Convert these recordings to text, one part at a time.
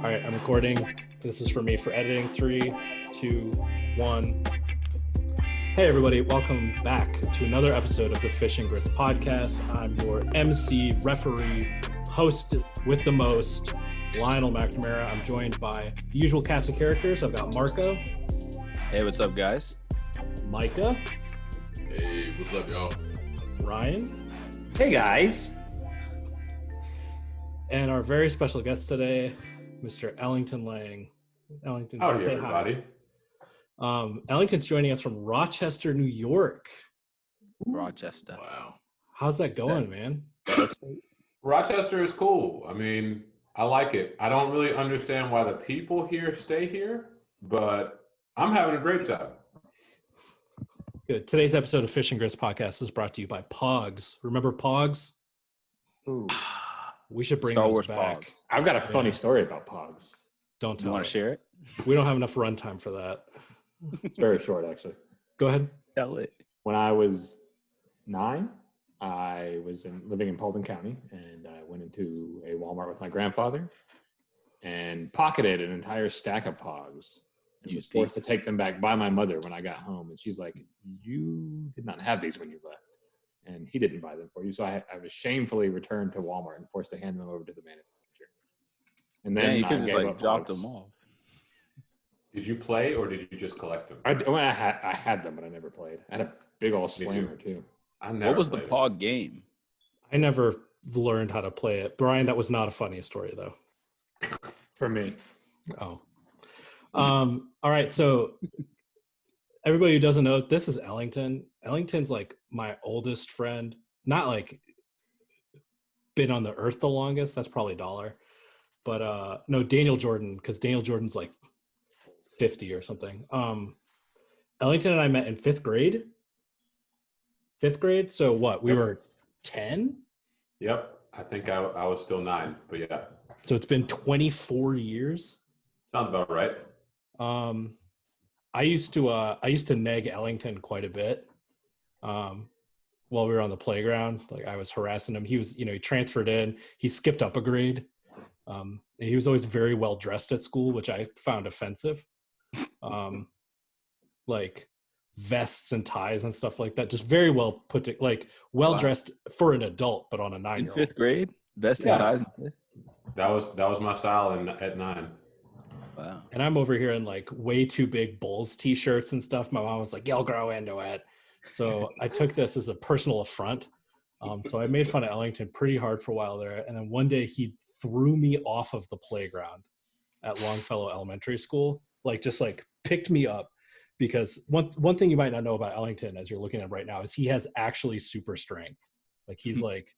All right, I'm recording. This is for me for editing. 3, 2, 1. Hey, everybody. Welcome back to another episode of the Fish and Grits podcast. I'm your MC, referee, host with the most, Lionel McNamara. I'm joined by the usual cast of characters. I've got Marco. Hey, what's up, guys? Micah. Hey, what's up, y'all? Ryan. Hey, guys. And our very special guest today, Mr. Ellington Lang. Ellington, Howdy, say everybody. hi. Ellington's joining us from Rochester, New York. Rochester. Wow. How's that going, man? Rochester is cool. I mean, I like it. I don't really understand why the people here stay here, but I'm having a great time. Good. Today's episode of Fish and Grits podcast is brought to you by Pogs. Remember Pogs? Ooh. We should bring Star those Wars back. Pogs. I've got a funny story about Pogs. Don't You tell want it. to share it? We don't have enough runtime for that. It's very short, actually. Go ahead. Tell it. When I was 9, I was living in Paulding County, and I went into a Walmart with my grandfather and pocketed an entire stack of Pogs. And You was forced to take them back by my mother when I got home. And she's like, "You did not have these when you left." And he didn't buy them for you. So I was shamefully returned to Walmart and forced to hand them over to the manager. And then Man, you could I have just gave like up dropped Pogs. them off. Did you play or did you just collect them? I had them, but I never played. I had a big old Me too. slammer too. I never What was the played it. Pog game? I never learned how to play it. Brian, that was not a funny story, though. For me. Oh. All right. So everybody who doesn't know, this is Ellington. Ellington's like my oldest friend. Not like been on the earth the longest. That's probably Dollar. But no, Daniel Jordan, because Daniel Jordan's like 50 or something. Ellington and I met in 5th grade. 5th grade. So what? We were 10. Yep. I think I was still 9, but yeah. So it's been 24 years. Sounds about right. I used to nag Ellington quite a bit. While we were on the playground, like I was harassing him. He was, he transferred in. He skipped up a grade. He was always very well dressed at school, which I found offensive. Like vests and ties and stuff like that. Just very well put to, like well dressed for an adult, but on a In 9-year-old. 5th grade? Vest and Yeah. ties in 5th? That was my style at 9. Wow. And I'm over here in like way too big Bulls t-shirts and stuff. My mom was like, "You'll grow into it." So I took this as a personal affront. So I made fun of Ellington pretty hard for a while there. And then one day he threw me off of the playground at Longfellow Elementary School, like just like picked me up, because one thing you might not know about Ellington as you're looking at him right now is he has actually super strength. Like he's like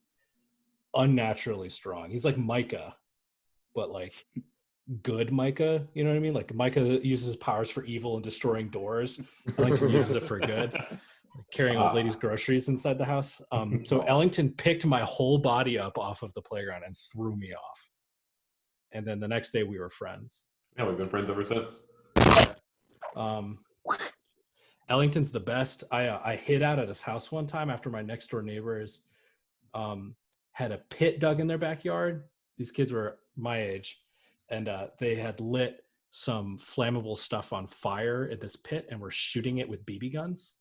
unnaturally strong. He's like Micah, but like good Micah, you know what I mean? Like Micah uses his powers for evil and destroying doors. Ellington uses it for good, like carrying old ladies' groceries inside the house. So Ellington picked my whole body up off of the playground and threw me off. And then the next day we were friends. Yeah, we've been friends ever since. Ellington's the best. I hid out at his house one time after my next door neighbors had a pit dug in their backyard. These kids were my age, and they had lit some flammable stuff on fire in this pit and were shooting it with BB guns.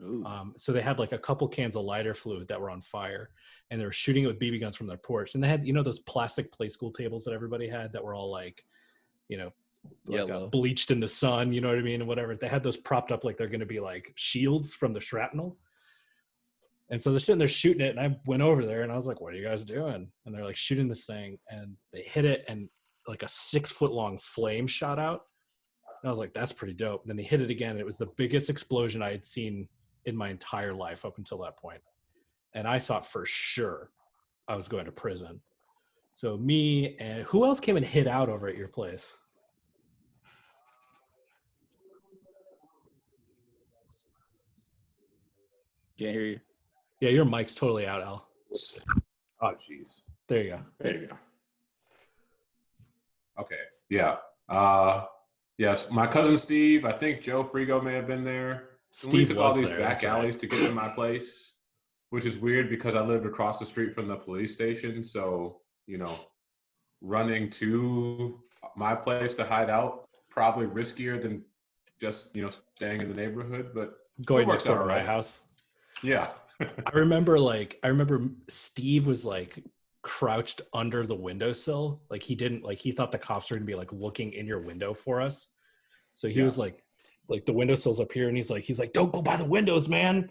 Ooh. So they had like a couple cans of lighter fluid that were on fire, and they were shooting it with BB guns from their porch. And they had, those plastic play school tables that everybody had that were all like, Yellow. bleached in the sun, you know what I mean? And whatever. They had those propped up like they're going to be like shields from the shrapnel. And so they're sitting there shooting it. And I went over there and I was like, "What are you guys doing?" And they're like shooting this thing, and they hit it, and like a 6-foot-long flame shot out. And I was like, "That's pretty dope." And then they hit it again. And it was the biggest explosion I had seen in my entire life up until that point. And I thought for sure I was going to prison. So me and who else came and hid out over at your place? Can't hear you. Yeah, your mic's totally out, Al. Oh, jeez. There you go. There you go. Okay. Yeah. Yes. My cousin Steve. I think Joe Frigo may have been there. And we Steve took all was these there. back That's right. alleys to get to my place, which is weird because I lived across the street from the police station. So running to my place to hide out. Probably riskier than just staying in the neighborhood, but Going it works next door out to my right. house. Yeah. I remember Steve was like crouched under the windowsill. Like he thought the cops were gonna be like looking in your window for us. So he was like the windowsill's up here, and he's like, don't go by the windows, man.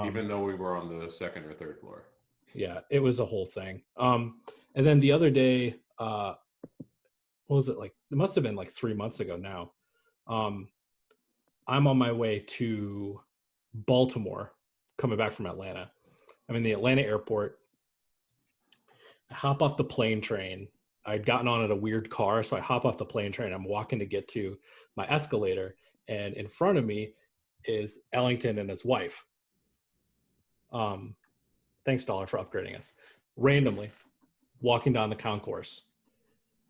Even though we were on the second or third floor. Yeah, it was a whole thing. And then the other day, what was it like? It must have been like 3 months ago now. I'm on my way to Baltimore, coming back from Atlanta. I'm in the Atlanta airport. I hop off the plane train. I'd gotten on at a weird car, so I hop off the plane train. I'm walking to get to my escalator, and in front of me is Ellington and his wife. Thanks, Dollar, for upgrading us. Randomly walking down the concourse,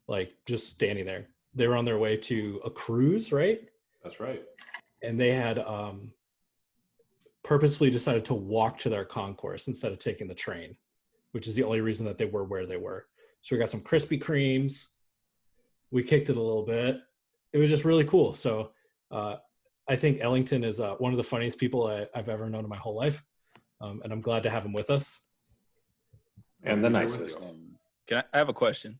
like just standing there. They were on their way to a cruise, right? That's right. And they had purposefully decided to walk to their concourse instead of taking the train, which is the only reason that they were where they were. So we got some Krispy Kremes. We kicked it a little bit. It was just really cool. So I think Ellington is one of the funniest people I've ever known in my whole life. And I'm glad to have him with us. And the nicest. I have a question.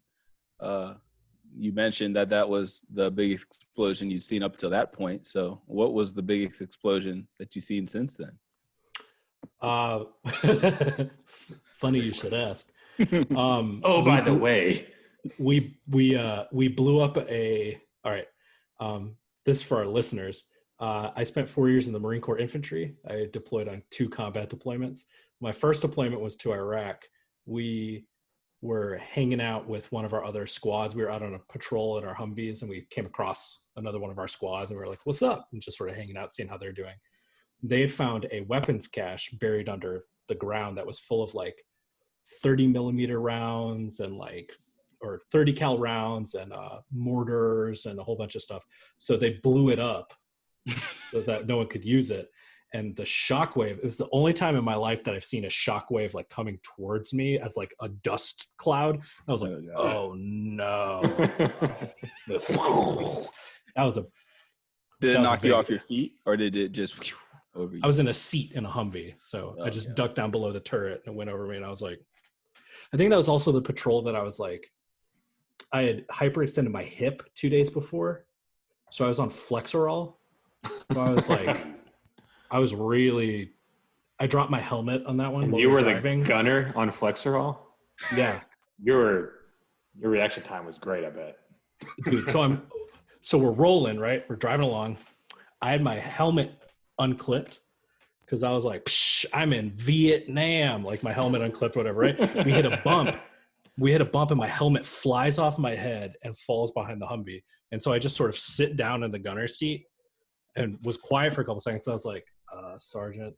You mentioned that was the biggest explosion you've seen up to that point. So what was the biggest explosion that you've seen since then? Funny you should ask. By the way, we blew up all right. This for our listeners. I spent 4 years in the Marine Corps Infantry. I deployed on 2 combat deployments. My first deployment was to Iraq. We were hanging out with one of our other squads. We were out on a patrol in our Humvees, and we came across another one of our squads, and we were like, what's up? And just sort of hanging out, seeing how they're doing. They had found a weapons cache buried under the ground that was full of like 30 millimeter rounds and or 30 cal rounds and mortars and a whole bunch of stuff. So they blew it up so that no one could use it. And the shockwave, it was the only time in my life that I've seen a shockwave like coming towards me as like a dust cloud. I was like, oh no. Did it knock you off your feet, or did it just over you? I was in a seat in a Humvee, so I just ducked down below the turret and it went over me, and I was like, I think that was also the patrol that I was like, I had hyperextended my hip 2 days before, so I was on Flexerol. So I was like, I dropped my helmet on that one. And you were driving. The gunner on Flexerol? Yeah. Your reaction time was great, I bet. Dude, so we're rolling, right? We're driving along. I had my helmet unclipped because I was like, I'm in Vietnam. Like my helmet unclipped, whatever, right? We hit a bump and my helmet flies off my head and falls behind the Humvee. And so I just sort of sit down in the gunner's seat and was quiet for a couple seconds. I was like, Sergeant,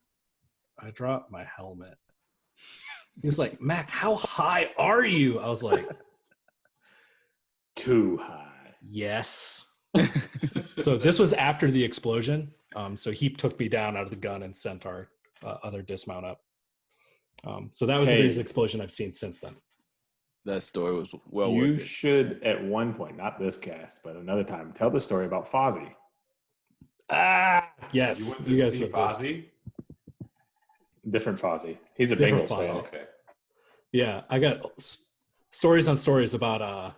I dropped my helmet. He was like, Mac, how high are you? I was like, too high. Yes. So this was after the explosion. So he took me down out of the gun and sent our other dismount up. So that was the biggest explosion I've seen since then. That story was well worth it. You should at one point, not this cast, but another time, tell the story about Fozzie. Yes. You went to you guys see Fozzie? Different Fozzie. He's a Different Bengals fan. Fozzie. Okay. Yeah, I got stories on stories about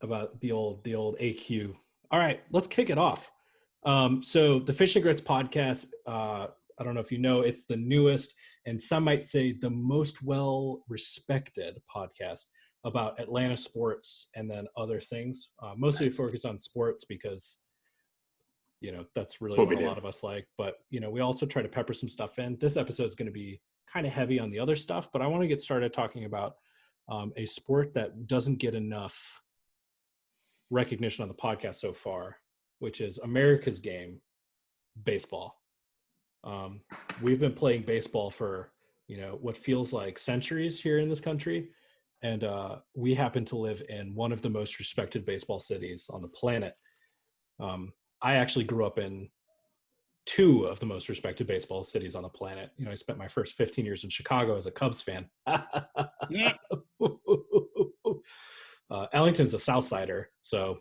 the old AQ. All right, let's kick it off. So the Fish and Grits podcast, I don't know if you know, it's the newest and some might say the most well-respected podcast about Atlanta sports and then other things. Mostly focused on sports because, that's really what a lot of us like. But, we also try to pepper some stuff in. This episode is going to be kind of heavy on the other stuff, but I want to get started talking about a sport that doesn't get enough recognition on the podcast so far, which is America's game, baseball. We've been playing baseball for, what feels like centuries here in this country. And we happen to live in one of the most respected baseball cities on the planet. I actually grew up in 2 of the most respected baseball cities on the planet. I spent my first 15 years in Chicago as a Cubs fan. Ellington's a Southsider, so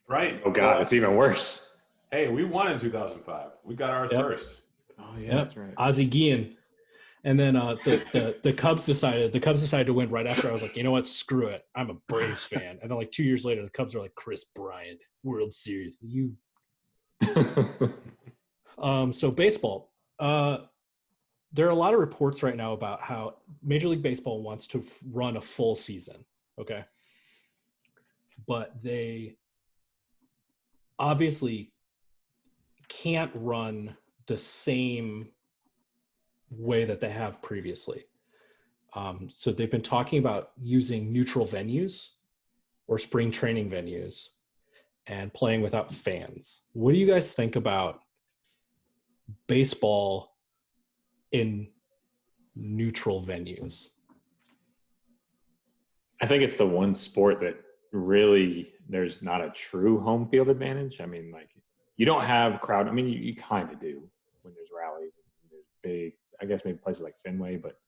Right. Oh God, it's even worse. Hey, we won in 2005. We got ours first. Oh yeah, that's right. Ozzie Guillen. And then the Cubs decided to win right after. I was like, you know what? Screw it. I'm a Braves fan. And then like 2 years later, the Cubs are like, Chris Bryant, World Series. So baseball. There are a lot of reports right now about how Major League Baseball wants to run a full season. Okay. But they obviously can't run the same way that they have previously. So they've been talking about using neutral venues or spring training venues and playing without fans. What do you guys think about baseball in neutral venues? I think it's the one sport that really there's not a true home field advantage. I mean, like you don't have crowd. I mean, you kind of do when there's rallies and there's big, I guess maybe places like Fenway, but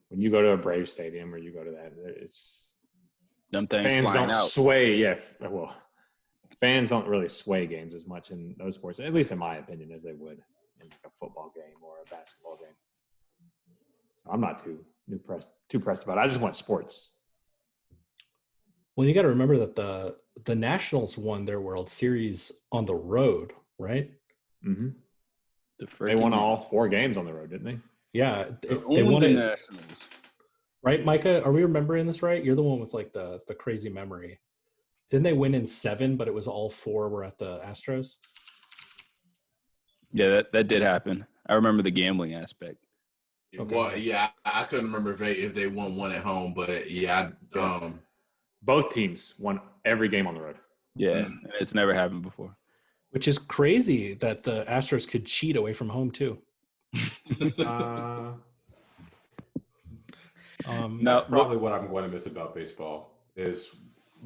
when you go to a Braves stadium or you go to that, it's them things fans flying don't out. sway. Yeah, well, fans don't really sway games as much in those sports, at least in my opinion, as they would in like a football game or a basketball game. So I'm not too pressed about it. I just want sports. Well, you got to remember that the Nationals won their World Series on the road, right? Mm-hmm. They won all 4 games on the road, didn't they? Yeah, they won the it. Nationals. Right, Micah? Are we remembering this right? You're the one with like the crazy memory. Didn't they win in 7, but it was all 4 were at the Astros? Yeah, that did happen. I remember the gambling aspect. Okay. Well, yeah, I couldn't remember if they won one at home, but yeah, both teams won every game on the road. Yeah, and it's never happened before. Which is crazy that the Astros could cheat away from home too. That's probably what I'm going to miss about baseball is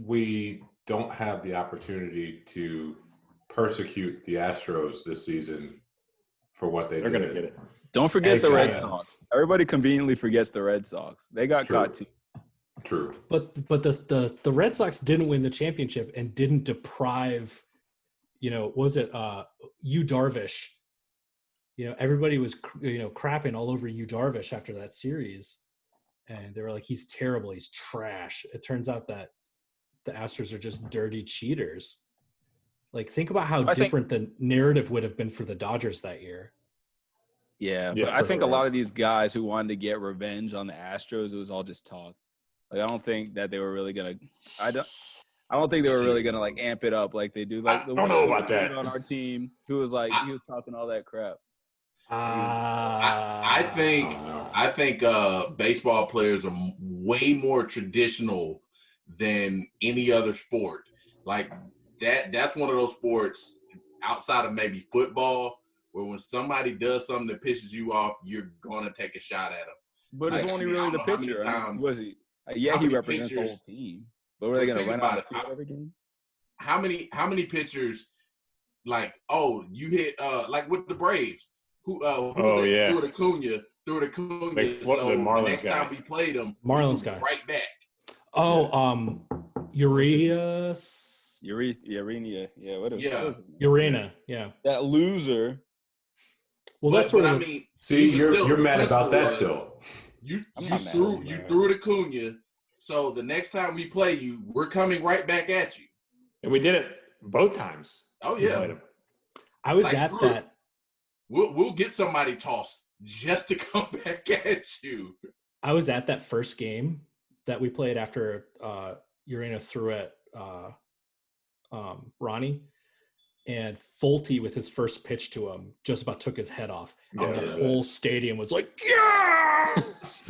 we don't have the opportunity to persecute the Astros this season for what they did. They're going to get it. Don't forget the Red Sox. Everybody conveniently forgets the Red Sox. They got caught too. True. But the Red Sox didn't win the championship and didn't deprive, was it Yu Darvish? Everybody was crapping all over Yu Darvish after that series, and they were like, he's terrible, he's trash. It turns out that the Astros are just dirty cheaters. Like, think about how different the narrative would have been for the Dodgers that year. Yeah, but I think a lot of these guys who wanted to get revenge on the Astros, it was all just talk. Like, I don't think that they were really gonna. I don't think they were really gonna like amp it up like they do. Like I don't know about that on our team, who was like he was talking all that crap. I think baseball players are way more traditional than any other sport. Like that's one of those sports outside of maybe football where when somebody does something that pisses you off, you're gonna take a shot at them. But it's only really the pitcher. Was he? Yeah, he represents the whole team. But were they gonna run out of the field every game? How many pitchers like you hit like with the Braves? Who threw it Acuna. They flipped the Marlins next guy. time we played him, Marlins guy right back. Urias. Urena. Yeah, what is Urena. Yeah. That loser. Well, that's what I mean. See, you're mad about that still. You threw it Acuna. So the next time we play you, we're coming right back at you. And we did it both times. Oh yeah. I was at that. We'll get somebody tossed just to come back at you. I was at that first game that we played after Urena threw at Ronnie, and Fulte with his first pitch to him just about took his head off. And the whole stadium was like, yes!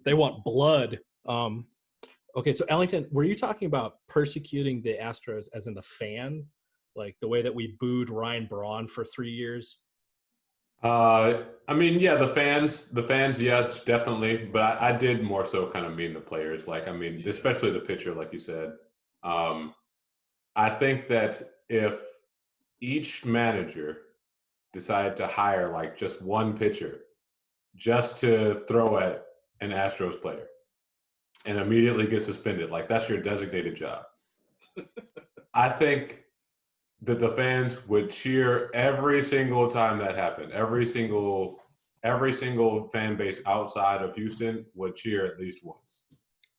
They want blood. Okay, so Ellington, were you talking about persecuting the Astros as in the fans? Like the way that we booed Ryan Braun for 3 years? I mean, yeah, the fans, yes, definitely. But I did more so kind of mean the players. Like, I mean, especially the pitcher, like you said. I think that if each manager decided to hire like just one pitcher just to throw at an Astros player, and immediately get suspended. Like, that's your designated job. I think that the fans would cheer every single time that happened. Every single fan base outside of Houston would cheer at least once.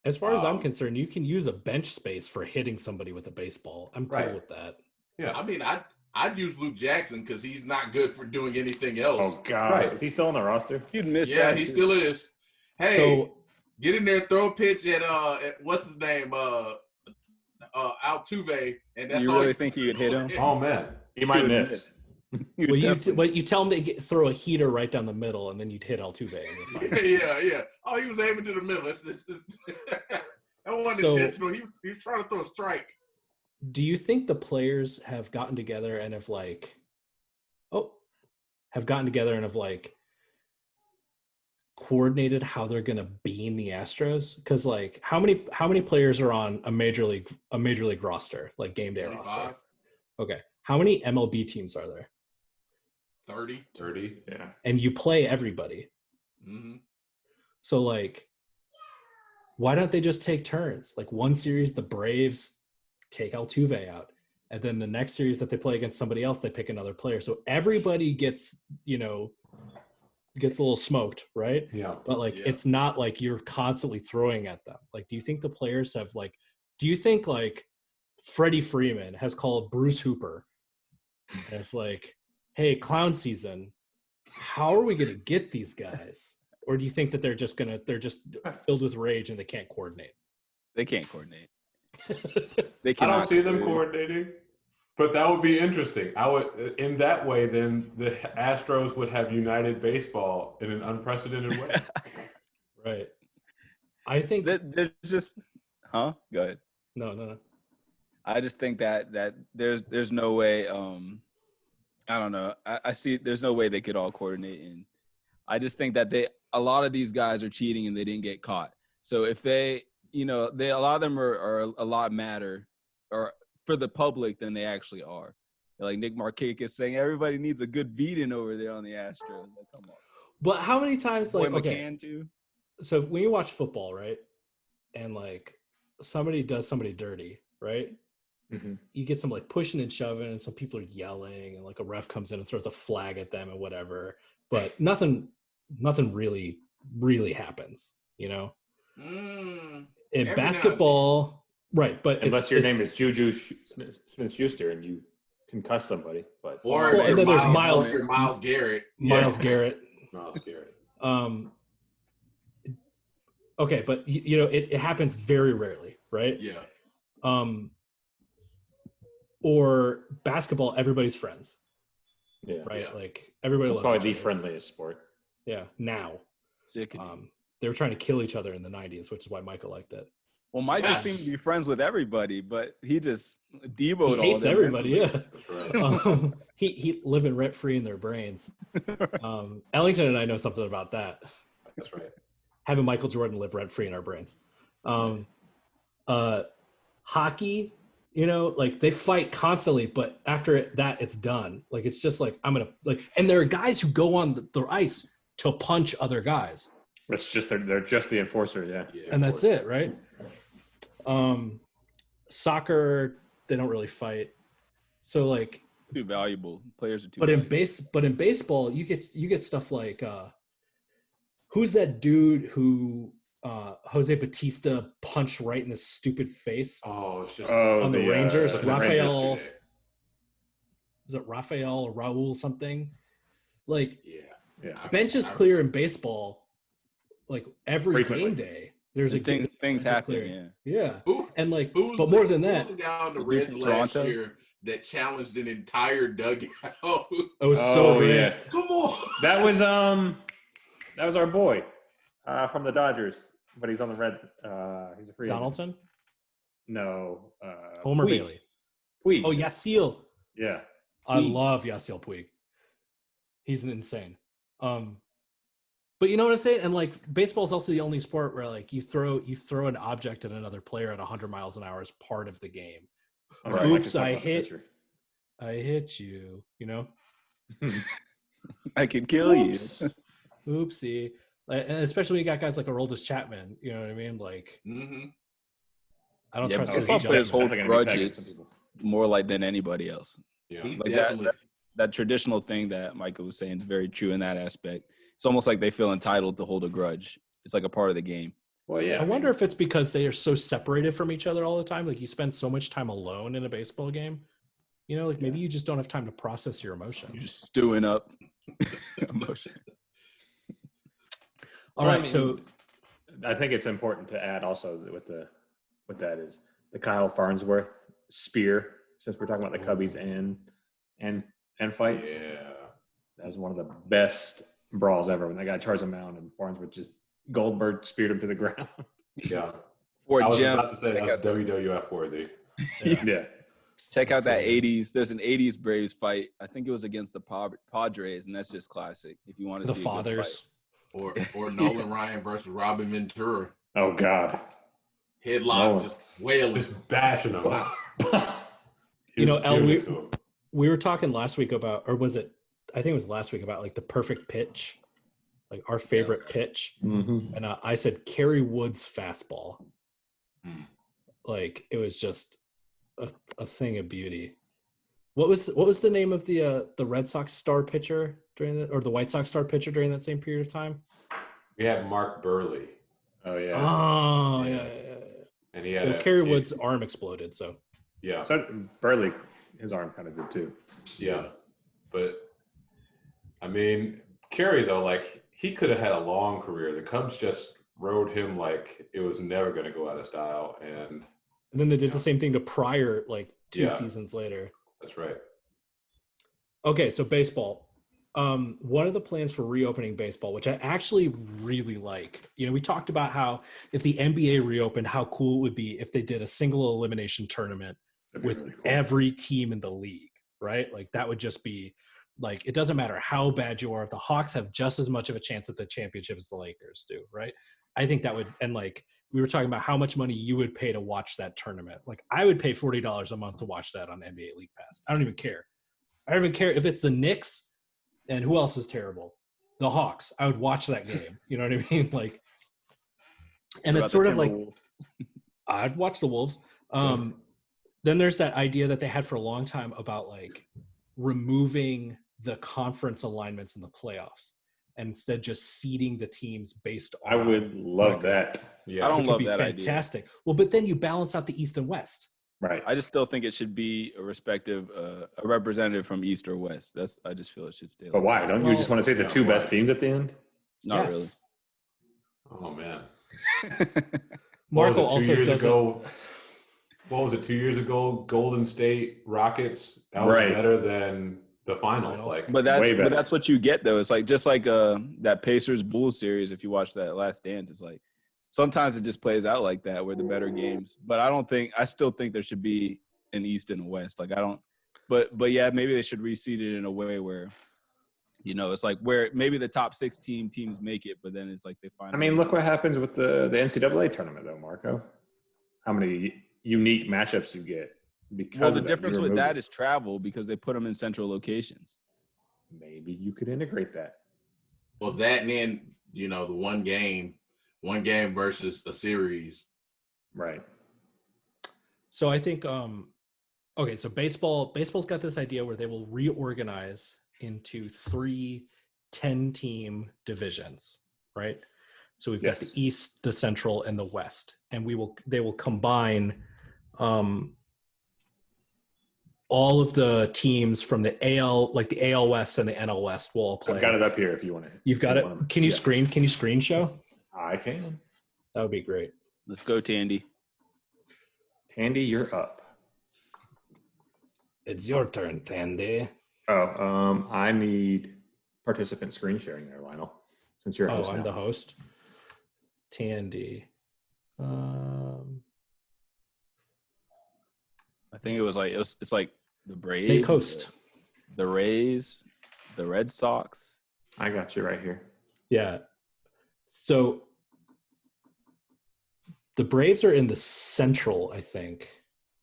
As far as I'm concerned, you can use a bench space for hitting somebody with a baseball. I'm cool with that. Yeah. I mean, I'd use Luke Jackson because he's not good for doing anything else. Oh, God. Is he still on the roster? You'd miss that. Yeah, he still is. Hey, So, get in there, throw a pitch at what's his name? Altuve, and that's you all really think you could hit him? Oh, man. He might miss. you tell him to throw a heater right down the middle, and then you'd hit Altuve. Yeah. Oh, he was aiming to the middle. That wasn't intentional. He was trying to throw a strike. Do you think the players have gotten together and have coordinated how they're going to beam the Astros? Because like, how many players are on a major league roster, like game day 25. roster? Okay, how many MLB teams are there? 30. Yeah. And you play everybody. Mm-hmm. So like, why don't they just take turns? Like, one series the Braves take Altuve out, and then the next series that they play against somebody else, they pick another player. So everybody gets a little smoked, right? Yeah. But like, it's not like you're constantly throwing at them. Like, do you think the players have do you think like Freddie Freeman has called Bruce Hooper and it's like, hey, clown season, how are we going to get these guys? Or do you think that they're just filled with rage and they can't coordinate? They can't coordinate. I don't see them coordinating, but that would be interesting. In that way, then the Astros would have united baseball in an unprecedented way. Right. I think there's just, Go ahead. No. I just think that there's no way. I don't know. I see. There's no way they could all coordinate, and I just think that a lot of these guys are cheating and they didn't get caught. So if a lot of them are a lot madder or for the public than they actually are. Like Nick Markakis saying everybody needs a good beating over there on the Astros. Like, come on. But how many times McCann too? So when you watch football, right, and like somebody does somebody dirty, right? Mm-hmm. You get some like pushing and shoving, and some people are yelling, and like a ref comes in and throws a flag at them and whatever. But nothing really happens, In basketball, right? But unless your name is Juju Smith-Schuster and you concuss somebody, but and then there's Miles Garrett. Miles Garrett. Okay, but it happens very rarely, right? Yeah. Or basketball, everybody's friends. Yeah. Right. Yeah. Like everybody loves probably the friendliest sport. Yeah. Now. Sick. They were trying to kill each other in the 90s, which is why Michael liked it. Well, Mike just seemed to be friends with everybody, but he just Debo'd all hates them everybody. mentally. Yeah. He living rent free in their brains. Ellington and I know something about that. That's right. Having Michael Jordan live rent free in our brains. Hockey, like they fight constantly, but after that, it's done. Like, it's just like, I'm going to and there are guys who go on the ice to punch other guys. It's just, they're just the enforcer. Yeah. And that's it. Right. Soccer, they don't really fight. So like, too valuable. Players are too but valuable. in baseball, you get stuff like, who's that dude who Jose Bautista punched right in the stupid face? Oh, it's just on the Rangers. Rafael, is it Rafael or Raul something? Like, yeah. Benches clear in baseball. Like every Frequently. game day, there's things happen. Yeah. And like, but more than that, who's the guy on the Reds last year that challenged an entire dugout? It was so great. Yeah. Come on. That was our boy from the Dodgers, but he's on the Reds. He's a free agent. Donaldson? No. Homer Puig. Bailey. Puig. Oh, Yasiel. Yeah. I love Yasiel Puig. He's insane. But you know what I'm saying? And like, baseball is also the only sport where like you throw an object at another player at 100 miles an hour as part of the game. Right. Oops, I hit you, I could kill you. Oopsie. and especially when you got guys like Aroldis Chapman. You know what I mean? Like, I don't trust baseball players hold grudges more like than anybody else. Yeah, like that traditional thing that Michael was saying is very true in that aspect. It's almost like they feel entitled to hold a grudge. It's like a part of the game. Well, yeah. I wonder if it's because they are so separated from each other all the time. Like you spend so much time alone in a baseball game. You know, like maybe you just don't have time to process your emotions. You're just stewing up emotion. All right, so I think it's important to add also with that is the Kyle Farnsworth spear. Since we're talking about the Cubbies and fights, that was one of the best brawls ever when that guy charged him out and Farnsworth just Goldberg speared him to the ground. Yeah, I was about to say that's WWF worthy. Yeah. Check out that 80s. There's an 80s Braves fight. I think it was against the Padres, and that's just classic. If you want to see the fathers, or Nolan Ryan versus Robin Ventura. Oh God, headlock just wailing, just bashing him. You know, El, we were talking last week about, or was it? I think it was last week about like the perfect pitch, like our favorite pitch, and I said Kerry Wood's fastball. Like it was just a thing of beauty. What was the name of the Red Sox star pitcher or the White Sox star pitcher during that same period of time? We had Mark Burley. Oh yeah. Oh yeah. And he had Kerry Wood's arm exploded. So yeah. So Burley, his arm kind of did too. Yeah, but I mean, Kerry though, like he could have had a long career. The Cubs just rode him like it was never going to go out of style, and then they did the same thing to Pryor like two seasons later. That's right. Okay, so baseball. One of the plans for reopening baseball, which I actually really like, you know, we talked about how if the NBA reopened, how cool it would be if they did a single elimination tournament with really cool. Every team in the league, right? Like that would just be like, it doesn't matter how bad you are. The Hawks have just as much of a chance at the championship as the Lakers do, right? I think that would, and like we were talking about how much money you would pay to watch that tournament. Like I would pay $40 a month to watch that on NBA League Pass. I don't even care. I don't even care if it's the Knicks and who else is terrible? The Hawks. I would watch that game. You know what I mean? Like, and it's sort of like, I'd watch the Wolves. Then there's that idea that they had for a long time about like removing the conference alignments in the playoffs and instead just seeding the teams based on. I would love that. Yeah, I don't love that fantastic. Idea. Well, but then you balance out the East and West. Right. I just still think it should be a representative from East or West. I just feel it should stay. But why? Don't you just want to say the two best teams at the end? Not really. Oh man. Marco also doesn't. What was it? 2 years ago, Golden State Rockets. That was better than the finals. Like, but that's what you get though. It's like just like that Pacers Bulls series. If you watch that Last Dance, it's like sometimes it just plays out like that, where the better games. But I still think there should be an East and a West. Like I don't. But yeah, maybe they should reseed it in a way where, you know, it's like where maybe the top 6 teams make it, but then it's like they find. I mean, look what happens with the NCAA tournament though, Marco. How many unique matchups you get because well, the difference with that is travel because they put them in central locations. Maybe you could integrate that. Well, that and then, you know, the one game versus a series. Right. So I think okay, so baseball's got this idea where they will reorganize into 3 10-team divisions, right? So we've got the East, the Central, and the West, and they will combine all of the teams from the AL, like the AL West and the NL West will all play. I've got it up here if you want to. You've got it? Can you screen? Can you screen show? I can. That would be great. Let's go, Tandy. Tandy, you're up. It's your turn, Tandy. Oh, I need participant screen sharing there, Lionel, since you're host. Oh, I'm the host. Tandy. I think it's like the Braves, Make host. The Rays, the Red Sox. I got you right here. Yeah. So the Braves are in the Central, I think.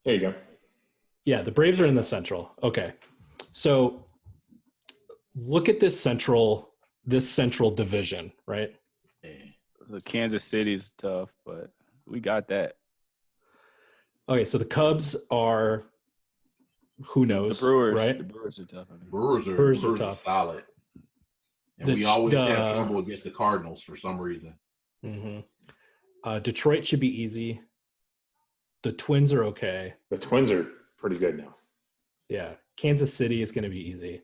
There you go. Yeah, the Braves are in the Central. Okay. So look at this central division, right? The Kansas City's tough, but we got that. Okay, so the Cubs are who knows, The Brewers, right? The Brewers are tough. I mean. Brewers are tough. Solid. And we always have trouble against the Cardinals for some reason. Mm-hmm. Detroit should be easy. The Twins are okay. The Twins are pretty good now. Yeah. Kansas City is going to be easy.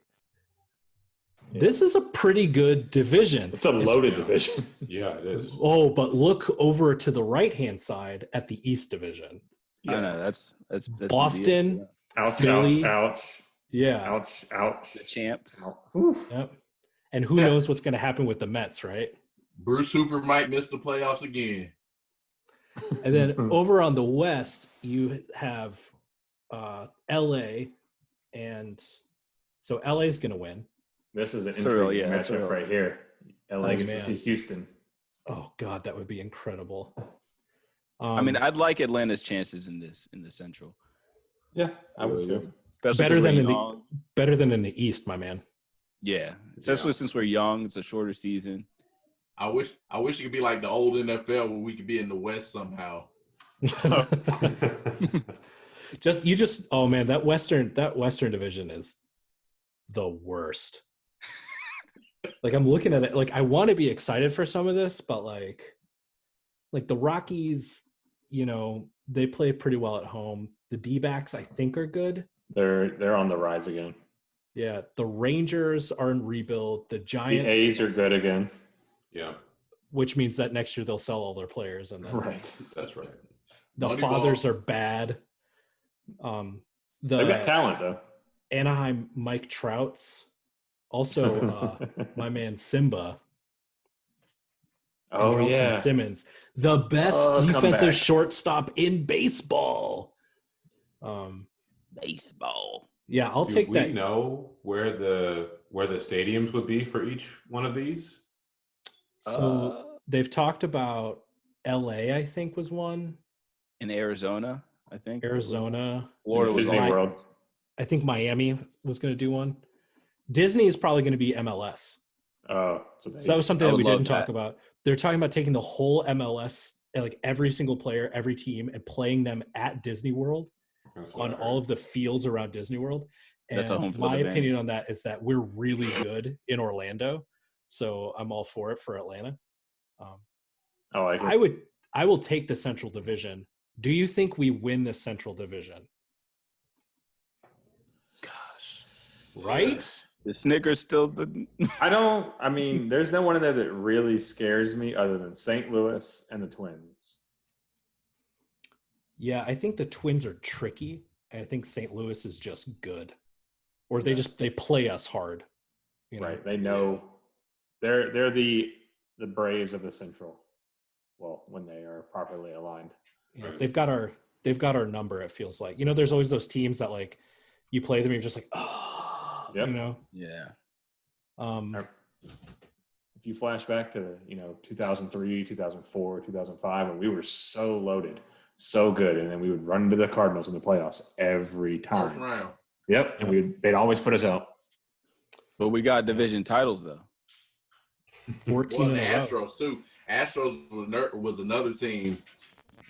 Yeah. This is a pretty good division. It's a loaded division. Yeah, it is. Oh, but look over to the right-hand side at the East Division. Yeah, I know that's Boston, ouch, Philly, ouch. Yeah. Ouch. The champs. Yep. And who knows what's going to happen with the Mets, right? Bruce Hooper might miss the playoffs again. And then over on the West, you have LA, and so LA is going to win. This is an intriguing matchup right here. LA gets to see Houston. Oh God, that would be incredible. I mean, I'd like Atlanta's chances in the Central. Yeah, I would too. Better than in the East, my man. Yeah, especially since we're young. It's a shorter season. I wish it could be like the old NFL where we could be in the West somehow. Oh man, that Western division is the worst. Like I'm looking at it, like I want to be excited for some of this, but like the Rockies, they play pretty well at home. The D-backs, I think, are good. They're on the rise again. Yeah, the Rangers are in rebuild. The Giants, the A's are good again. Yeah, which means that next year they'll sell all their players, and then right. That's right. The Fathers are bad. They've got talent though. Anaheim Mike Trouts, also my man Simba. Oh yeah, Simmons, the best defensive shortstop in baseball. Baseball. Yeah, I'll take that. Do we know where the stadiums would be for each one of these? So they've talked about LA, I think, was one. In Arizona, I think. Florida was Disney World. I think Miami was going to do one. Disney is probably going to be MLS. So that was something that we didn't talk about. They're talking about taking the whole MLS, like every single player, every team, and playing them at Disney World on all of the fields around Disney World. And my opinion on that is that we're really good in Orlando, so I'm all for it for Atlanta. I will take the Central Division. Do you think we win the Central Division? Gosh, right? The Snickers still I mean, there's no one in there that really scares me other than St. Louis and the Twins. Yeah, I think the Twins are tricky. I think St. Louis is just good. Or they play us hard. Right. They know they're the Braves of the Central. Well, when they are properly aligned. Yeah, they've got our number, it feels like. There's always those teams that like you play them and you're just like, oh, yep. Yeah. If you flash back to 2003, 2004, 2005, when we were so loaded, so good, and then we would run into the Cardinals in the playoffs every time. First round. Yep, and they'd always put us out. But we got division titles though. 14 the Astros too. Astros was another team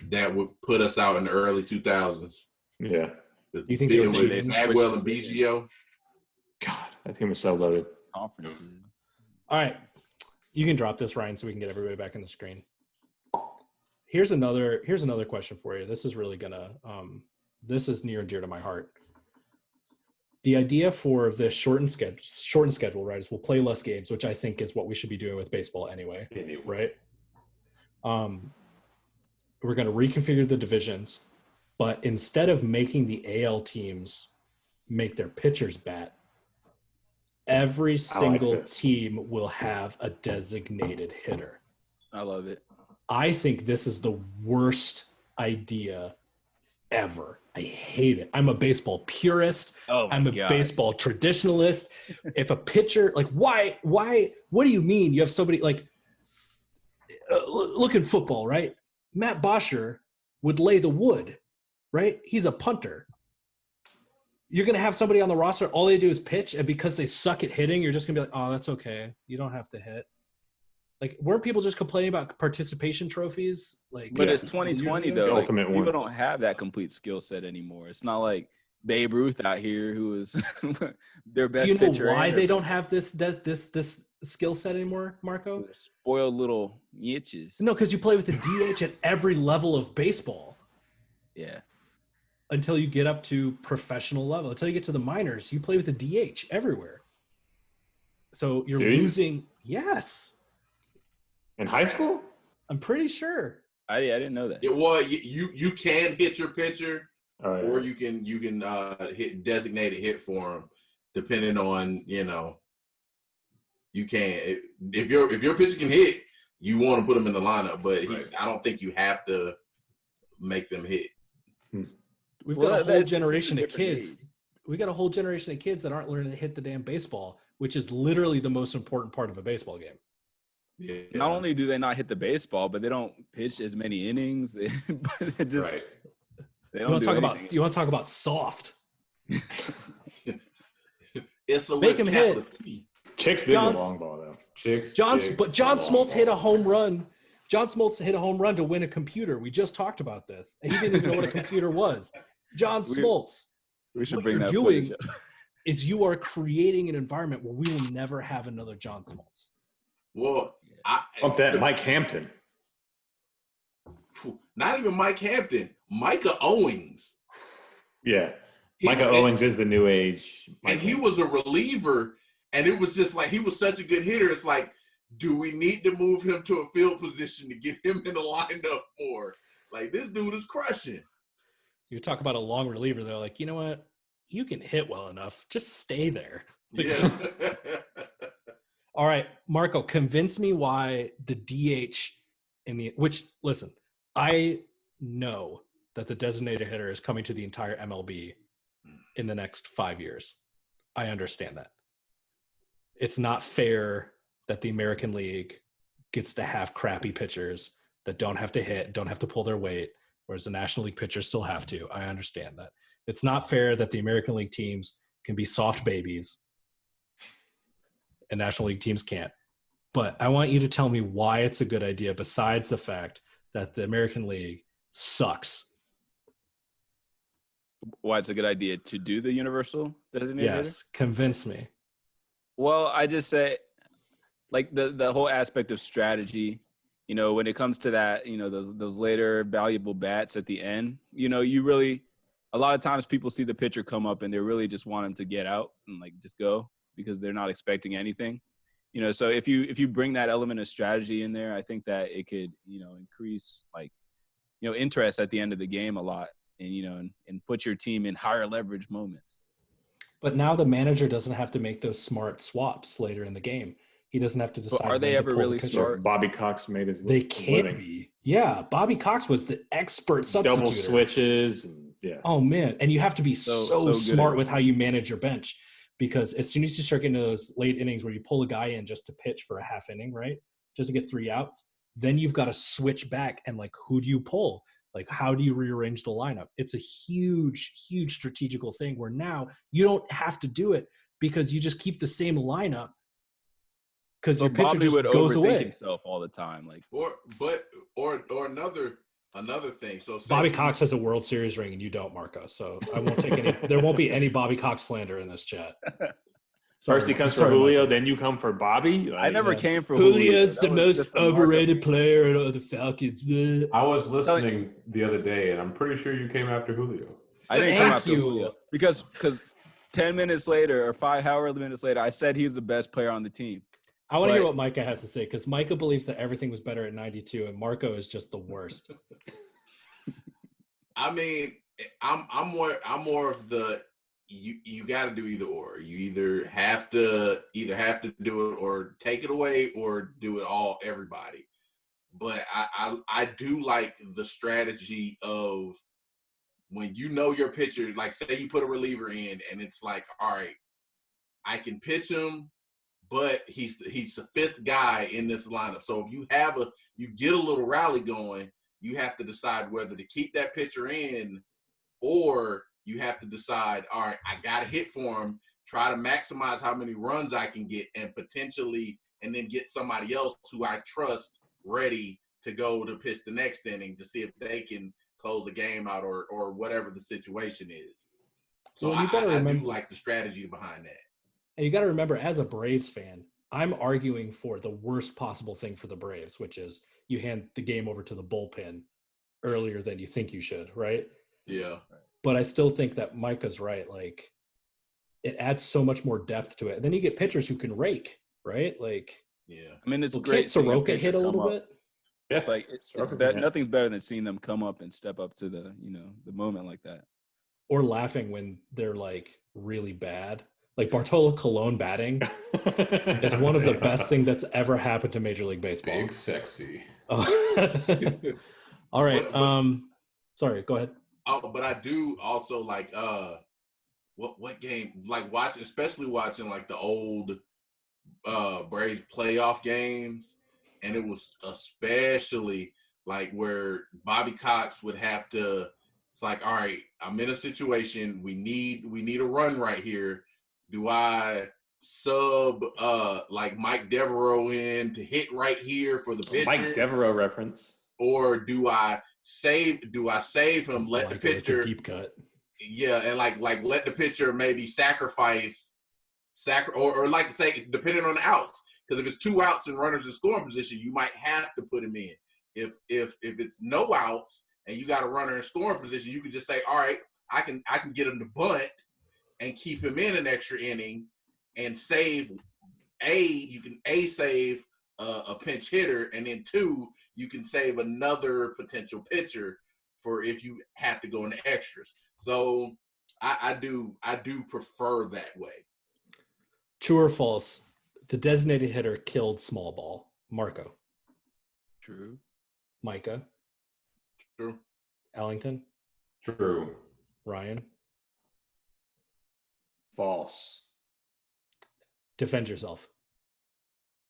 that would put us out in the early 2000s. Yeah. You think they with Bagwell and Biggio? God, that team was so loaded. Conference. All right. You can drop this, Ryan, so we can get everybody back on the screen. Here's another question for you. This is really this is near and dear to my heart. The idea for this shortened schedule, right, is we'll play less games, which I think is what we should be doing with baseball anyway. Right? We're going to reconfigure the divisions, but instead of making the AL teams make their pitchers bat, every single team will have a designated hitter. I love it. I think this is the worst idea ever. I hate it. I'm a baseball purist. I'm a baseball traditionalist. If a pitcher, like, why, what do you mean you have somebody like, look at football, right? Matt Bosher would lay the wood, right? He's a punter. You're going to have somebody on the roster, all they do is pitch, and because they suck at hitting, you're just going to be like, oh, that's okay. You don't have to hit. Like, weren't people just complaining about participation trophies? Like, but it's 2020 though. The Like, ultimate people one. don't have that complete skill set anymore. It's not like Babe Ruth out here who is their best do you pitcher. know why and they their don't best- have this skill set anymore, Marco? spoiled little niches. No, because you play with the DH at every level of baseball Yeah. until you get up to professional level. Until you get to the minors, you play with the DH everywhere. So you're Do you? losing. Yes, In high school? I'm pretty sure. I didn't know that. Well, you can hit your pitcher, All right. or you can hit designated hit for him, depending on you can if your pitcher can hit, you want to put him in the lineup, but I don't think you have to make them hit. We've Well, got a that's whole just a generation of different kids. league. We got a whole generation of kids that aren't learning to hit the damn baseball, which is literally the most important part of a baseball game. Yeah. Not only do they not hit the baseball, but they don't pitch as many innings. They just Right. they You don't want do to talk anything. about? You want to talk about soft? It's a Make him hit. capital T. Chicks did John's- the long ball, though. John Chicks, Smoltz hit a home run. John Smoltz hit a home run to win a computer. We just talked about this, and he didn't even know what a computer was. John Smoltz. We should What bring you're that doing footage up. is you are creating an environment where we will never have another John Smoltz. Well, Bump that Mike Hampton. not even Mike Hampton, Micah Owings. Yeah. He- Micah Owings is the new age. Mike And he Hampton. was a reliever, and it was just like he was such a good hitter. It's like, do we need to move him to a field position to get him in the lineup more? Like, this dude is crushing. You talk about a long reliever, though. Like, you know what? You can hit well enough. Just stay there. Yeah. All right, Marco, convince me why the DH listen, I know that the designated hitter is coming to the entire MLB in the next 5 years. I understand that. It's not fair that the American League gets to have crappy pitchers that don't have to hit, don't have to pull their weight, whereas the National League pitchers still have to. I understand that. It's not fair that the American League teams can be soft babies and National League teams can't. But I want you to tell me why it's a good idea besides the fact that the American League sucks. Why it's a good idea to do the universal designated hitter? Yes, convince me. Well, I just say, like the whole aspect of strategy. You know, when it comes to that, you know, those later valuable bats at the end. You know, you really, a lot of times people see the pitcher come up and they really just want him to get out and like just go because they're not expecting anything. You know, so if you bring that element of strategy in there, I think that it could, you know, increase like, you know, interest at the end of the game a lot, and you know, and put your team in higher leverage moments. But now the manager doesn't have to make those smart swaps later in the game. He doesn't have to decide. But are they when to ever pull the really pitcher. smart? Bobby Cox made his They his can't living. be. Yeah, Bobby Cox was the expert substitute. Double switches. And, yeah. Oh man, and you have to be so good smart at with how you manage your bench, because as soon as you start getting to those late innings where you pull a guy in just to pitch for a half inning, right, just to get 3 outs, then you've got to switch back and like, who do you pull? Like, how do you rearrange the lineup? It's a huge strategical thing where now you don't have to do it because you just keep the same lineup because your pitcher Bobby just would goes overthink away. himself all the time. Like, or another thing. So say Bobby Cox has a World Series ring and you don't, Marco. So I won't take any. There won't be any Bobby Cox slander in this chat. First he comes for Sorry, Julio, Marco. then you come for Bobby. I never came for Julio's Julio. the That was most just a markup. overrated player of the Falcons. Bleh. I was listening the other day, and I'm pretty sure you came after Julio. I didn't come Thank after you. Julio because 10 minutes later or 5 however minutes later, I said he's the best player on the team. I want to hear But- what Micah has to say because Micah believes that everything was better at 92 and Marco is just the worst. I mean, I'm more of the you got to do either or. You either have to do it or take it away or do it all everybody. But I do like the strategy of when you know your pitcher, like say you put a reliever in and it's like, all right, I can pitch him, but he's the fifth guy in this lineup. So if you get a little rally going, you have to decide whether to keep that pitcher in or you have to decide, all right, I got to hit for him, try to maximize how many runs I can get and potentially and then get somebody else who I trust ready to go to pitch the next inning to see if they can close the game out or whatever the situation is. So well, I do like the strategy behind that. And you got to remember, as a Braves fan, I'm arguing for the worst possible thing for the Braves, which is you hand the game over to the bullpen earlier than you think you should, right? Yeah. But I still think that Micah's right. Like, it adds so much more depth to it. And then you get pitchers who can rake, right? Like, yeah. I mean, it's great. Soroka hit a little bit. Yeah. It's like nothing's better than seeing them come up and step up to the moment like that. Or laughing when they're like really bad. Like Bartolo Colon batting is one of the best things that's ever happened to Major League Baseball. Big sexy. Oh. All right. Sorry, go ahead. Oh, but I do also like what game, like especially watching like the old Braves playoff games, and it was especially like where Bobby Cox would have to. It's like, all right, I'm in a situation. We need a run right here. Do I sub like Mike Devereaux in to hit right here for the pitcher? Mike Devereaux reference. Or do I save him, let the pitcher deep cut. Yeah, and like let the pitcher maybe sacrifice or like say, depending on the outs. Because if it's 2 outs and runners in scoring position, you might have to put him in. If it's no outs and you got a runner in scoring position, you can just say, all right, I can get him to bunt and keep him in an extra inning and save you can save a pinch hitter, and then 2, you can save another potential pitcher for if you have to go into extras. So I do prefer that way. True or false? The designated hitter killed small ball. Marco. True. Micah. True. Ellington. True. Ryan. False. Defend yourself.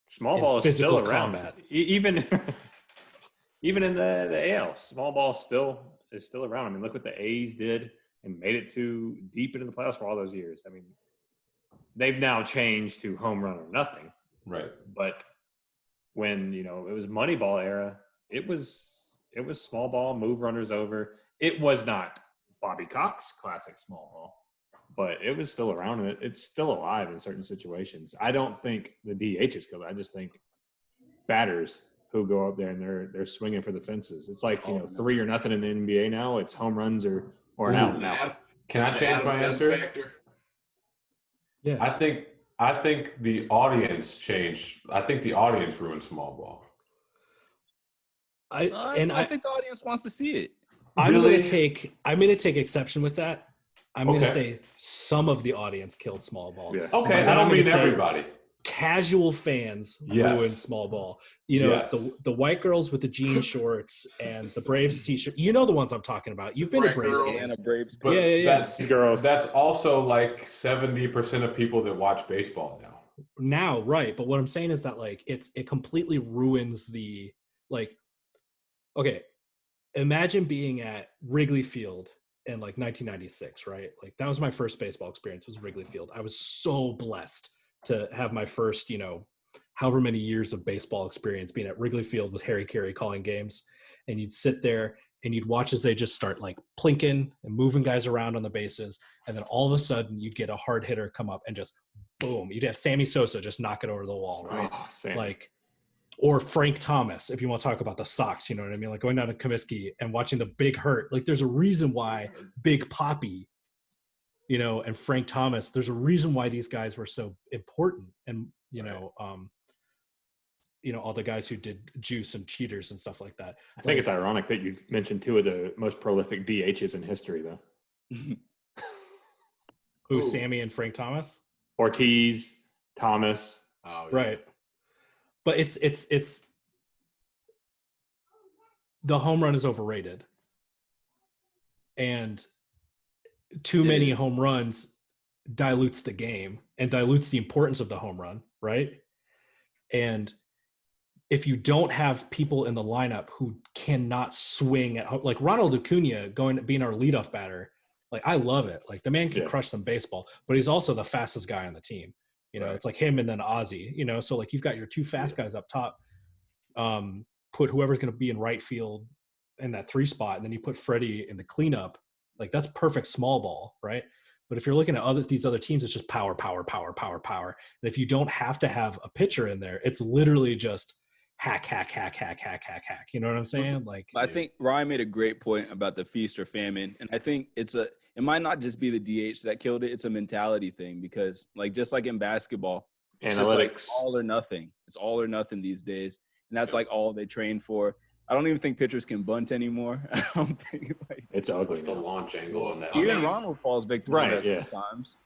Small ball is still around. Combat. Even in the AL, small ball is still around. I mean, look what the A's did and made it to deep into the playoffs for all those years. I mean, they've now changed to home run or nothing. Right. But when, it was Moneyball era, it was small ball, move runners over. It was not Bobby Cox classic small ball, but it was still around, and it's still alive in certain situations. I don't think the DH is killed. I just think batters who go up there and they're swinging for the fences. It's like 3 or nothing in the NBA now. It's home runs or an out now. Can I change my answer? Yeah, I think the audience changed. I think the audience ruined small ball. I think the audience wants to see it. I'm going to take exception with that. I'm going to say some of the audience killed small ball. Yeah. Okay, I don't mean everybody. Casual fans ruined small ball. The white girls with the jean shorts and the Braves t-shirt. You know the ones I'm talking about. You've been to Braves games. But yeah. Girls. That's also like 70% of people that watch baseball now. Now, right. But what I'm saying is that like it completely ruins the like. Okay, imagine being at Wrigley Field in like 1996, right? Like that was my first baseball experience, was Wrigley Field. I was so blessed to have my first, however many years of baseball experience being at Wrigley Field with Harry Carey calling games. And you'd sit there and you'd watch as they just start like plinking and moving guys around on the bases. And then all of a sudden you'd get a hard hitter come up and just boom, you'd have Sammy Sosa just knock it over the wall, right? Or Frank Thomas, if you want to talk about the Sox, you know what I mean? Like going down to Comiskey and watching the Big Hurt. Like there's a reason why Big Papi, and Frank Thomas, there's a reason why these guys were so important. And, all the guys who did juice and cheaters and stuff like that. I think it's ironic that you mentioned 2 of the most prolific DHs in history, though. Who, Sammy and Frank Thomas? Ortiz, Thomas. Oh, yeah. Right. But it's the home run is overrated, and too many home runs dilutes the game and dilutes the importance of the home run, right? And if you don't have people in the lineup who cannot swing at home, like Ronald Acuna being our leadoff batter, like I love it. Like the man can crush some baseball, but he's also the fastest guy on the team. You know, it's like him and then Ozzy, you know, so like you've got your two fast guys up top, put whoever's going to be in right field in that 3 spot. And then you put Freddie in the cleanup. Like that's perfect small ball. Right. But if you're looking at these other teams, it's just power. And if you don't have to have a pitcher in there, it's literally just hack. You know what I'm saying? Like, I think Ryan made a great point about the feast or famine. And I think it might not just be the DH that killed it. It's a mentality thing because like, just like in basketball, it's just like all or nothing. It's all or nothing these days. And that's like all they train for. I don't even think pitchers can bunt anymore. I don't think it's ugly. The launch angle on that. Even Ronald falls victim to that sometimes.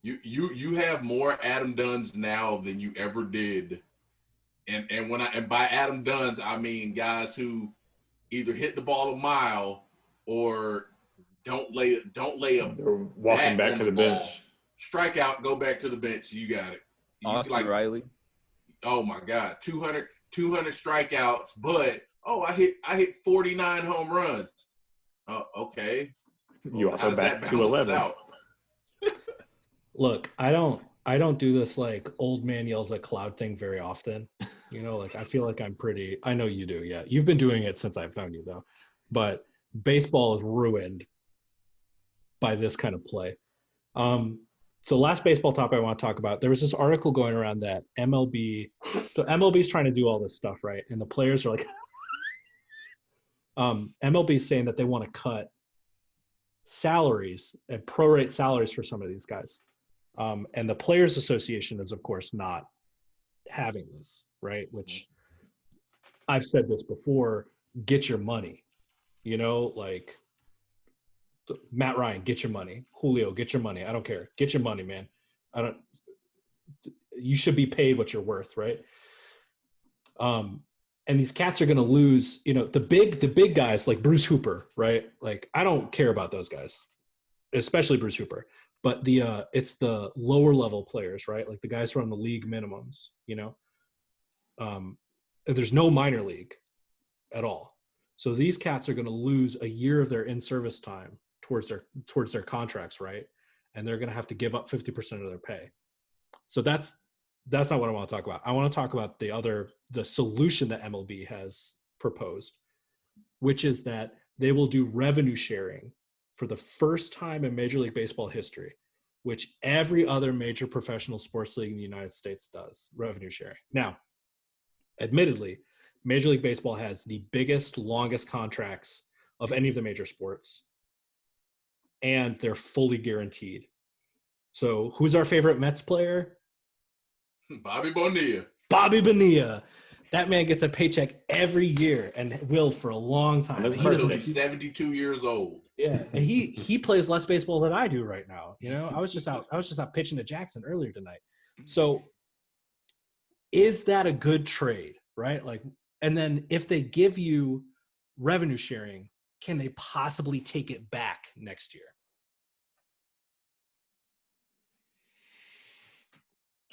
You have more Adam Dunns now than you ever did. And by Adam Dunns, I mean guys who either hit the ball a mile or don't lay a they're walking back to the bench. Strike out, go back to the bench. You got it. Austin Riley. Oh my God, 200 strikeouts, but I hit 49 home runs. Okay. You also back 211. Look, I don't do this like old man yells at cloud thing very often. You know, like I feel like I know you do. Yeah. You've been doing it since I've known you though, but baseball is ruined by this kind of play. So last baseball topic I want to talk about, there was this article going around that MLB is trying to do all this stuff, right? And the players are like, MLB is saying that they want to cut salaries and prorate salaries for some of these guys. And the Players Association is, of course, not having this, right? Which I've said this before, get your money, you know, like Matt Ryan, get your money. Julio, get your money. I don't care. Get your money, man. You should be paid what you're worth, right? And these cats are going to lose, you know, the big guys like Bruce Hooper, right? Like, I don't care about those guys, especially Bruce Hooper, but it's the lower level players, right? Like the guys who are on the league minimums, you know, and there's no minor league at all. So these cats are going to lose a year of their in-service time towards their contracts, right? And they're going to have to give up 50% of their pay. So that's not what I want to talk about. I want to talk about the solution that MLB has proposed, which is that they will do revenue sharing for the first time in Major League Baseball history, which every other major professional sports league in the United States does, revenue sharing. Now, admittedly, Major League Baseball has the biggest, longest contracts of any of the major sports, and they're fully guaranteed. So who's our favorite Mets player? Bobby Bonilla. Bobby Bonilla. That man gets a paycheck every year and will for a long time. He's 72 years old. Yeah, and he plays less baseball than I do right now. You know, I was just out pitching to Jackson earlier tonight. So is that a good trade, right? Like, and then if they give you revenue sharing, can they possibly take it back next year?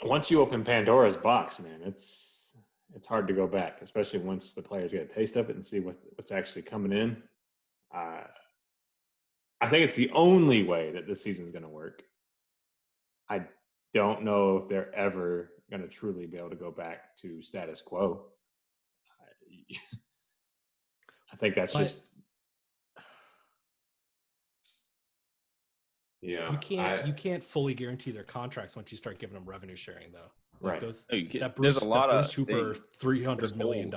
Once you open Pandora's box, man, it's hard to go back, especially once the players get a taste of it and see what's actually coming in. I think it's the only way that this season's going to work. I don't know if they're ever going to truly be able to go back to status quo. I think that's just. Yeah, you can't fully guarantee their contracts once you start giving them revenue sharing, though. Like right. There's a lot of Bruce Hooper $300 million.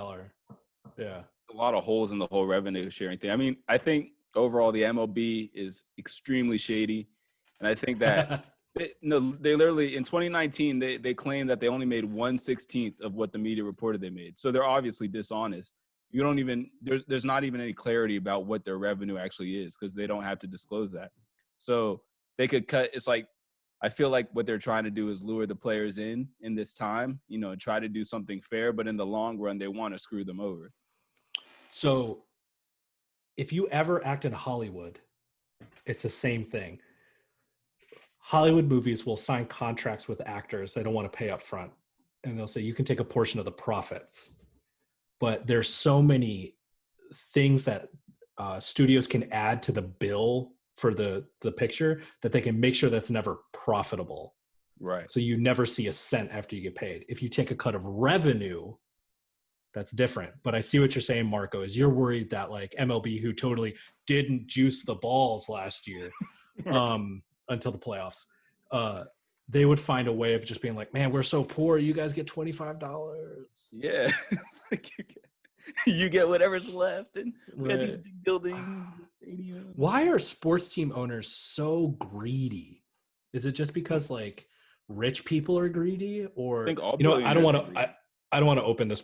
Yeah, a lot of holes in the whole revenue sharing thing. I mean, I think overall the MLB is extremely shady, and I think that they literally in 2019 they claimed that they only made 1/16 of what the media reported they made. So they're obviously dishonest. You don't even there's not even any clarity about what their revenue actually is because they don't have to disclose that. So they could cut. It's like, I feel like what they're trying to do is lure the players in this time, you know, and try to do something fair. But in the long run, they want to screw them over. So if you ever act in Hollywood, it's the same thing. Hollywood movies will sign contracts with actors they don't want to pay up front. And they'll say, you can take a portion of the profits. But there's so many things that studios can add to the bill for the picture that they can make sure that's never profitable. Right. So you never see a cent after you get paid. If you take a cut of revenue, that's different. But I see what you're saying, Marco, is you're worried that like MLB, who totally didn't juice the balls last year until the playoffs, they would find a way of just being like, man, we're so poor. You guys get $25. Yeah. It's like you get whatever's left. And we Right. had these big buildings, the stadium. Why are sports team owners so greedy? Is it just because like rich people are greedy, or I think all I don't billionaires want are to. greedy. I don't want to open this.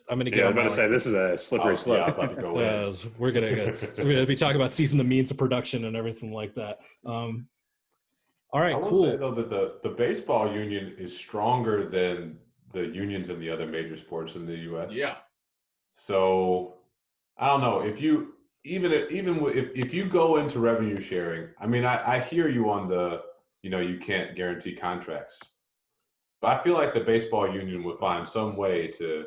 I'm going to get. Yeah, I was on about to my, say this is a slippery slope. Yeah, about to go in. we're gonna be talking about season the means of production and everything like that. All right, I will cool. say though that the baseball union is stronger than the unions in the other major sports in the U.S. Yeah. So I don't know if you if you go into revenue sharing. I mean, I hear you on the you can't guarantee contracts, but I feel like the baseball union would find some way to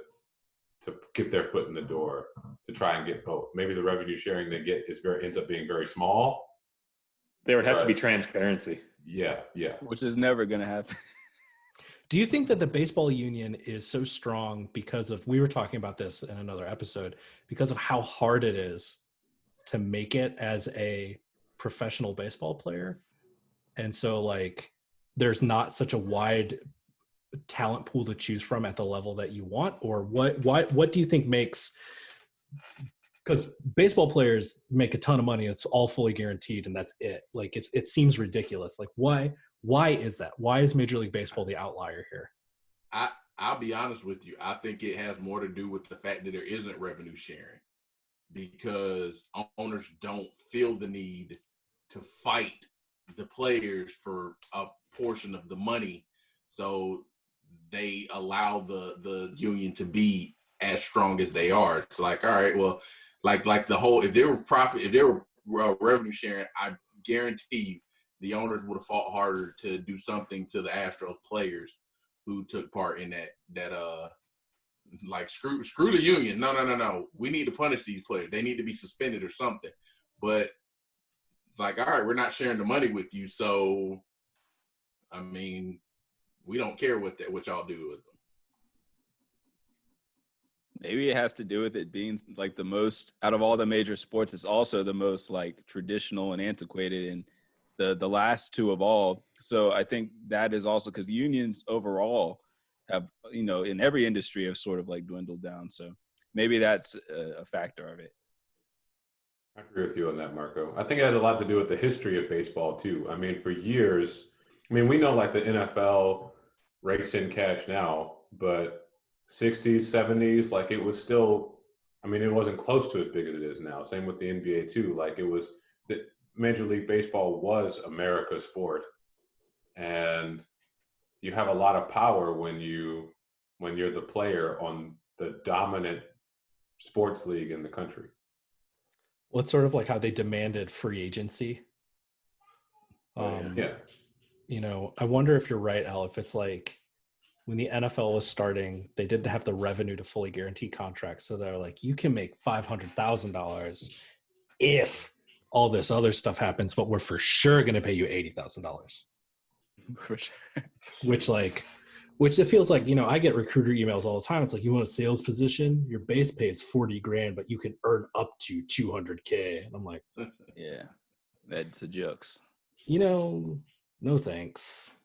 get their foot in the door to try and get both. Maybe the revenue sharing they get ends up being very small. There would have to be transparency. Yeah. Which is never going to happen. Do you think that the baseball union is so strong because of, we were talking about this in another episode, because of how hard it is to make it as a professional baseball player? And so like, there's not such a wide talent pool to choose from at the level that you want? Or what do you think makes, because baseball players make a ton of money, it's all fully guaranteed and that's it. Like it seems ridiculous. Like why is that? Why is Major League Baseball the outlier here? I'll be honest with you. I think it has more to do with the fact that there isn't revenue sharing, because owners don't feel the need to fight the players for a portion of the money. So they allow the union to be as strong as they are. It's like, all right, well, like the whole, if they were revenue sharing, I guarantee you the owners would have fought harder to do something to the Astros players who took part in that like screw the union. No. We need to punish these players. They need to be suspended or something. But like, all right, we're not sharing the money with you. So, I mean, we don't care what y'all do with them. Maybe it has to do with it being like the most, out of all the major sports, it's also the most like traditional and antiquated and the last to evolve. So I think that is also because unions overall have, in every industry have sort of like dwindled down. So maybe that's a factor of it. I agree with you on that, Marco. I think it has a lot to do with the history of baseball too. I mean, for years, we know like the NFL rakes in cash now, but 60s, 70s, like it was still, it wasn't close to as big as it is now. Same with the NBA too. Like it was, the Major League Baseball was America's sport. And you have a lot of power when you're the player on the dominant sports league in the country. Well, it's sort of like how they demanded free agency. Yeah. I wonder if you're right, Al, if it's like when the NFL was starting, they didn't have the revenue to fully guarantee contracts. So they're like, you can make $500,000 if all this other stuff happens, but we're for sure going to pay you $80,000. For sure. Which it feels like, I get recruiter emails all the time. It's like, you want a sales position? Your base pay is $40,000, but you can earn up to $200K. And I'm like, yeah, that's a jokes. No thanks.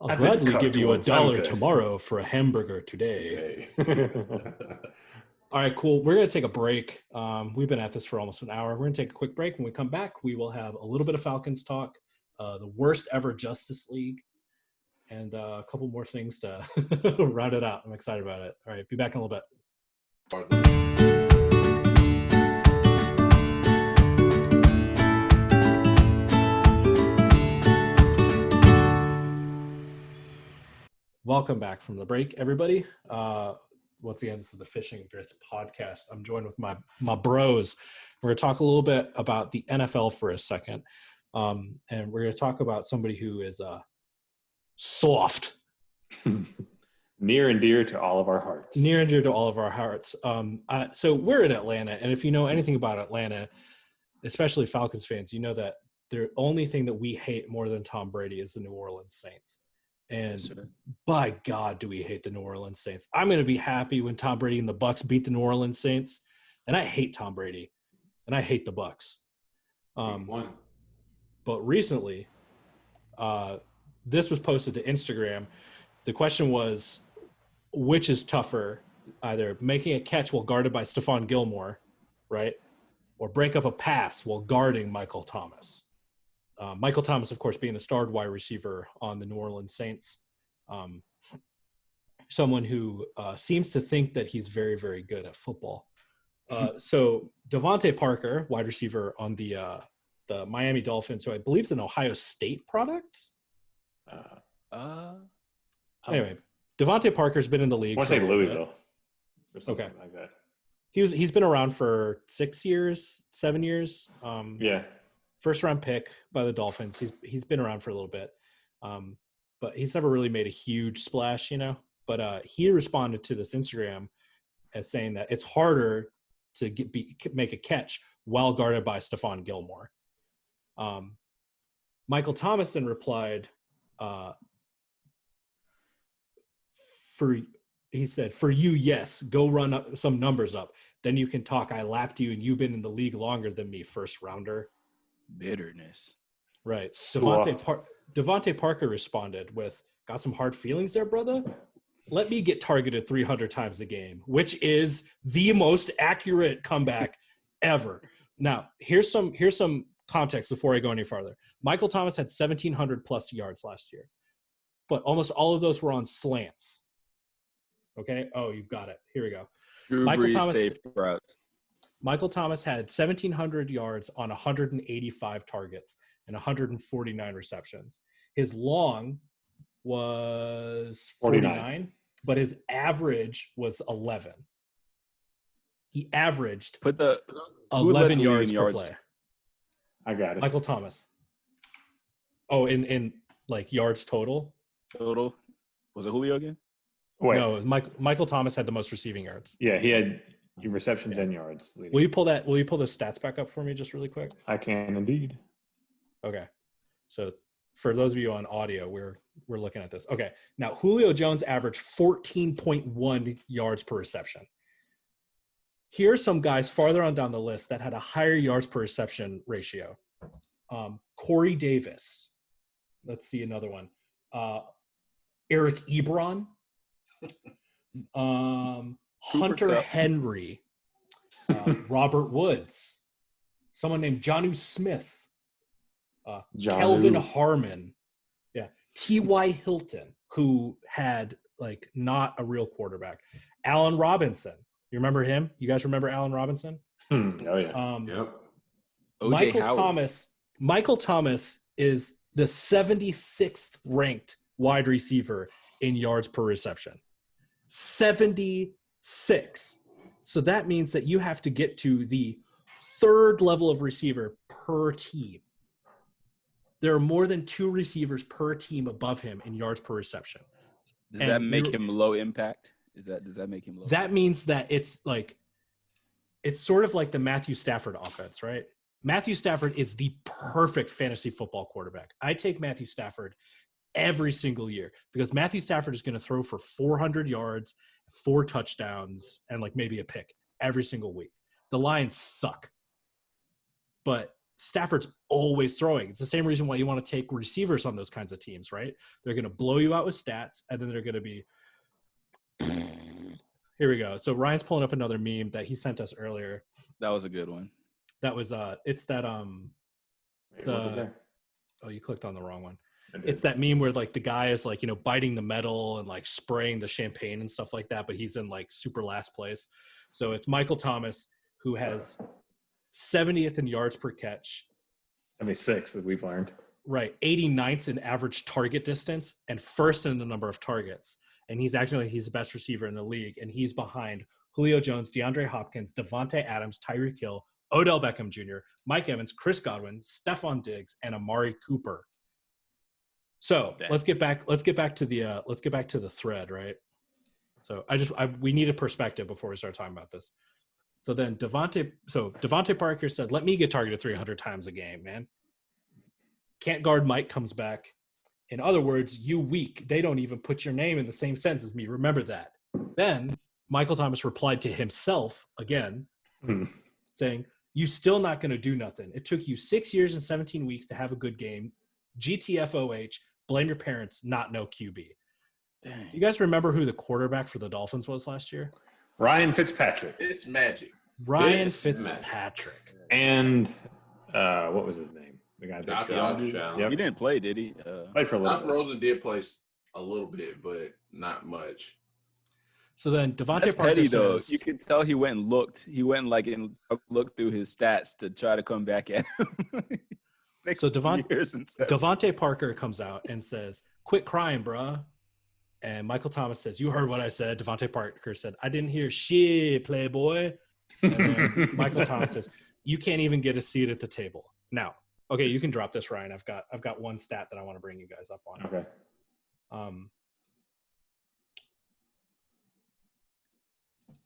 I'll gladly give you $1 tomorrow for a hamburger today. All right, cool. We're going to take a break. We've been at this for almost an hour. We're going to take a quick break. When we come back, we will have a little bit of Falcons talk, the worst ever Justice League, and a couple more things to round it out. I'm excited about it. All right, be back in a little bit. Welcome back from the break, everybody. Once again, this is the Fishing Grits podcast. I'm joined with my bros. We're going to talk a little bit about the NFL for a second. And we're going to talk about somebody who is soft. Near and dear to all of our hearts. Near and dear to all of our hearts. So we're in Atlanta, and if you know anything about Atlanta, especially Falcons fans, you know that the only thing that we hate more than Tom Brady is the New Orleans Saints. And by God, do we hate the New Orleans Saints. I'm going to be happy when Tom Brady and the Bucks beat the New Orleans Saints. And I hate Tom Brady. And I hate the Bucks. But recently, this was posted to Instagram. The question was, which is tougher, either making a catch while guarded by Stephon Gilmore, right, or break up a pass while guarding Michael Thomas. Michael Thomas, of course, being the starred wide receiver on the New Orleans Saints, someone who seems to think that he's very, very good at football. So Devontae Parker, wide receiver on the Miami Dolphins, who I believe is an Ohio State product. Anyway, Devontae Parker's been in the league. I want to say Louisville. Or something like that. He's been around for 7 years. First round pick by the Dolphins. He's been around for a little bit, but he's never really made a huge splash, But he responded to this Instagram as saying that it's harder to make a catch while guarded by Stephon Gilmore. Michael Thomas then replied, he said, "For you, yes, go run up some numbers up. Then you can talk. I lapped you and you've been in the league longer than me, first rounder." Bitterness. Right. Devontae Parker responded with, "Got some hard feelings there, brother? Let me get targeted 300 times a game," which is the most accurate comeback ever. Now, here's some context before I go any farther. Michael Thomas had 1,700 plus yards last year, but almost all of those were on slants. Okay. Oh, you've got it. Here we go. Michael Thomas had 1,700 yards on 185 targets and 149 receptions. His long was 49, but his average was 11. He averaged 11 yards per play. I got it. Michael Thomas. Oh, in like yards total? Total? Was it Julio again? Wait. No, Michael Thomas had the most receiving yards. Yeah, he had receptions and yards. Will you pull the stats back up for me just really quick? I can indeed. Okay. So for those of you on audio, we're looking at this. Okay. Now, Julio Jones averaged 14.1 yards per reception. Here's some guys farther on down the list that had a higher yards per reception ratio. Corey Davis. Let's see another one. Eric Ebron. Hunter Henry. Robert Woods. Someone named Jonnu Smith. Kelvin Harmon. Yeah. T.Y. Hilton, who had like not a real quarterback. Allen Robinson. You remember him? You guys remember Allen Robinson? Oh yeah. Yep. Michael Thomas is the 76th ranked wide receiver in yards per reception. 76. So that means that you have to get to the third level of receiver per team. There are more than 2 receivers per team above him in yards per reception. Does that make him low impact? Does that make him low? That means that it's sort of like the Matthew Stafford offense, right? Matthew Stafford is the perfect fantasy football quarterback. I take Matthew Stafford every single year because Matthew Stafford is going to throw for 400 yards, 4 touchdowns, and like maybe a pick every single week. The Lions suck, but Stafford's always throwing. It's the same reason why you want to take receivers on those kinds of teams, right? They're going to blow you out with stats, and then they're going to be here we go. So Ryan's pulling up another meme that he sent us earlier. That was a good one. That was it's that you clicked on the wrong one. It's that meme where like the guy is like, biting the metal and like spraying the champagne and stuff like that, but he's in like super last place. So it's Michael Thomas, who has 70th in yards per catch. 76th that we've learned. Right. 89th in average target distance and first in the number of targets. And he's the best receiver in the league. And he's behind Julio Jones, DeAndre Hopkins, Devontae Adams, Tyreek Hill, Odell Beckham Jr., Mike Evans, Chris Godwin, Stephon Diggs, and Amari Cooper. So let's get back to the thread, right? So we need a perspective before we start talking about this. So then Devontae Parker said, "Let me get targeted 300 times a game, man." Can't guard Mike comes back. In other words, you weak. They don't even put your name in the same sentence as me. Remember that. Then Michael Thomas replied to himself again, saying, you still not going to do nothing. It took you 6 years and 17 weeks to have a good game. GTFOH, blame your parents, not no QB. Dang. Do you guys remember who the quarterback for the Dolphins was last year? Ryan Fitzpatrick. It's magic. Ryan Fitzpatrick. And what was his name? The guy that Yep. He didn't play, did he? Played for a little Josh bit. Rosen did play a little bit, but not much. So then Devontae That's Parker petty, says, though. You could tell he went and looked. He went and looked through his stats to try to come back at him. So Devontae Parker comes out and says, quit crying, bruh. And Michael Thomas says, you heard what I said. Devontae Parker said, I didn't hear shit, playboy. And then Michael Thomas says, you can't even get a seat at the table. Now, okay, you can drop this, Ryan. I've got one stat that I want to bring you guys up on. Okay.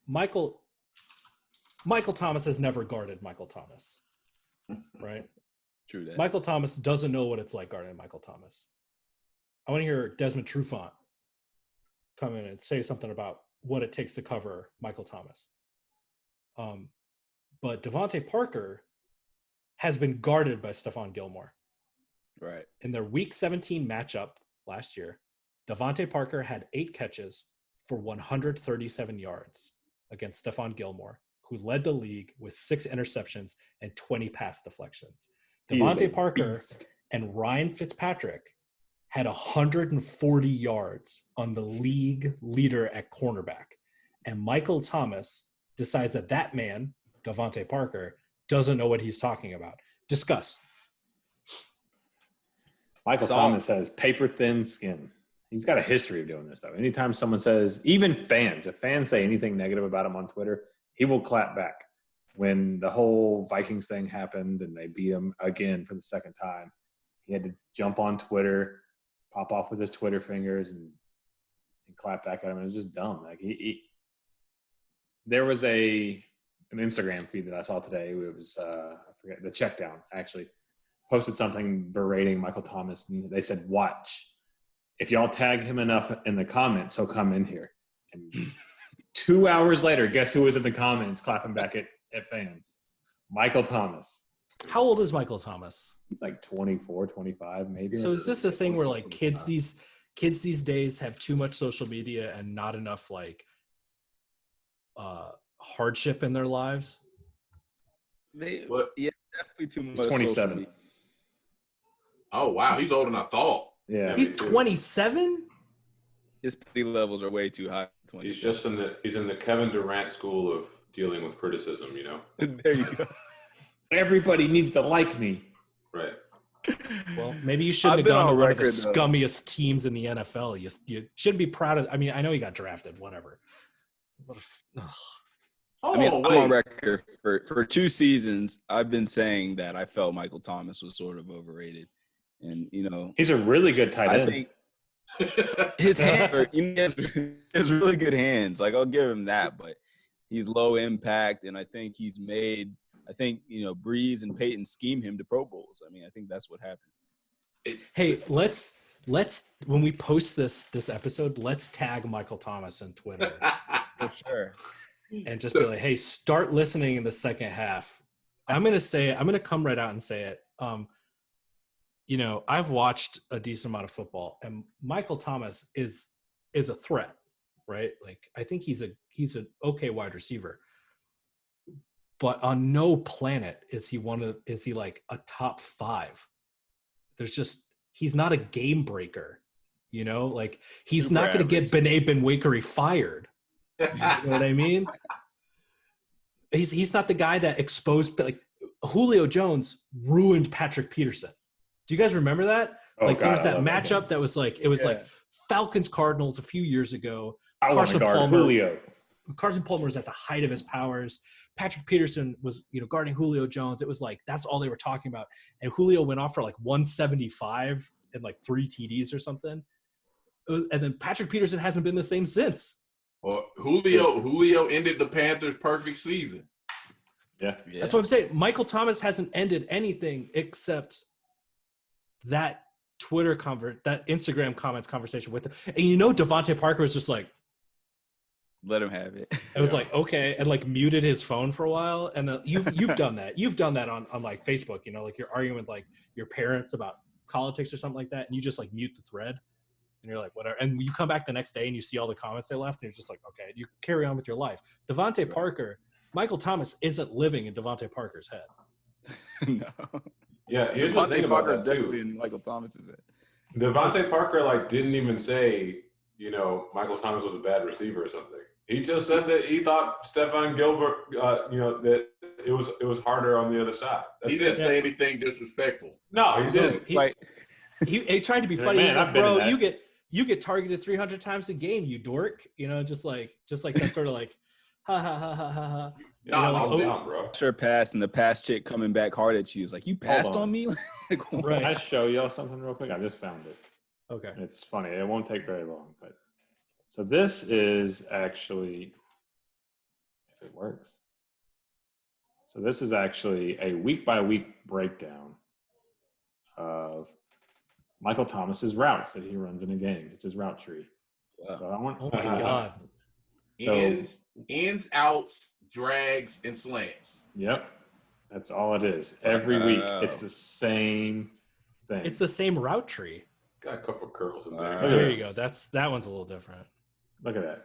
Michael Thomas has never guarded Michael Thomas, right? True that. Michael Thomas doesn't know what it's like guarding Michael Thomas. I want to hear Desmond Trufant come in and say something about what it takes to cover Michael Thomas. But Devontae Parker has been guarded by Stephon Gilmore. Right. In their Week 17 matchup last year, Devontae Parker had 8 catches for 137 yards against Stephon Gilmore, who led the league with 6 interceptions and 20 pass deflections. Devontae Parker and Ryan Fitzpatrick had 140 yards on the league leader at cornerback. And Michael Thomas decides that man, Devontae Parker, doesn't know what he's talking about. Discuss. Michael Thomas has paper-thin skin. He's got a history of doing this stuff. Anytime someone says, even fans, if fans say anything negative about him on Twitter, he will clap back. When the whole Vikings thing happened and they beat him again for the second time, he had to jump on Twitter, pop off with his Twitter fingers, and clap back at him. It was just dumb. Like there was an Instagram feed that I saw today. It was I forget, the Checkdown actually posted something berating Michael Thomas, and they said, "Watch, if y'all tag him enough in the comments, he'll come in here." And 2 hours later, guess who was in the comments clapping back at fans? Michael Thomas. How old is Michael Thomas? He's like 24, 25, maybe. So is this a thing where like kids these days have too much social media and not enough like hardship in their lives? Yeah, definitely too much. He's 27. Oh wow, he's older than I thought. Yeah, he's 27. His pity levels are way too high. He's just in the Kevin Durant school of dealing with criticism. You know. There you go. Everybody needs to like me. Right. Well, maybe you shouldn't have gone to one of the scummiest teams in the NFL. You shouldn't be proud of. I mean, I know he got drafted. Whatever. I'm on record for 2 seasons. I've been saying that I felt Michael Thomas was sort of overrated, and he's a really good tight end. I think his hands he has really good hands. Like I'll give him that, but he's low impact, and I think he's made. I think Breeze and Peyton scheme him to Pro Bowls. I mean, I think that's what happened. Hey, let's when we post this episode, let's tag Michael Thomas on Twitter for sure, and just be like, hey, start listening in the second half. I'm gonna come right out and say it. I've watched a decent amount of football, and Michael Thomas is a threat, right? Like I think he's an okay wide receiver. But on no planet is he like a top 5. He's not a game breaker, like he's not going to get Bené Benwikere fired. You know what I mean? He's not the guy that exposed, like Julio Jones ruined Patrick Peterson. Do you guys remember that? There was that matchup that was like, like Falcons Cardinals a few years ago. Carson Palmer was at the height of his powers. Patrick Peterson was, guarding Julio Jones. It was like, that's all they were talking about. And Julio went off for like 175 and like 3 TDs or something. And then Patrick Peterson hasn't been the same since. Well, Julio ended the Panthers' perfect season. Yeah. That's what I'm saying. Michael Thomas hasn't ended anything except that that Instagram comments conversation with him. And you know, Devontae Parker was just like, let him have it. It was like, okay, and like muted his phone for a while. And then you've done that. You've done that on like Facebook, you know, like you're arguing with like your parents about politics or something like that, and you just like mute the thread and you're like, whatever. And you come back the next day and you see all the comments they left, and you're just like, okay, you carry on with your life. Devontae Parker, Michael Thomas isn't living in Devontae Parker's head. No. Yeah, here's the thing about that too. In Michael Thomas's head. Devontae Parker like didn't even say, you know, Michael Thomas was a bad receiver or something. He just said that he thought Stephon Gilbert, you know, that it was harder on the other side. He didn't say anything disrespectful. No, he didn't. He tried to be funny. He's like, bro, you get targeted 300 times a game, you dork. You know, just like that sort of like, ha ha ha ha ha ha. No, bro. Sure, pass and the pass chick coming back hard at you is like, you passed on me. Right. Can I show y'all something real quick? I just found it. Okay. It's funny. It won't take very long, but so this is actually, if it works. So this is actually a week-by-week breakdown of Michael Thomas's routes that he runs in a game. It's his route tree. Wow. So I want. Oh my God. So ins, outs, drags, and slants. Yep, that's all it is. Every week, it's the same thing. It's the same route tree. Got a couple of curls in there. There you go. That one's a little different. Look at that.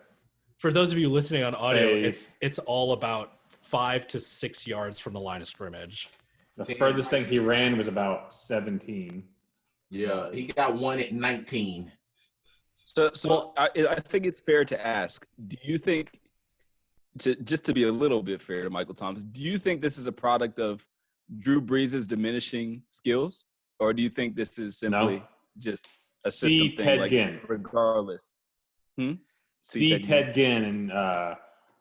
For those of you listening on audio, Fade. it's all about 5 to 6 yards from the line of scrimmage. The furthest thing he ran was about 17. Yeah, he got one at 19. So I think it's fair to ask, do you think, just to be a little bit fair to Michael Thomas, do you think this is a product of Drew Brees' diminishing skills? Or do you think this is simply just a system thing? Ted like, Ginn. Regardless. See Ted Ginn and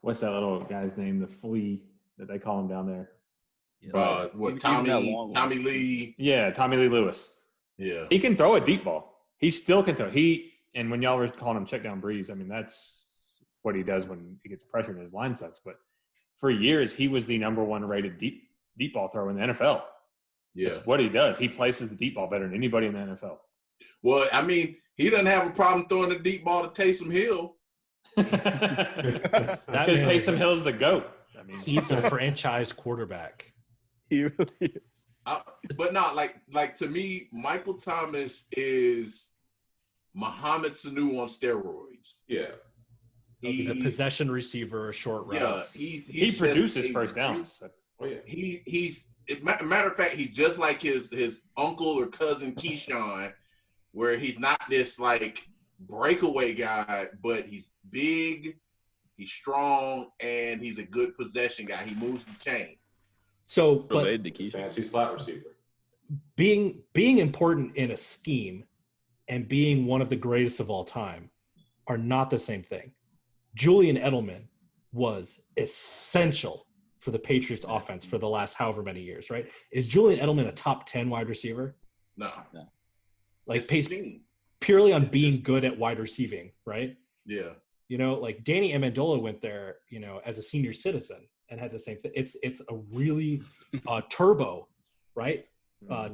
what's that little guy's name? The flea that they call him down there. Tommy Lee? Yeah, Tommy Lee Lewis. Yeah. He can throw a deep ball. He still can throw. And when y'all were calling him check down Breeze, I mean, that's what he does when he gets pressure and his line sucks. But for years, he was the number one rated deep ball thrower in the NFL. Yeah. That's what he does. He places the deep ball better than anybody in the NFL. Well, I mean, he doesn't have a problem throwing the deep ball to Taysom Hill. Because Taysom Hill's the GOAT. I mean, He's a franchise quarterback. He really is. But not like to me, Michael Thomas is Mohamed Sanu on steroids. Yeah. He's a possession receiver, short routes. Yeah, he produces first downs. Oh, yeah. He's matter of fact, he's just like his uncle or cousin Keyshawn, where he's not this like breakaway guy, but he's big, he's strong, and he's a good possession guy. He moves the chain. So, but Fancy slot receiver. being important in a scheme and being one of the greatest of all time are not the same thing. Julian Edelman was essential for the Patriots offense for the last however many years, right? Is Julian Edelman a top 10 wide receiver? No. Like based purely on being good at wide receiving, right? Yeah. You know, like Danny Amendola went there, you know, as a senior citizen and had the same thing. It's a really turbo, right?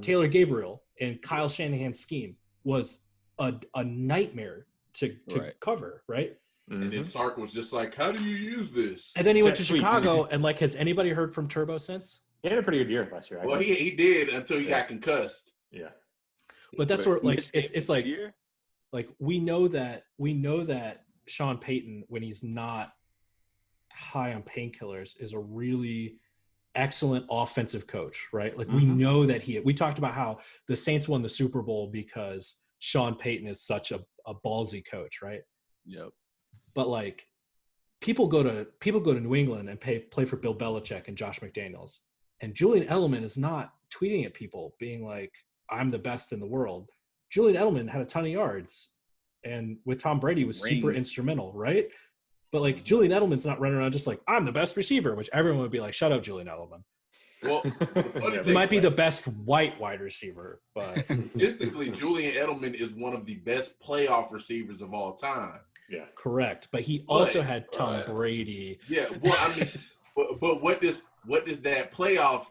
Taylor Gabriel and Kyle Shanahan's scheme was a nightmare to cover, right? And then Sark was just like, how do you use this? And then he went to Chicago, and like, has anybody heard from Turbo since? He had a pretty good year last year. Well, he did until he got concussed. Yeah. But that's sort of like it's like we know that Sean Payton, when he's not high on painkillers, is a really excellent offensive coach, right? Like we know that we talked about how the Saints won the Super Bowl because Sean Payton is such a ballsy coach, right? Yep. But like people go to New England and play for Bill Belichick and Josh McDaniels, and Julian Edelman is not tweeting at people being like, I'm the best in the world. Julian Edelman had a ton of yards, and with Tom Brady was super instrumental, right? But like Julian Edelman's not running around just like, I'm the best receiver, which everyone would be like, shut up, Julian Edelman. Well, he might be the best white wide receiver, but statistically, Julian Edelman is one of the best playoff receivers of all time. Yeah, correct. But he also had Tom Brady. Yeah, well, I mean, but what does that playoff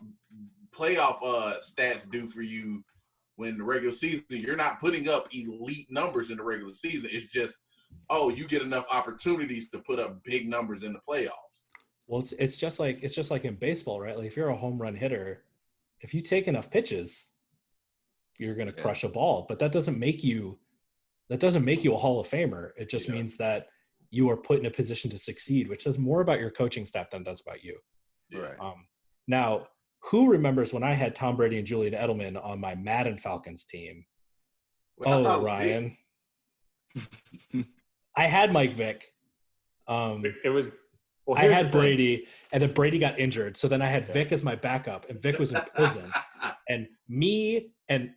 stats do for you when the regular season, you're not putting up elite numbers in the regular season. It's just, oh, you get enough opportunities to put up big numbers in the playoffs. Well, it's just like in baseball, right? Like if you're a home run hitter, if you take enough pitches, you're going to crush a ball. But that doesn't make you a Hall of Famer. It just means that you are put in a position to succeed, which says more about your coaching staff than it does about you. Right. Now, who remembers when I had Tom Brady and Julian Edelman on my Madden Falcons team? Well, Ryan. I had Mike Vick. It was. Well, I had Brady, and then Brady got injured. So then I had Vick as my backup, and Vick was in prison. And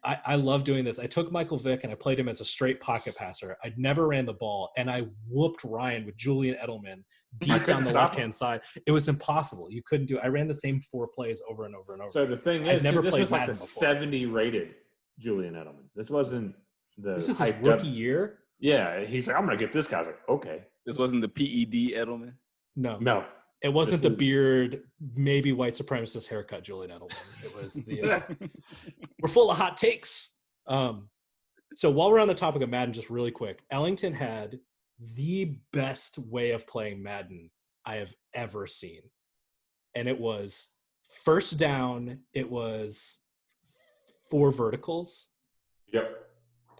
I love doing this. I took Michael Vick, and I played him as a straight pocket passer. I never ran the ball, and I whooped Ryan with Julian Edelman deep down the left-hand side. It was impossible. You couldn't do it. I ran the same 4 plays over and over and over. So the thing is, this was like Madden the before. 70 rated Julian Edelman. This wasn't the. This is his rookie year? Yeah, he's like, I'm going to get this guy. I was like, okay. This wasn't the PED Edelman? No. It wasn't the beard, maybe white supremacist haircut, Julian Edelman. It was the we're full of hot takes. So while we're on the topic of Madden, just really quick, Ellington had the best way of playing Madden I have ever seen. And it was first down, it was 4 verticals. Yep.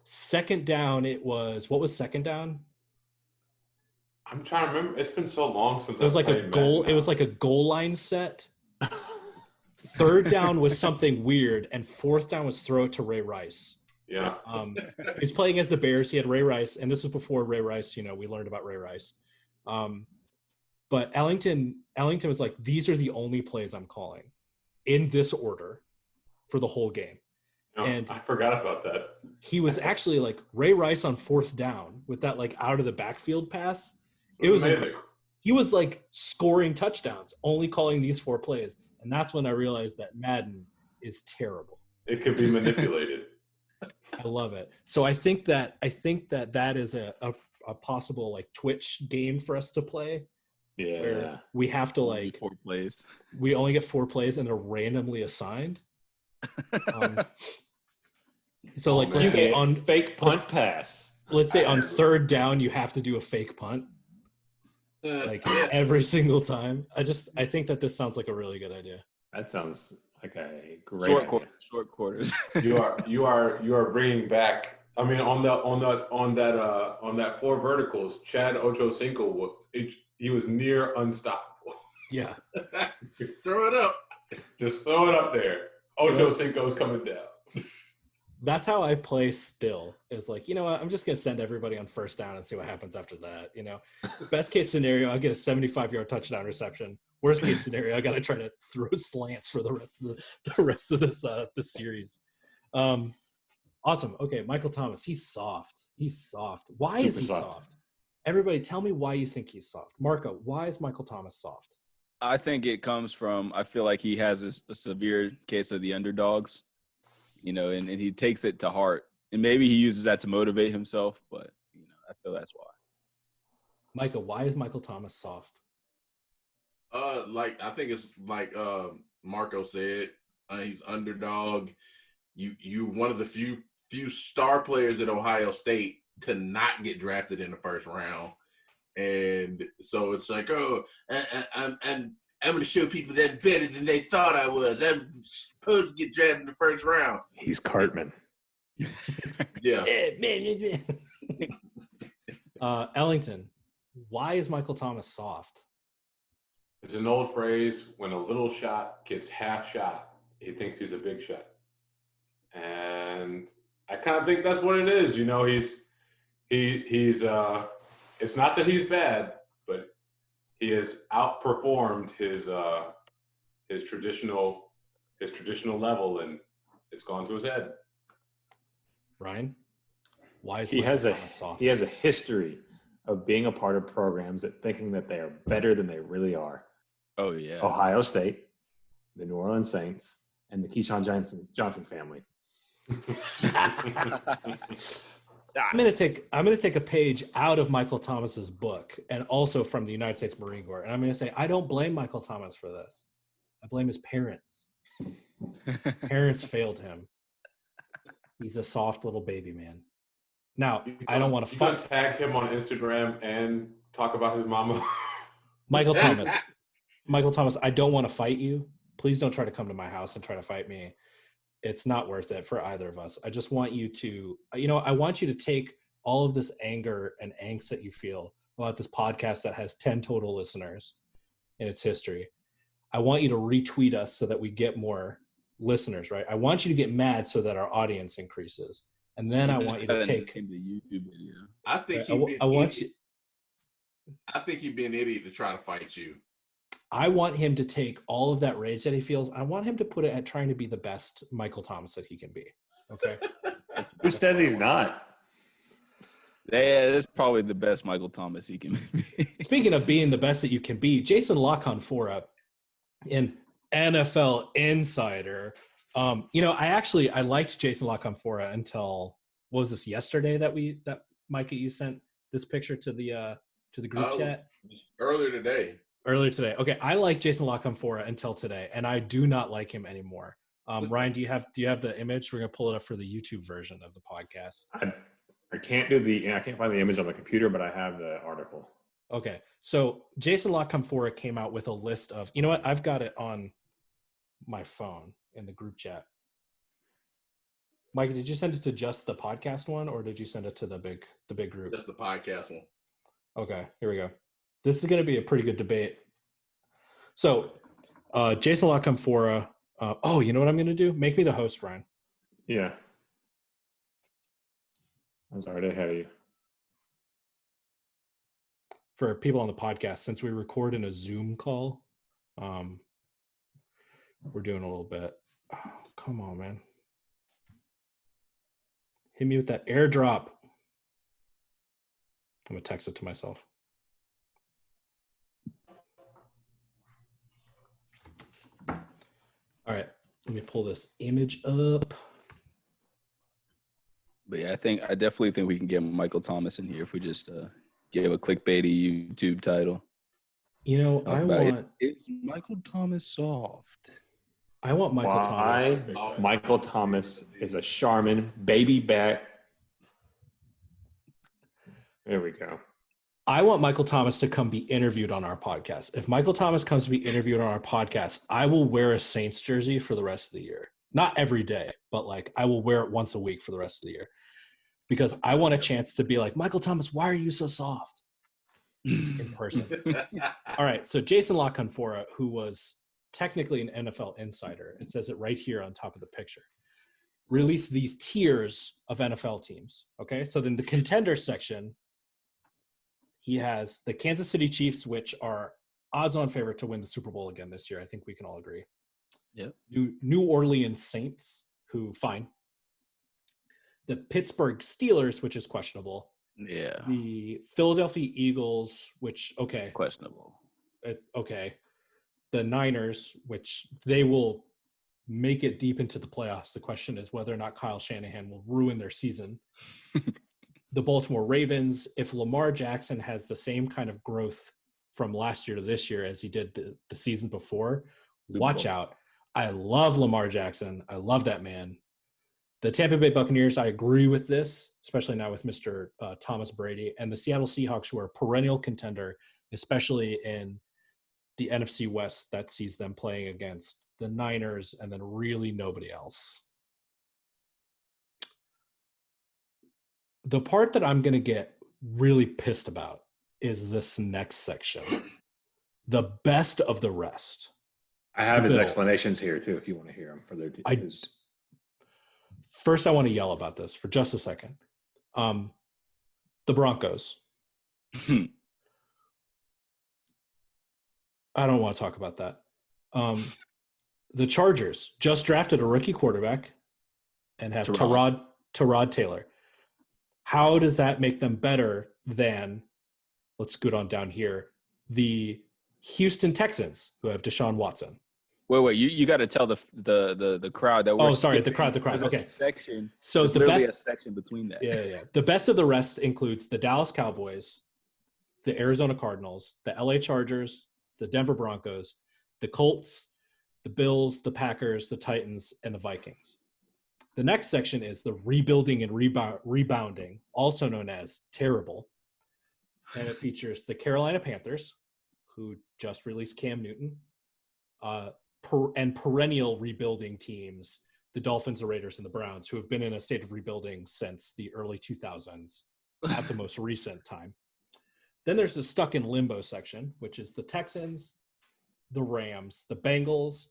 Second down, it was, what was second down? I'm trying to remember. It's been so long since it was like a goal. It was like a goal line set. Third down was something weird, and fourth down was throw it to Ray Rice. Yeah. He's playing against the Bears. He had Ray Rice, and this was before Ray Rice. We learned about Ray Rice. But Ellington was like, these are the only plays I'm calling in this order for the whole game. No, and I forgot about that. He was actually like Ray Rice on fourth down with that like out of the backfield pass. It was amazing. He was like scoring touchdowns, only calling these 4 plays. And that's when I realized that Madden is terrible. It could be manipulated. I love it. So I think that is a possible like Twitch game for us to play. Yeah. Where we have to like 4 plays. We only get 4 plays and they're randomly assigned. So like let's say on fake punt pass. Let's say on third down you have to do a fake punt. Like every single time. I think that this sounds like a really good idea. That sounds like a great idea. Short quarters. you are bringing back. I mean, on that 4 verticals, Chad Ochocinco he was near unstoppable. Yeah. Throw it up. Just throw it up there. Ochocinco's coming down. That's how I play still. Is like, you know what? I'm just going to send everybody on first down and see what happens after that. Best case scenario, I'll get a 75-yard touchdown reception. Worst case scenario, I got to try to throw slants for the rest of this series. Awesome. Okay, Michael Thomas. He's soft. Why is he soft? Everybody, tell me why you think he's soft. Marco, why is Michael Thomas soft? I think it comes from. I feel like he has a severe case of the underdogs. And he takes it to heart. And maybe he uses that to motivate himself, but, I feel that's why. Micah, why is Michael Thomas soft? I think it's like Marco said, he's underdog. You one of the few star players at Ohio State to not get drafted in the first round. And so it's like, I'm going to show people that I'm better than they thought I was. I'm supposed to get drafted in the first round. He's Cartman. Yeah. Ellington, why is Michael Thomas soft? It's an old phrase, when a little shot gets half shot, he thinks he's a big shot. And I kind of think that's what it is. He's it's not that he's bad, but he has outperformed his traditional level, and it's gone to his head. Ryan, why is he has soft? He has a history of being a part of programs that thinking that they are better than they really are. Oh yeah, Ohio State, the New Orleans Saints, and the Keyshawn Johnson family. I'm gonna take a page out of Michael Thomas's book and also from the United States Marine Corps, and I'm gonna say I don't blame Michael Thomas for this. I blame his parents. Parents failed him. He's a soft little baby man. Now, I don't want to fight. Tag him on Instagram and talk about his mama. Michael Thomas, I don't want to fight you. Please don't try to come to my house and try to fight me. It's not worth it for either of us. I just want you to, I want you to take all of this anger and angst that you feel about this podcast that has 10 total listeners in its history. I want you to retweet us so that we get more listeners, right? I want you to get mad so that our audience increases. And then I want you to take the YouTube video. I think I think he'd be an idiot to try to fight you. I want him to take all of that rage that he feels. I want him to put it at trying to be the best Michael Thomas that he can be. Okay. Who says he's not? Yeah, that's probably the best Michael Thomas he can be. Speaking of being the best that you can be, Jason LaConfora, an NFL insider. I liked Jason LaConfora until, what was this, yesterday that Micah, you sent this picture to the group chat? Earlier today. Okay, I like Jason LaConfora until today, and I do not like him anymore. Ryan, do you have the image? We're gonna pull it up for the YouTube version of the podcast. I can't find the image on the computer, but I have the article. Okay, so Jason LaConfora came out with a list of, you know what? I've got it on my phone in the group chat. Mike, did you send it to just the podcast one, or did you send it to the big group? Just the podcast one. Okay, here we go. This is going to be a pretty good debate. So, Jason LaConfora. You know what I'm going to do? Make me the host, Ryan. Yeah. I was already ahead of you. For people on the podcast, since we record in a Zoom call, we're doing a little bit. Oh, come on, man. Hit me with that airdrop. I'm going to text it to myself. All right, let me pull this image up. But yeah, I definitely think we can get Michael Thomas in here if we just give a clickbaity YouTube title. It's Michael Thomas soft. I want Michael Thomas. Michael Thomas is a Charmin baby back. There we go. I want Michael Thomas to come be interviewed on our podcast. If Michael Thomas comes to be interviewed on our podcast, I will wear a Saints jersey for the rest of the year. Not every day, but I will wear it once a week for the rest of the year. Because I want a chance to be like, Michael Thomas, why are you so soft? In person. All right, so Jason LaConfora, who was technically an NFL insider, it says it right here on top of the picture, released these tiers of NFL teams. Okay, so then the contender section, he has the Kansas City Chiefs, which are odds-on favorite to win the Super Bowl again this year. I think we can all agree. Yep. New Orleans Saints, who, fine. The Pittsburgh Steelers, which is questionable. Yeah. The Philadelphia Eagles, which, okay. Questionable. Okay. The Niners, which they will make it deep into the playoffs. The question is whether or not Kyle Shanahan will ruin their season. The Baltimore Ravens, if Lamar Jackson has the same kind of growth from last year to this year as he did the season before, watch out. I love Lamar Jackson. I love that man. The Tampa Bay Buccaneers, I agree with this, especially now with Mr. Thomas Brady. And the Seattle Seahawks, who are a perennial contender, especially in the NFC West, that sees them playing against the Niners and then really nobody else. The part that I'm going to get really pissed about is this next section. The best of the rest. I have his explanations here, too, if you want to hear them. For their First, I want to yell about this for just a second. The Broncos. I don't want to talk about that. The Chargers just drafted a rookie quarterback and have Tyrod Taylor. How does that make them better than, let's scoot on down here, the Houston Texans, who have Deshaun Watson? Wait, you got to tell the crowd that we're the crowd. Okay. Section. So the best a section between that. Yeah. The best of the rest includes the Dallas Cowboys, the Arizona Cardinals, the LA Chargers, the Denver Broncos, the Colts, the Bills, the Packers, the Titans, and the Vikings. The next section is the rebuilding and rebounding, also known as terrible. And it features the Carolina Panthers, who just released Cam Newton, and perennial rebuilding teams, the Dolphins, the Raiders, and the Browns, who have been in a state of rebuilding since the early 2000s at the most recent time. Then there's the stuck in limbo section, which is the Texans, the Rams, the Bengals,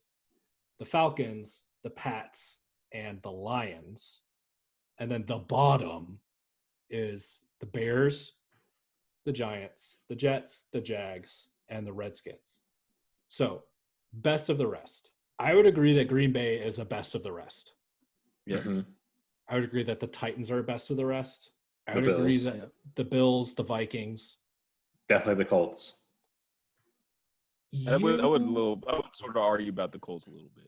the Falcons, the Pats, and the Lions. And then the bottom is the Bears, the Giants, the Jets, the Jags, and the Redskins. So, best of the rest. I would agree that Green Bay is a best of the rest. Yeah. Mm-hmm. I would agree that the Titans are a best of the rest. I The would agree Bills. that the Bills, the Vikings. Definitely the Colts. I would sort of argue about the Colts a little bit.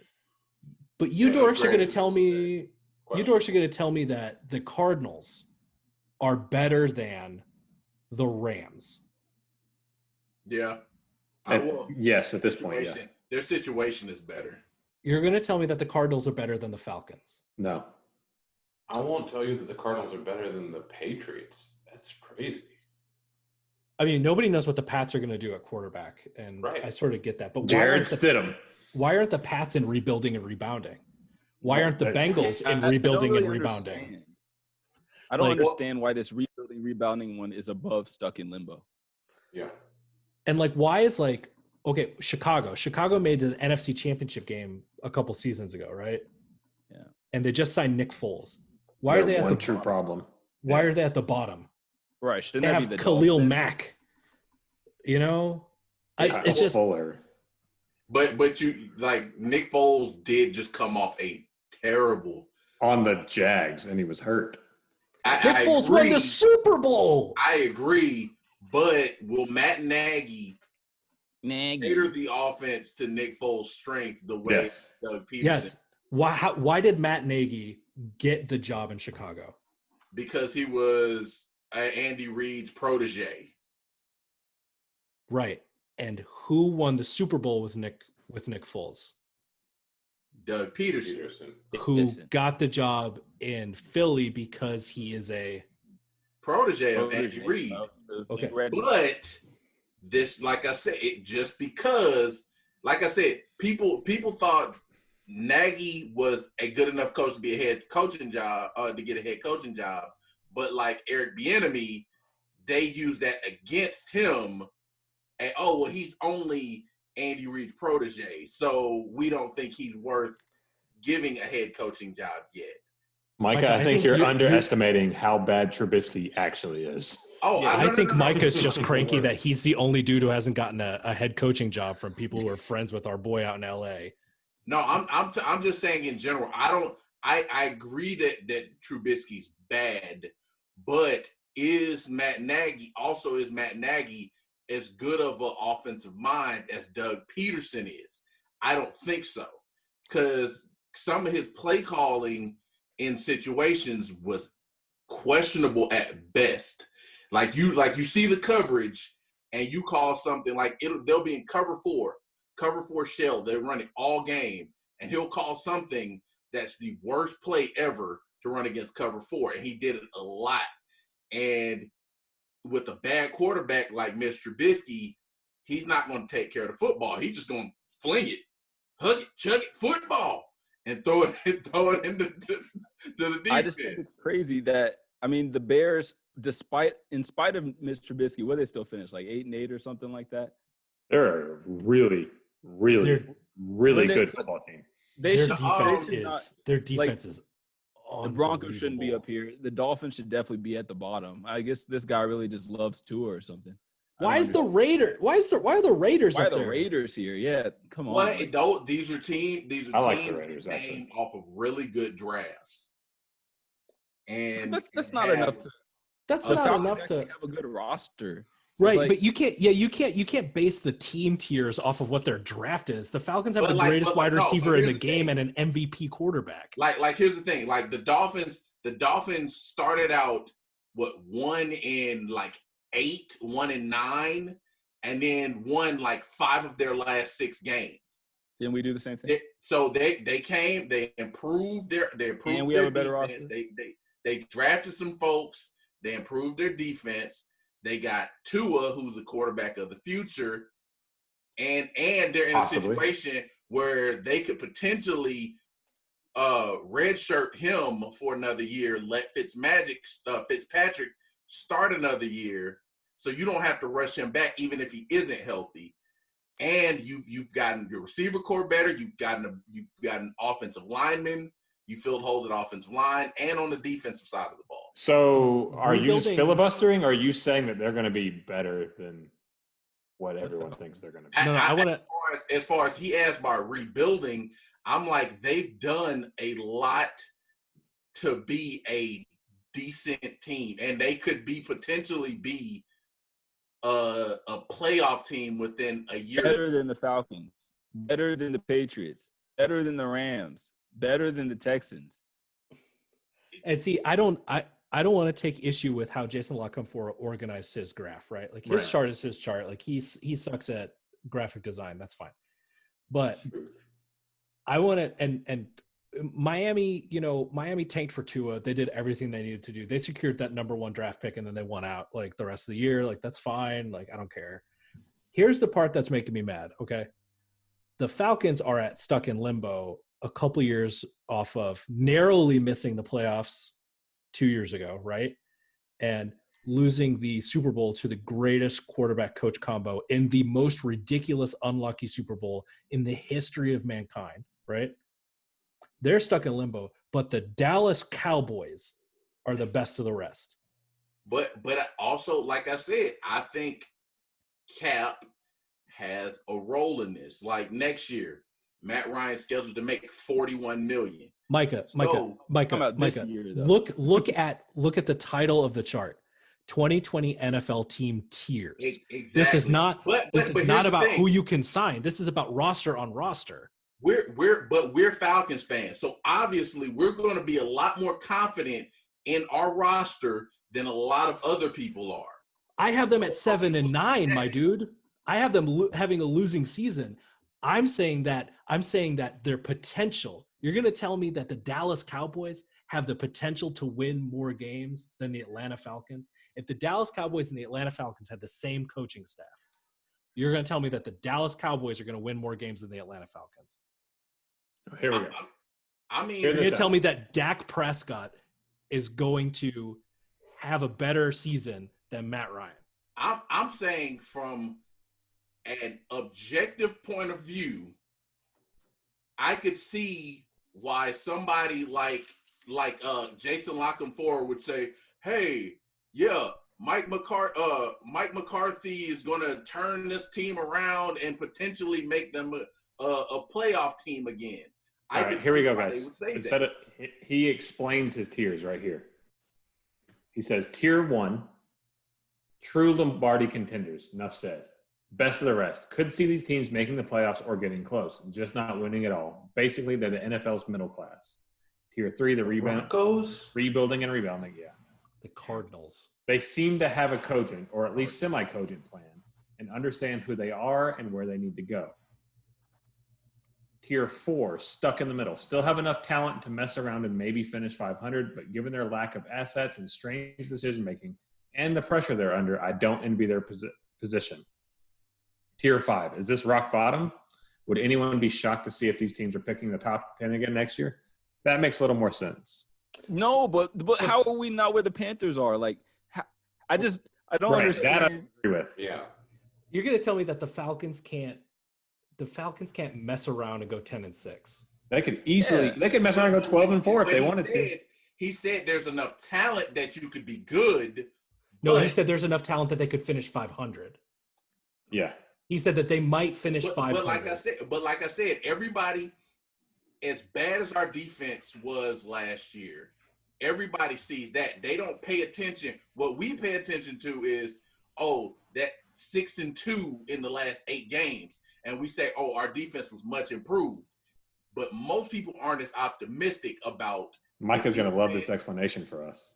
But you dorks are going to Grace tell is me a you dorks are going to tell me that the Cardinals are better than the Rams. Yeah. Yes, at this point, yeah. Their situation is better. You're going to tell me that the Cardinals are better than the Falcons. No. I won't tell you that the Cardinals are better than the Patriots. That's crazy. I mean, nobody knows what the Pats are going to do at quarterback, and Right. I sort of get that. But Jared Stidham. why aren't the Pats in rebuilding and rebounding? Why aren't the Bengals in I rebuilding don't and really rebounding? understand. I don't Like- understand why this rebuilding, rebounding one is above stuck in limbo. Yeah. And like, why is like, okay, Chicago made an NFC Championship game a couple seasons ago, right? Yeah. And they just signed Nick Foles. Why are they at one the true bottom? problem? Why are they at the bottom? Right. Shouldn't They that have be the Khalil Dolphins? Mack. You know, it's Kyle just Fuller. But you like Nick Foles did just come off a terrible. On the Jags, and he was hurt. Nick Foles won the Super Bowl. I agree, but will Matt Nagy cater the offense to Nick Foles' strength the way Yes. Doug Peterson? Yes. Why did Matt Nagy get the job in Chicago? Because he was Andy Reid's protege. Right. And who won the Super Bowl with Nick Foles? Doug Peterson. Who Peterson. got the job in Philly because he is a Protege of Andy Reid. Okay. But this, like I said, it just because, like I said, people thought Nagy was a good enough coach to be a head coaching job, to get a head coaching job. But like Eric Bieniemy, they used that against him. And he's only Andy Reid's protege, so we don't think he's worth giving a head coaching job yet. Micah, I think you're underestimating how bad Trubisky actually is. I think Micah's just cranky that he's the only dude who hasn't gotten a head coaching job from people who are friends with our boy out in LA. No, I'm just saying in general. I agree that Trubisky's bad, but is Matt Nagy as good of an offensive mind as Doug Peterson is? I don't think so, because some of his play calling in situations was questionable at best. Like you see the coverage and you call something like they'll be in cover four shell. They're running all game, and he'll call something that's the worst play ever to run against cover four, and he did it a lot. And with a bad quarterback like Mr. Trubisky, he's not going to take care of the football. He's just going to fling it, hug it, chug it, football, and throw it into to the defense. I just think it's crazy that, I mean, the Bears, in spite of Mr. Trubisky, what they still finish, like 8-8 or something like that? They're a really, really, really good football team. Their defense is the Broncos shouldn't be up here. The Dolphins should definitely be at the bottom. I guess this guy really just loves Tua or something. Why are the Raiders Why up are the there? Raiders here? Yeah, come on. Well, these are teams I like the Raiders, that actually. came off of really good drafts. And that's not enough to. That's The not Falcons enough actually to. have a good roster. Right, like- but you can't base the team tiers off of what their draft is. The Falcons have the greatest wide receiver in the game and an MVP quarterback. Like here's the thing. Like the Dolphins started out 1-8, 1-9, and then won like 5 of their last 6 games. Didn't we do the same thing? They came, they improved and we have a better roster. They drafted some folks, they improved their defense. They got Tua, who's the quarterback of the future, and they're in a situation where they could potentially redshirt him for another year, let Fitzpatrick start another year, so you don't have to rush him back even if he isn't healthy. And you've gotten your receiver core better. You've gotten offensive linemen. You filled holes at offensive line and on the defensive side of the ball. So are you just filibustering, or are you saying that they're going to be better than what everyone thinks they're going to be? No, I want to. As far as he asked about rebuilding, I'm like, they've done a lot to be a decent team, and they could potentially be a playoff team within a year. Better than the Falcons, better than the Patriots, better than the Rams, better than the Texans. And see, I don't want to take issue with how Jason La Canfora organized his graph, right? Like his chart is his chart. Like he sucks at graphic design. That's fine. But I want to, and Miami, Miami tanked for Tua. They did everything they needed to do. They secured that number 1 draft pick, and then they won out like the rest of the year. Like, that's fine. Like, I don't care. Here's the part that's making me mad. Okay. The Falcons are stuck in limbo a couple years off of narrowly missing the playoffs 2 years ago. Right. And losing the Super Bowl to the greatest quarterback coach combo in the most ridiculous, unlucky Super Bowl in the history of mankind. Right. They're stuck in limbo, but the Dallas Cowboys are the best of the rest. But also, like I said, I think Cap has a role in this. Like next year, Matt Ryan's scheduled to make $41 million. Micah, look at the title of the chart. 2020 NFL team tiers. Exactly. This is not about thing. Who you can sign. This is about roster on roster. We're Falcons fans, so obviously we're going to be a lot more confident in our roster than a lot of other people are. I have them at 7-9, my dude. I have them having a losing season. I'm saying that their potential. You're going to tell me that the Dallas Cowboys have the potential to win more games than the Atlanta Falcons? If the Dallas Cowboys and the Atlanta Falcons had the same coaching staff, you're going to tell me that the Dallas Cowboys are going to win more games than the Atlanta Falcons? Here we go. I mean, you're going to tell me that Dak Prescott is going to have a better season than Matt Ryan? I'm saying from an objective point of view, I could see why somebody like Jason La Canfora would say, "Hey, yeah, Mike McCarthy is going to turn this team around and potentially make them a playoff team again." All right, here we go, guys. He explains his tiers right here. He says, Tier 1, true Lombardi contenders. Enough said. Best of the rest. Could see these teams making the playoffs or getting close, just not winning at all. Basically, they're the NFL's middle class. Tier 3, the rebuilding and rebounding. Yeah. The Cardinals. They seem to have a cogent, or at least semi-cogent plan, and understand who they are and where they need to go. Tier 4, stuck in the middle. Still have enough talent to mess around and maybe finish 500, but given their lack of assets and strange decision-making and the pressure they're under, I don't envy their position. Tier 5, is this rock bottom? Would anyone be shocked to see if these teams are picking the top 10 again next year? That makes a little more sense. No, but how are we not where the Panthers are? Like, I don't understand. That I agree with. Yeah. You're going to tell me that the Falcons can't mess around and go 10-6. They could easily they could mess around and go 12-4 if they wanted to. He said there's enough talent that you could be good. No, he said there's enough talent that they could finish 500. Yeah. He said that they might finish 500. But like I said, everybody, as bad as our defense was last year, everybody sees that. They don't pay attention. What we pay attention to is, that 6-2 in the last 8 games. And we say, our defense was much improved. But most people aren't as optimistic about. Micah's going to love this explanation for us.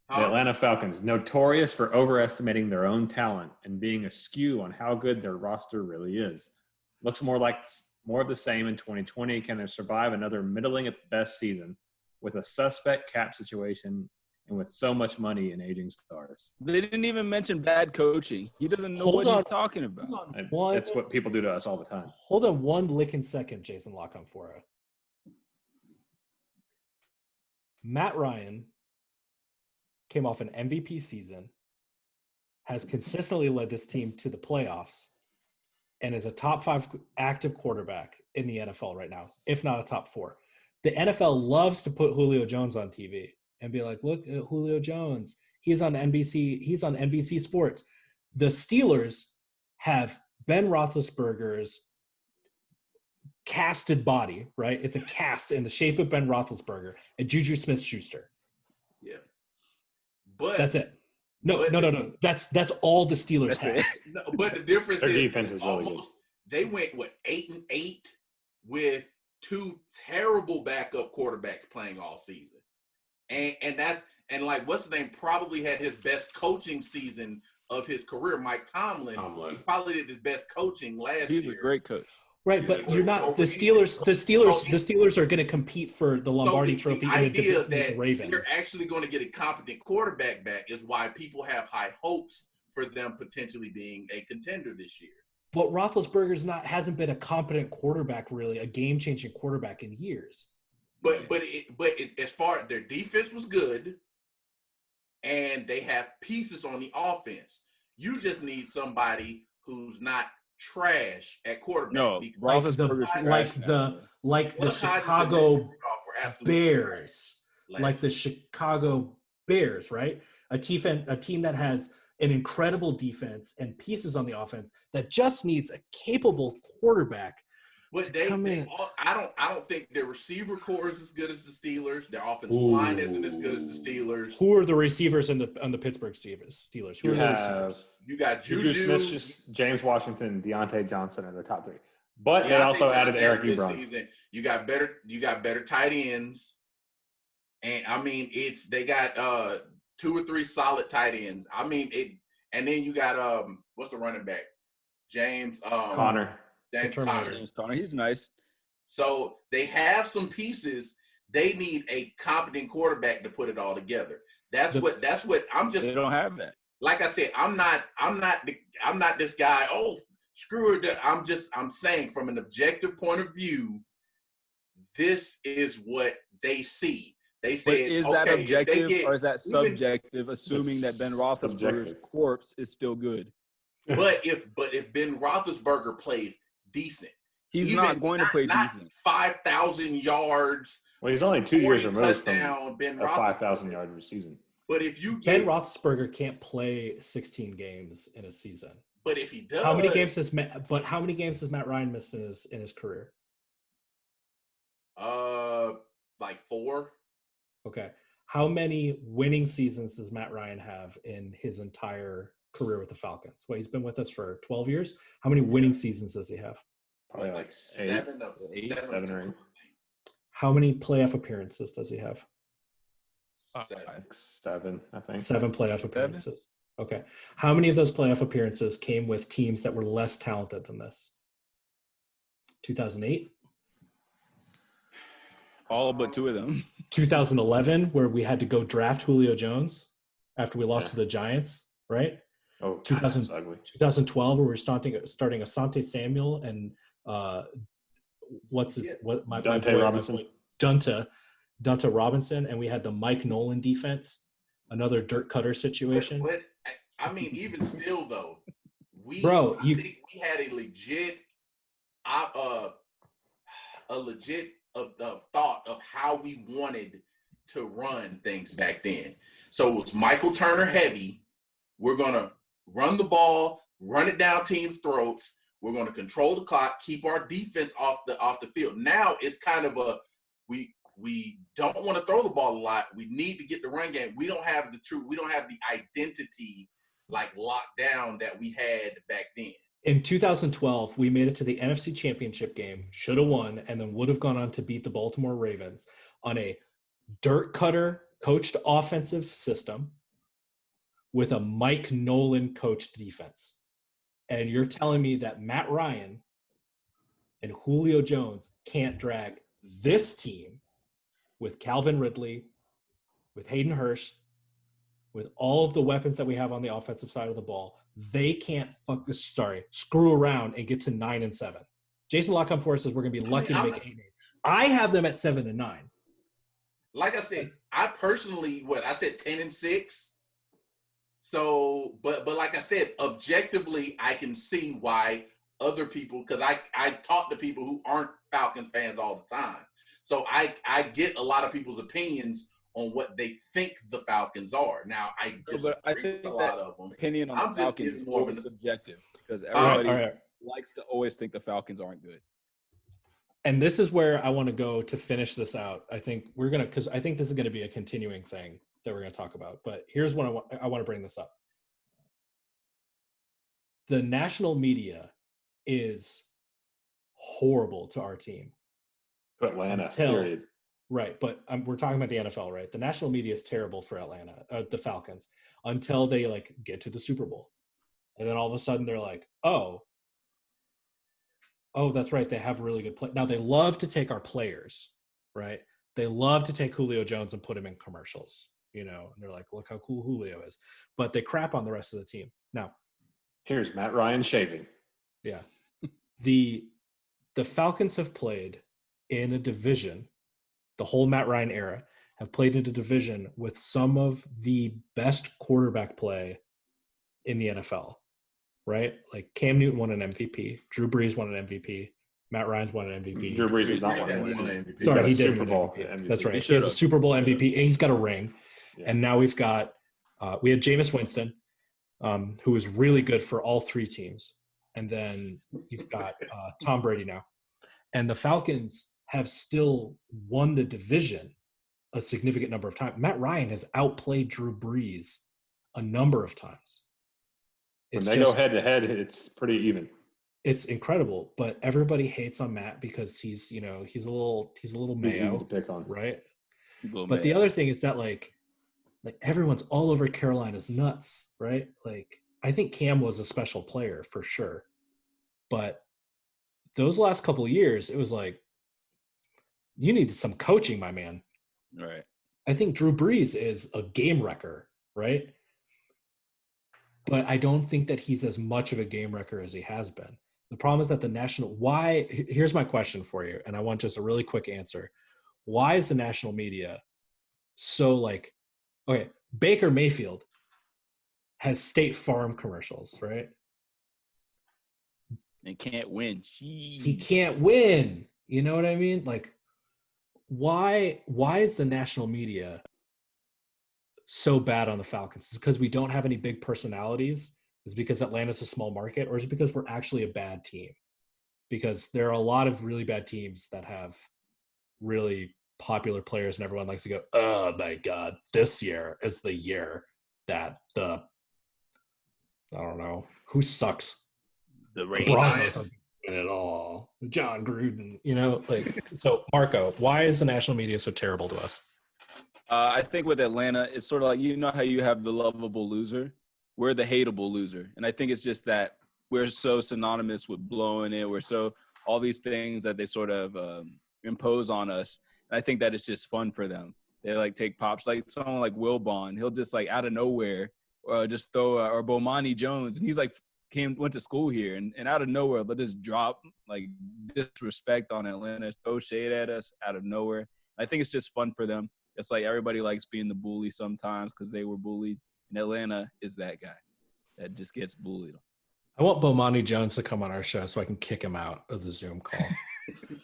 The Atlanta Falcons, notorious for overestimating their own talent and being askew on how good their roster really is. Looks more like more of the same in 2020? Can it survive another middling at best season with a suspect cap situation and with so much money and aging stars? They didn't even mention bad coaching. He doesn't know what he's talking about. That's what people do to us all the time. Hold on one licking second, Jason Lockham-Fora. Matt Ryan came off an MVP season, has consistently led this team to the playoffs, and is a top 5 active quarterback in the NFL right now, if not a top 4. The NFL loves to put Julio Jones on TV and be like, look at Julio Jones. He's on NBC. He's on NBC Sports. The Steelers have Ben Roethlisberger's casted body, right? It's a cast in the shape of Ben Roethlisberger and Juju Smith-Schuster. Yeah. But that's it. No. That's all the Steelers have. No, but the difference Their is defense is really good. They went 8-8 with 2 terrible backup quarterbacks playing all season. And like what's his name probably had his best coaching season of his career. Mike Tomlin probably did his best coaching last year. He's a great coach. Right, but you're not the Steelers. The Steelers are going to compete for the Lombardi Trophy in a division with the Ravens. You're actually going to get a competent quarterback back is why people have high hopes for them potentially being a contender this year. But Roethlisberger's hasn't been a competent quarterback, really, a game-changing quarterback in years. But as far as their defense was good, and they have pieces on the offense. You just need somebody who's not trash at quarterback. No, like the Chicago Bears, like the Chicago Bears, right? A team that has an incredible defense and pieces on the offense that just needs a capable quarterback. But I don't think their receiver core is as good as the Steelers. Their offensive line isn't as good as the Steelers. Who are the receivers on the Pittsburgh Steelers? Who are the receivers? You got Juju Smith, James Washington, Deontay Johnson are the top 3. But they also added Eric Ebron. You got better tight ends. And I mean they got 2 or 3 solid tight ends. I mean and then you got what's the running back? James Conner. James Conner, he's nice. So they have some pieces. They need a competent quarterback to put it all together. That's what I'm just. They don't have that. Like I said, I'm not this guy. Oh, screw it. I'm saying from an objective point of view, this is what they see. They say, is that objective or is that subjective? Assuming that Ben Roethlisberger's corpse is still good. But if Ben Roethlisberger plays decent. He's not going to play decent. 5,000 yards. Well, he's only 2 years removed from a 5,000-yard season. But if you Ben Roethlisberger can't play 16 games in a season. But if he does, how many games has Matt Ryan missed in his career? Like 4. Okay. How many winning seasons does Matt Ryan have in his entire career with the Falcons? Well, he's been with us for 12 years. How many winning seasons does he have? Probably like 7 or 8. How many playoff appearances does he have? 7, I think. 7 playoff appearances. Okay. How many of those playoff appearances came with teams that were less talented than this? 2008? All but 2 of them. 2011, where we had to go draft Julio Jones after we lost to the Giants, right? Oh, 2012, where we're starting Asante Samuel and Dunta Robinson, and we had the Mike Nolan defense, another dirt cutter situation. But I mean, even still though, I think we had a legit thought of how we wanted to run things back then. So it was Michael Turner heavy. We're gonna run the ball, run it down teams' throats. We're going to control the clock, keep our defense off the field. Now it's kind of we don't want to throw the ball a lot. We need to get the run game. We don't have the identity like locked down that we had back then. In 2012, we made it to the NFC Championship game, should have won, and then would have gone on to beat the Baltimore Ravens on a dirt cutter coached offensive system with a Mike Nolan coached defense. And you're telling me that Matt Ryan And Julio Jones can't drag this team with Calvin Ridley, with Hayden Hurst, with all of the weapons that we have on the offensive side of the ball. They can't screw around and get to 9-7. Jason Lockcom says we're going to be lucky to make 8-8. I have them at 7-9. Like I said, I personally, I said 10-6. So, but like I said, objectively, I can see why other people, because I talk to people who aren't Falcons fans all the time. So I get a lot of people's opinions on what they think the Falcons are. Now, I think a lot of them. Opinion on the Falcons is more subjective because everybody likes to always think the Falcons aren't good. And this is where I want to go to finish this out. I think because I think this is going to be a continuing thing that we're going to talk about. But here's what I want to bring this up. The national media is horrible to our team. Atlanta, period. Right, but we're talking about the NFL, right? The national media is terrible for Atlanta, the Falcons, until they get to the Super Bowl. And then all of a sudden they're like, oh, that's right. They have really good play. Now they love to take our players, right? They love to take Julio Jones and put him in commercials, and they're like, look how cool Julio is. But they crap on the rest of the team. Now, here's Matt Ryan shaving. Yeah. The Falcons have played in a division, the whole Matt Ryan era, have played in a division with some of the best quarterback play in the NFL, right? Like Cam Newton won an MVP, Drew Brees won an MVP, Matt Ryan's won an MVP. Drew Brees has not won an MVP. Sorry, he did Super Bowl MVP. That's right. He has a Super Bowl MVP, and he's got a ring. Yeah. And now we had Jameis Winston, who is really good for all three teams. And then you've got Tom Brady now. And the Falcons have still won the division a significant number of times. Matt Ryan has outplayed Drew Brees a number of times. When they go head-to-head, it's pretty even. It's incredible, but everybody hates on Matt because he's a little mayo, easy to pick on, right? But the other thing is that like everyone's all over Carolina's nuts, right? Like I think Cam was a special player for sure, but those last couple of years, it was like you needed some coaching, my man. Right. I think Drew Brees is a game wrecker, right? But I don't think that he's as much of a game wrecker as he has been. The problem is that here's my question for you, and I want just a really quick answer. Why is the national media so okay, Baker Mayfield has State Farm commercials, right? And can't win. Jeez. He can't win. You know what I mean? Like, why is the national media so bad on the Falcons? Is it because we don't have any big personalities? Is it because Atlanta's a small market? Or is it because we're actually a bad team? Because there are a lot of really bad teams that have really popular players and everyone likes to go, oh my God, this year is the year that I don't know, who sucks? The Broncos don't win it all. John Gruden, so Marco, why is the national media so terrible to us? I think with Atlanta, it's sort of like, how you have the lovable loser. We're the hateable loser. And I think it's just that we're so synonymous with blowing it. We're so all these things that they sort of impose on us. And I think that it's just fun for them. They take pops, like someone like Wilbon. He'll just out of nowhere just throw or Bomani Jones. And he's went to school here and out of nowhere, they'll just drop disrespect on Atlanta, throw shade at us out of nowhere. I think it's just fun for them. It's like everybody likes being the bully sometimes because they were bullied. And Atlanta is that guy that just gets bullied. I want Bomani Jones to come on our show so I can kick him out of the Zoom call.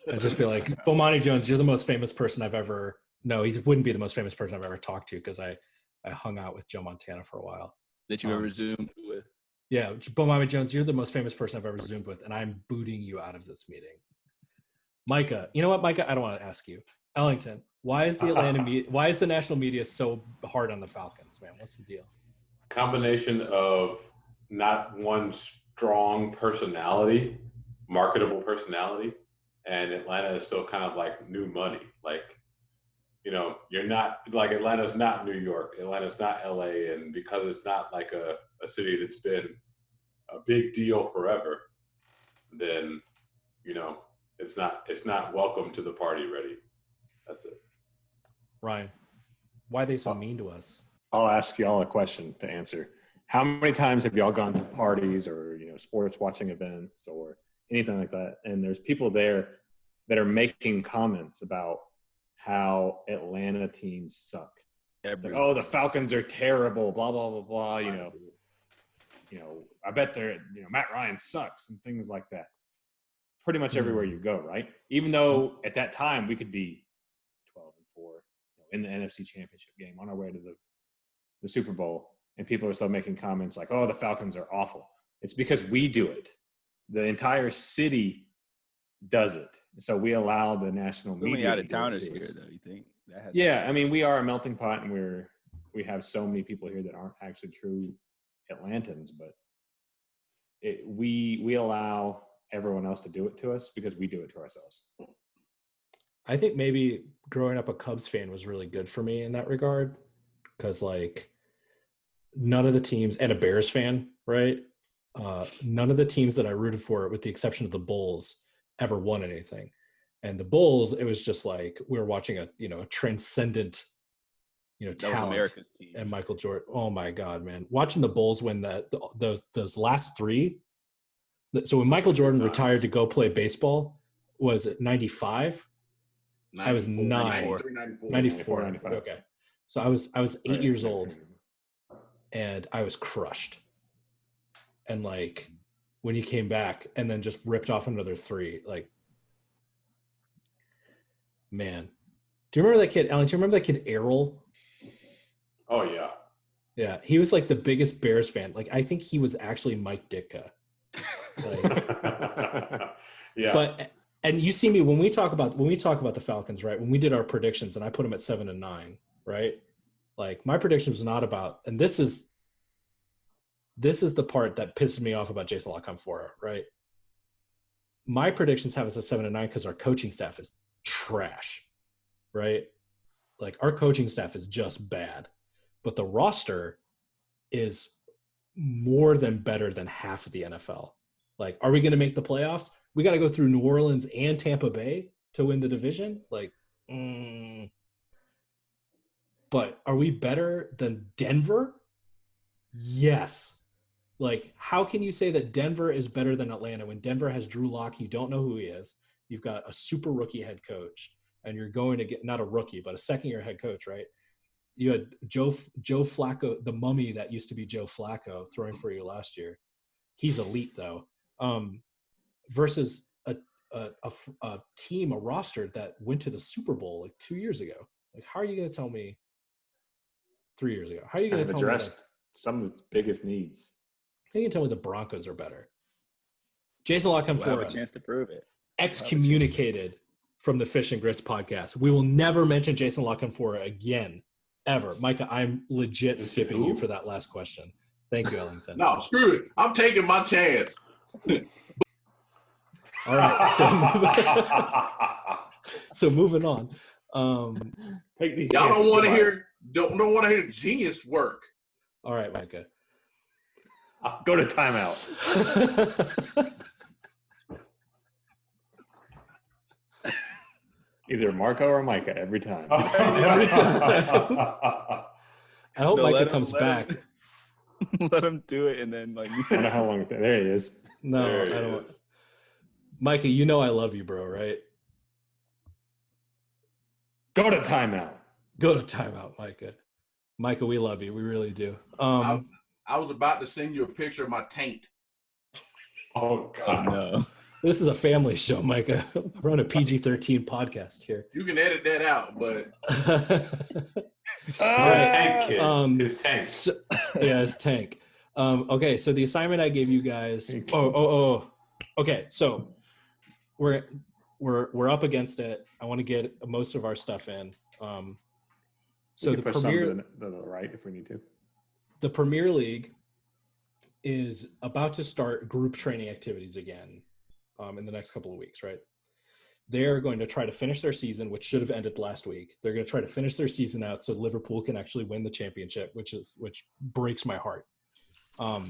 And just be like, Bomani Jones, you're the most famous person I've ever – no, he wouldn't be the most famous person I've ever talked to because I hung out with Joe Montana for a while. That you ever Zoomed with? Yeah, Bomani Jones, you're the most famous person I've ever Zoomed with, and I'm booting you out of this meeting. Micah, you know what, Micah? I don't want to ask you. Ellington, why is the national media so hard on the Falcons, man? What's the deal? Combination of not one strong personality, marketable personality, and Atlanta is still kind of like new money. You're not Atlanta's not New York, Atlanta's not LA, and because it's not like a city that's been a big deal forever, then It's not welcome to the party ready. That's it. Ryan, why are they so mean to us? I'll ask y'all a question to answer. How many times have y'all gone to parties or sports watching events or anything like that, and there's people there that are making comments about how Atlanta teams suck? It's like, oh, the Falcons are terrible, blah blah blah blah. I bet they're Matt Ryan sucks and things like that. Pretty much everywhere you go, right? Even though at that time we could be 12-4 in the NFC Championship game on our way to the Super Bowl, and people are still making comments like, "Oh, the Falcons are awful." It's because we do it. The entire city does it, so we allow the national media. Many out of towners here, though. You think that has? Yeah, I mean, we are a melting pot, and we have so many people here that aren't actually true Atlantans, but we allow everyone else to do it to us because we do it to ourselves. I think maybe growing up a Cubs fan was really good for me in that regard, because none of the teams, and a Bears fan, right? None of the teams that I rooted for, with the exception of the Bulls, ever won anything. And the Bulls, it was just like we were watching a transcendent talent. America's team. And Michael Jordan. Oh my God, man! Watching the Bulls win those last three. So when Michael Jordan retired to go play baseball, was it 95? I was 9. 94. Okay. So I was 8 years old, and I was crushed. And when he came back and then just ripped off another 3, man. Do you remember that kid, Ellington? Do you remember that kid, Errol? Oh, yeah. Yeah, he was the biggest Bears fan. I think he was actually Mike Ditka. Yeah. And you see me when we talk about the Falcons, right? When we did our predictions and I put them at 7-9, right? My prediction was not about, and this is the part that pisses me off about Jason LaCanfora, right? My predictions have us at 7-9 because our coaching staff is trash, right? Our coaching staff is just bad, but the roster is more than better than half of the NFL. Are we going to make the playoffs? We got to go through New Orleans and Tampa Bay to win the division. But are we better than Denver? Yes. How can you say that Denver is better than Atlanta when Denver has Drew Lock? You don't know who he is. You've got a super rookie head coach, and you're going to get not a rookie, but a second-year head coach, right? You had Joe Flacco, the mummy that used to be Joe Flacco, throwing for you last year. He's elite, though. Versus a team, a roster that went to the Super Bowl 2 years ago. How are you going to tell me 3 years ago? How are you going to tell me that some of its biggest needs? How are you going to tell me the Broncos are better? Jason LaCanfora we'll have a chance to prove it. Excommunicated from the Fish and Grits podcast. We will never mention Jason LaCanfora again, ever. Micah, I'm legit skipping you for that last question. Thank you, Ellington. No, screw it. I'm taking my chance. All right, so moving on. Take these. Y'all don't want to hear genius work. All right, Micah. Go to timeout. Either Marco or Micah every time. Every time. I hope Micah comes back. Let him do it, and then I don't know how long. There he is. No, I don't. Micah, I love you, bro, right? Go to timeout. Go to timeout, Micah. Micah, we love you. We really do. I was about to send you a picture of my taint. Oh, God. No. This is a family show, Micah. We're on a PG-13 podcast here. You can edit that out, but tank kids. His tank. His tank. Okay, so the assignment I gave you guys. Okay, so we're up against it. I want to get most of our stuff in. So the Premier to the right if we need to. The Premier League is about to start group training activities again in the next couple of weeks, right? They're going to try to finish their season, which should have ended last week. They're going to try to finish their season out so Liverpool can actually win the championship, which breaks my heart. But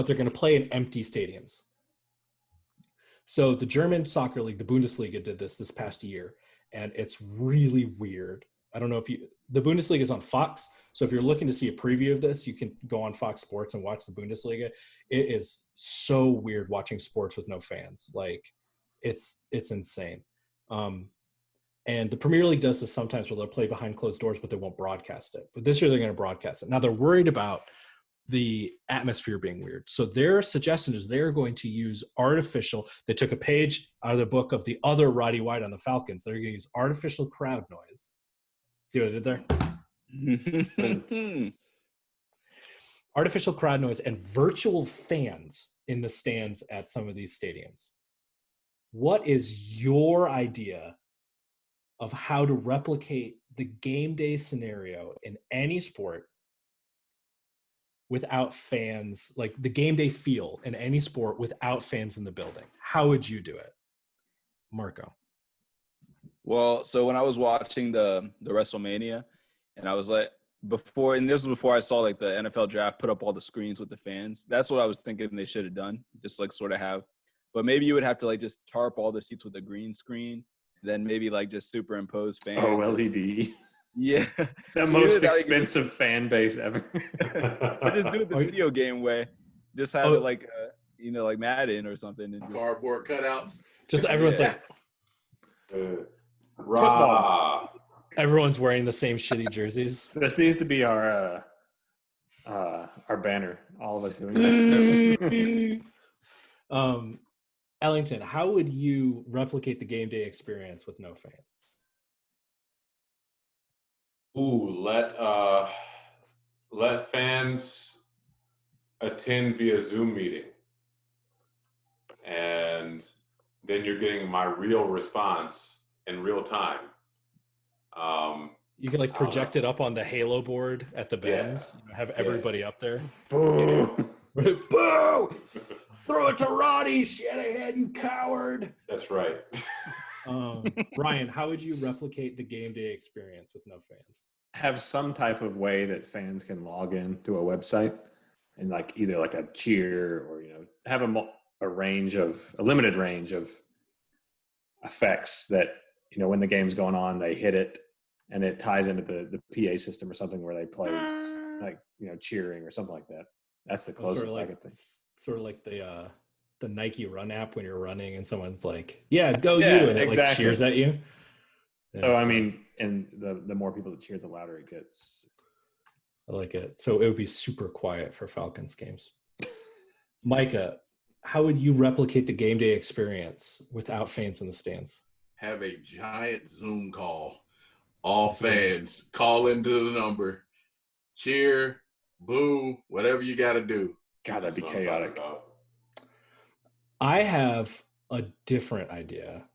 they're going to play in empty stadiums. So the German soccer league, the Bundesliga, did this past year, and it's really weird. I don't know if the Bundesliga is on Fox. So if you're looking to see a preview of this, you can go on Fox Sports and watch the Bundesliga. It is so weird watching sports with no fans. Like it's insane. And the Premier League does this sometimes where they'll play behind closed doors, but they won't broadcast it. But this year they're going to broadcast it. Now they're worried about the atmosphere being weird. So their suggestion is they're going to use artificial. They took a page out of the book of the other Roddy White on the Falcons. They're going to use artificial crowd noise. See what I did there? Artificial crowd noise and virtual fans in the stands at some of these stadiums. What is your idea of how to replicate the game day scenario in any sport without fans, like the game day feel in any sport without fans in the building? How would you do it, Marco? Well, so when I was watching the WrestleMania, and I was like, this was before I saw like the NFL draft put up all the screens with the fans. That's what I was thinking they should have done, just like sort of have. But maybe you would have to like just tarp all the seats with a green screen, then maybe like just superimpose fans. Oh, LED. Yeah. The most expensive fan base ever. Or just do it the video game way. Just have it like, like Madden or something. And just, cardboard cutouts. Just everyone's like, Rah. everyone's wearing the same shitty jerseys. This needs to be our banner. All of us doing that. Ellington, how would you replicate the game day experience with no fans? Ooh, let fans attend via Zoom meeting, and then you're getting my real response in real time. You can like project it up on the Halo board at the Benz. Yeah. Have everybody up there. Boo! Boo! Throw it to Roddy Shanahan, you coward. That's right. Ryan, how would you replicate the game day experience with no fans? Have some type of way that fans can log in to a website and like either like a cheer or, have a limited range of effects that, when the game's going on, they hit it and it ties into the PA system or something where they play like, cheering or something like that. That's the closest I could think. Sort of like the Nike Run app when you're running and someone's like, "Yeah, go you," and it like cheers at you. Yeah. So I mean, and the more people that cheer, the louder it gets. I like it. So it would be super quiet for Falcons games. Micah, how would you replicate the game day experience without fans in the stands? Have a giant Zoom call. All fans call into the number, cheer, boo, whatever you got to do. God, that'd be chaotic. I have a different idea.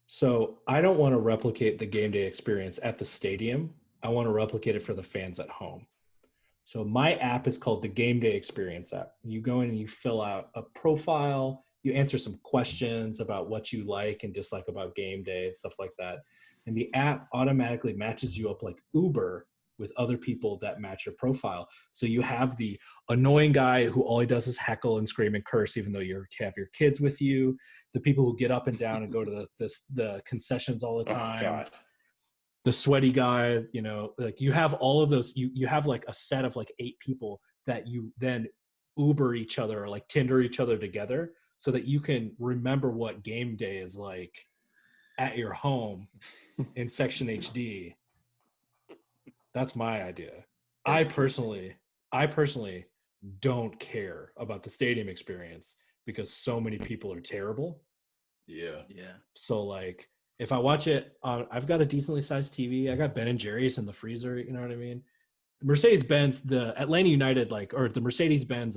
So I don't want to replicate the game day experience at the stadium. I want to replicate it for the fans at home. So my app is called the Game Day Experience app. You go in and you fill out a profile. You answer some questions about what you like and dislike about game day and stuff like that. And the app automatically matches you up like Uber with other people that match your profile. So you have the annoying guy who all he does is heckle and scream and curse, even though you have your kids with you. The people who get up and down and go to the concessions all the time. Oh, God. The sweaty guy, like you have all of those. You have like a set of like 8 people that you then Uber each other or like Tinder each other together so that you can remember what game day is like at your home in Section HD. That's my idea. I personally don't care about the stadium experience because so many people are terrible. Yeah. So like if I watch it, I've got a decently sized TV. I got Ben & Jerry's in the freezer. You know what I mean? The Mercedes-Benz, the Atlanta United, or the Mercedes-Benz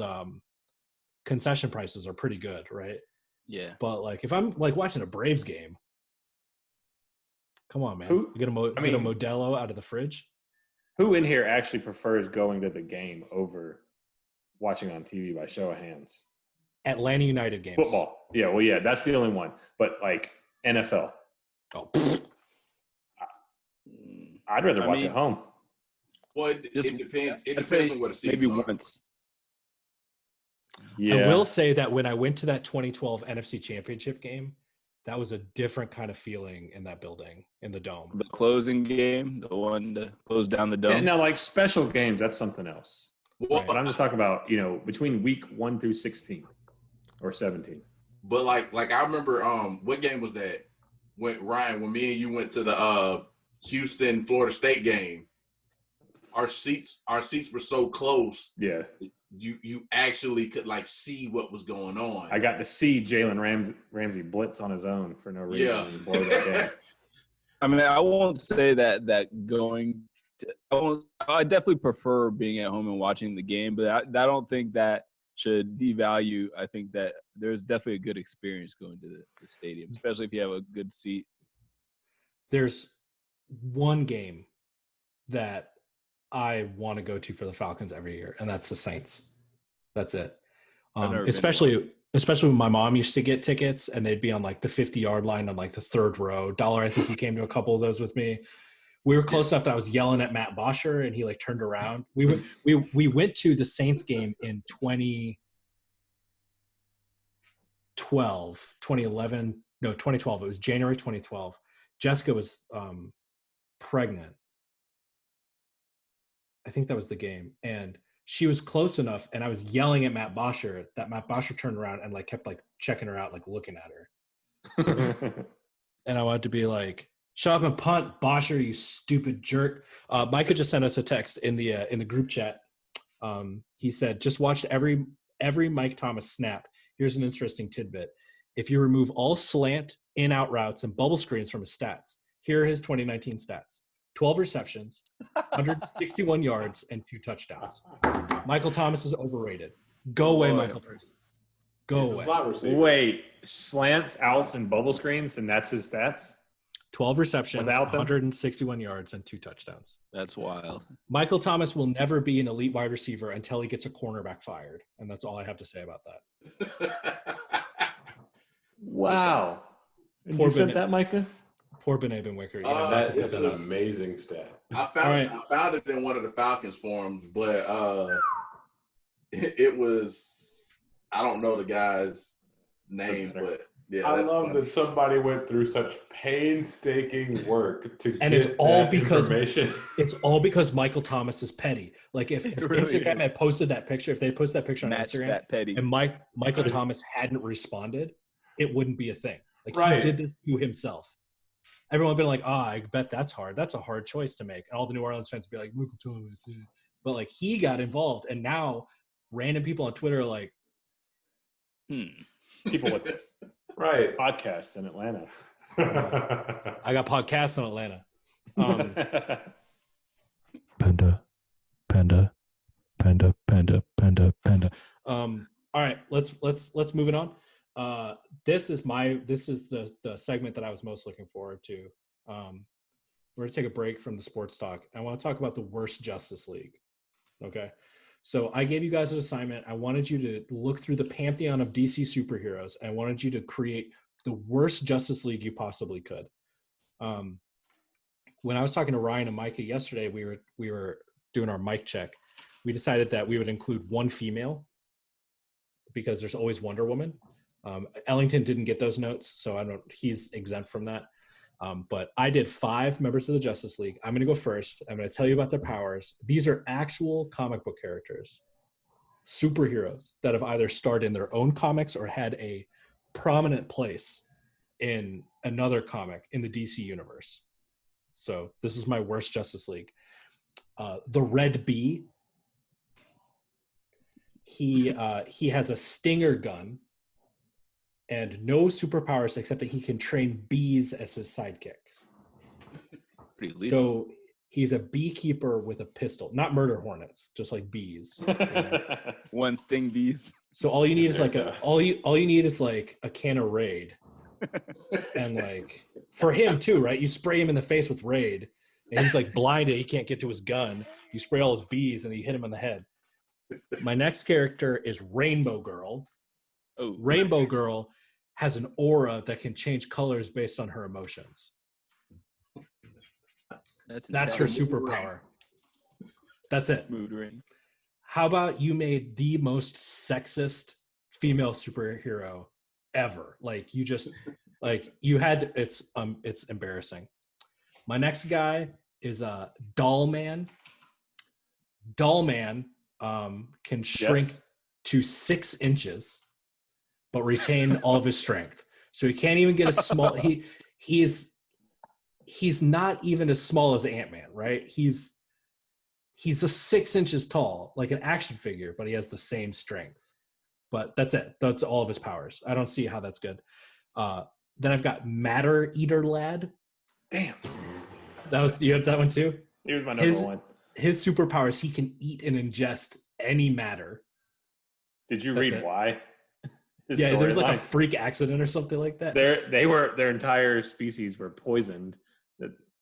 concession prices are pretty good, right? Yeah. But like if I'm like watching a Braves game, come on, man. You get a Modelo out of the fridge. Who in here actually prefers going to the game over watching on TV by show of hands? Atlanta United games. Football. Yeah, well, yeah, that's the only one. But like NFL. Oh. I'd rather watch at home. Well, it depends. It depends on what a season. Maybe once. I will say that when I went to that 2012 NFC Championship game, that was a different kind of feeling in that building, in the dome. The closing game, the one to close down the dome. Yeah, now, like special games, that's something else. Well, But I'm just talking about, between week 1 through 16 or 17. But like I remember, what game was that? When me and you went to the Houston Florida State game, our seats were so close. Yeah, you actually could like see what was going on. I got to see Jalen Ramsey blitz on his own for no reason. Yeah. And blow that game. I mean, I won't say that going to, I definitely prefer being at home and watching the game, but I don't think that should devalue. I think that there's definitely a good experience going to the stadium, especially if you have a good seat. There's one game that I want to go to for the Falcons every year, and that's the Saints. That's it. Especially when my mom used to get tickets, and they'd be on like the 50-yard line on like the third row. Dollar, I think he came to a couple of those with me. We were close enough that I was yelling at Matt Bosher, and he like turned around. We went to the Saints game in 2012. It was January 2012. Jessica was pregnant. I think that was the game, and she was close enough, and I was yelling at Matt Bosher that Matt Bosher turned around and like kept like checking her out, like looking at her. And I wanted to be like, "Shut up and punt, Bosher, you stupid jerk." Micah just sent us a text in the group chat. He said, "Just watched every Mike Thomas snap. Here's an interesting tidbit. If you remove all slant, in-out routes, and bubble screens from his stats, here are his 2019 stats. 12 receptions, 161 yards, and 2 touchdowns. Michael Thomas is overrated. Go away, Michael Thomas. Go away. Wait, slants, outs, and bubble screens, and that's his stats? 12 receptions, Without them? 161 yards, and 2 touchdowns. That's wild. Michael Thomas will never be an elite wide receiver until he gets a cornerback fired. And that's all I have to say about that. Wow. And you said that, Micah? Poor Benet Benwicker. That is an amazing stat. I found it in one of the Falcons forums, but it was, I don't know the guy's name, but yeah. I love that somebody went through such painstaking work to and get it's all that because information. It's all because Michael Thomas is petty. Like if really Instagram is. had posted that picture, if they posted that picture on Match Instagram, that petty. and Michael Thomas hadn't responded, it wouldn't be a thing. Like Right. he did this to himself. Everyone would be like, I bet that's hard. That's a hard choice to make. And all the New Orleans fans would be like, Michael Thomas. But like he got involved, and now random people on Twitter are like, People with Right. podcasts in Atlanta. I got podcasts in Atlanta. Panda. All right, let's move it on. This is the segment that I was most looking forward to. We're gonna take a break from the sports talk. I want to talk about the worst Justice League. Okay, so I gave you guys an assignment. I wanted you to look through the pantheon of DC superheroes. I wanted you to create the worst Justice League you possibly could. When I was talking to Ryan and Micah yesterday, we were doing our mic check. We decided that we would include one female because there's always Wonder Woman. Ellington didn't get those notes, so he's exempt from that. But I did 5 members of the Justice League. I'm going to go first. I'm going to tell you about their powers. These are actual comic book characters, superheroes that have either starred in their own comics or had a prominent place in another comic in the DC universe. So this is my worst Justice League. The Red Bee. He has a stinger gun and no superpowers except that he can train bees as his sidekicks. Pretty lethal. So he's a beekeeper with a pistol, not murder hornets, just like bees. One sting bees. So all you need is all you need is like a can of Raid. And like for him too, right? You spray him in the face with Raid and he's like blinded, he can't get to his gun. You spray all his bees and you hit him on the head. My next character is Rainbow Girl. Oh. Rainbow Girl has an aura that can change colors based on her emotions. That's her superpower. That's it. Mood ring. How about you made the most sexist female superhero ever? Like you just like you had it's embarrassing. My next guy is Doll Man. Doll Man can shrink to 6 inches, but retain all of his strength. So he can't even get a small. He's not even as small as Ant-Man, right? He's a 6 inches tall, like an action figure, but he has the same strength. But that's it. That's all of his powers. I don't see how that's good. Then I've got Matter Eater Lad. Damn. You had that one too? He was my number one. His superpowers, he can eat and ingest any matter. Did you read why? Yeah, there was like a freak accident or something like that. Their entire species were poisoned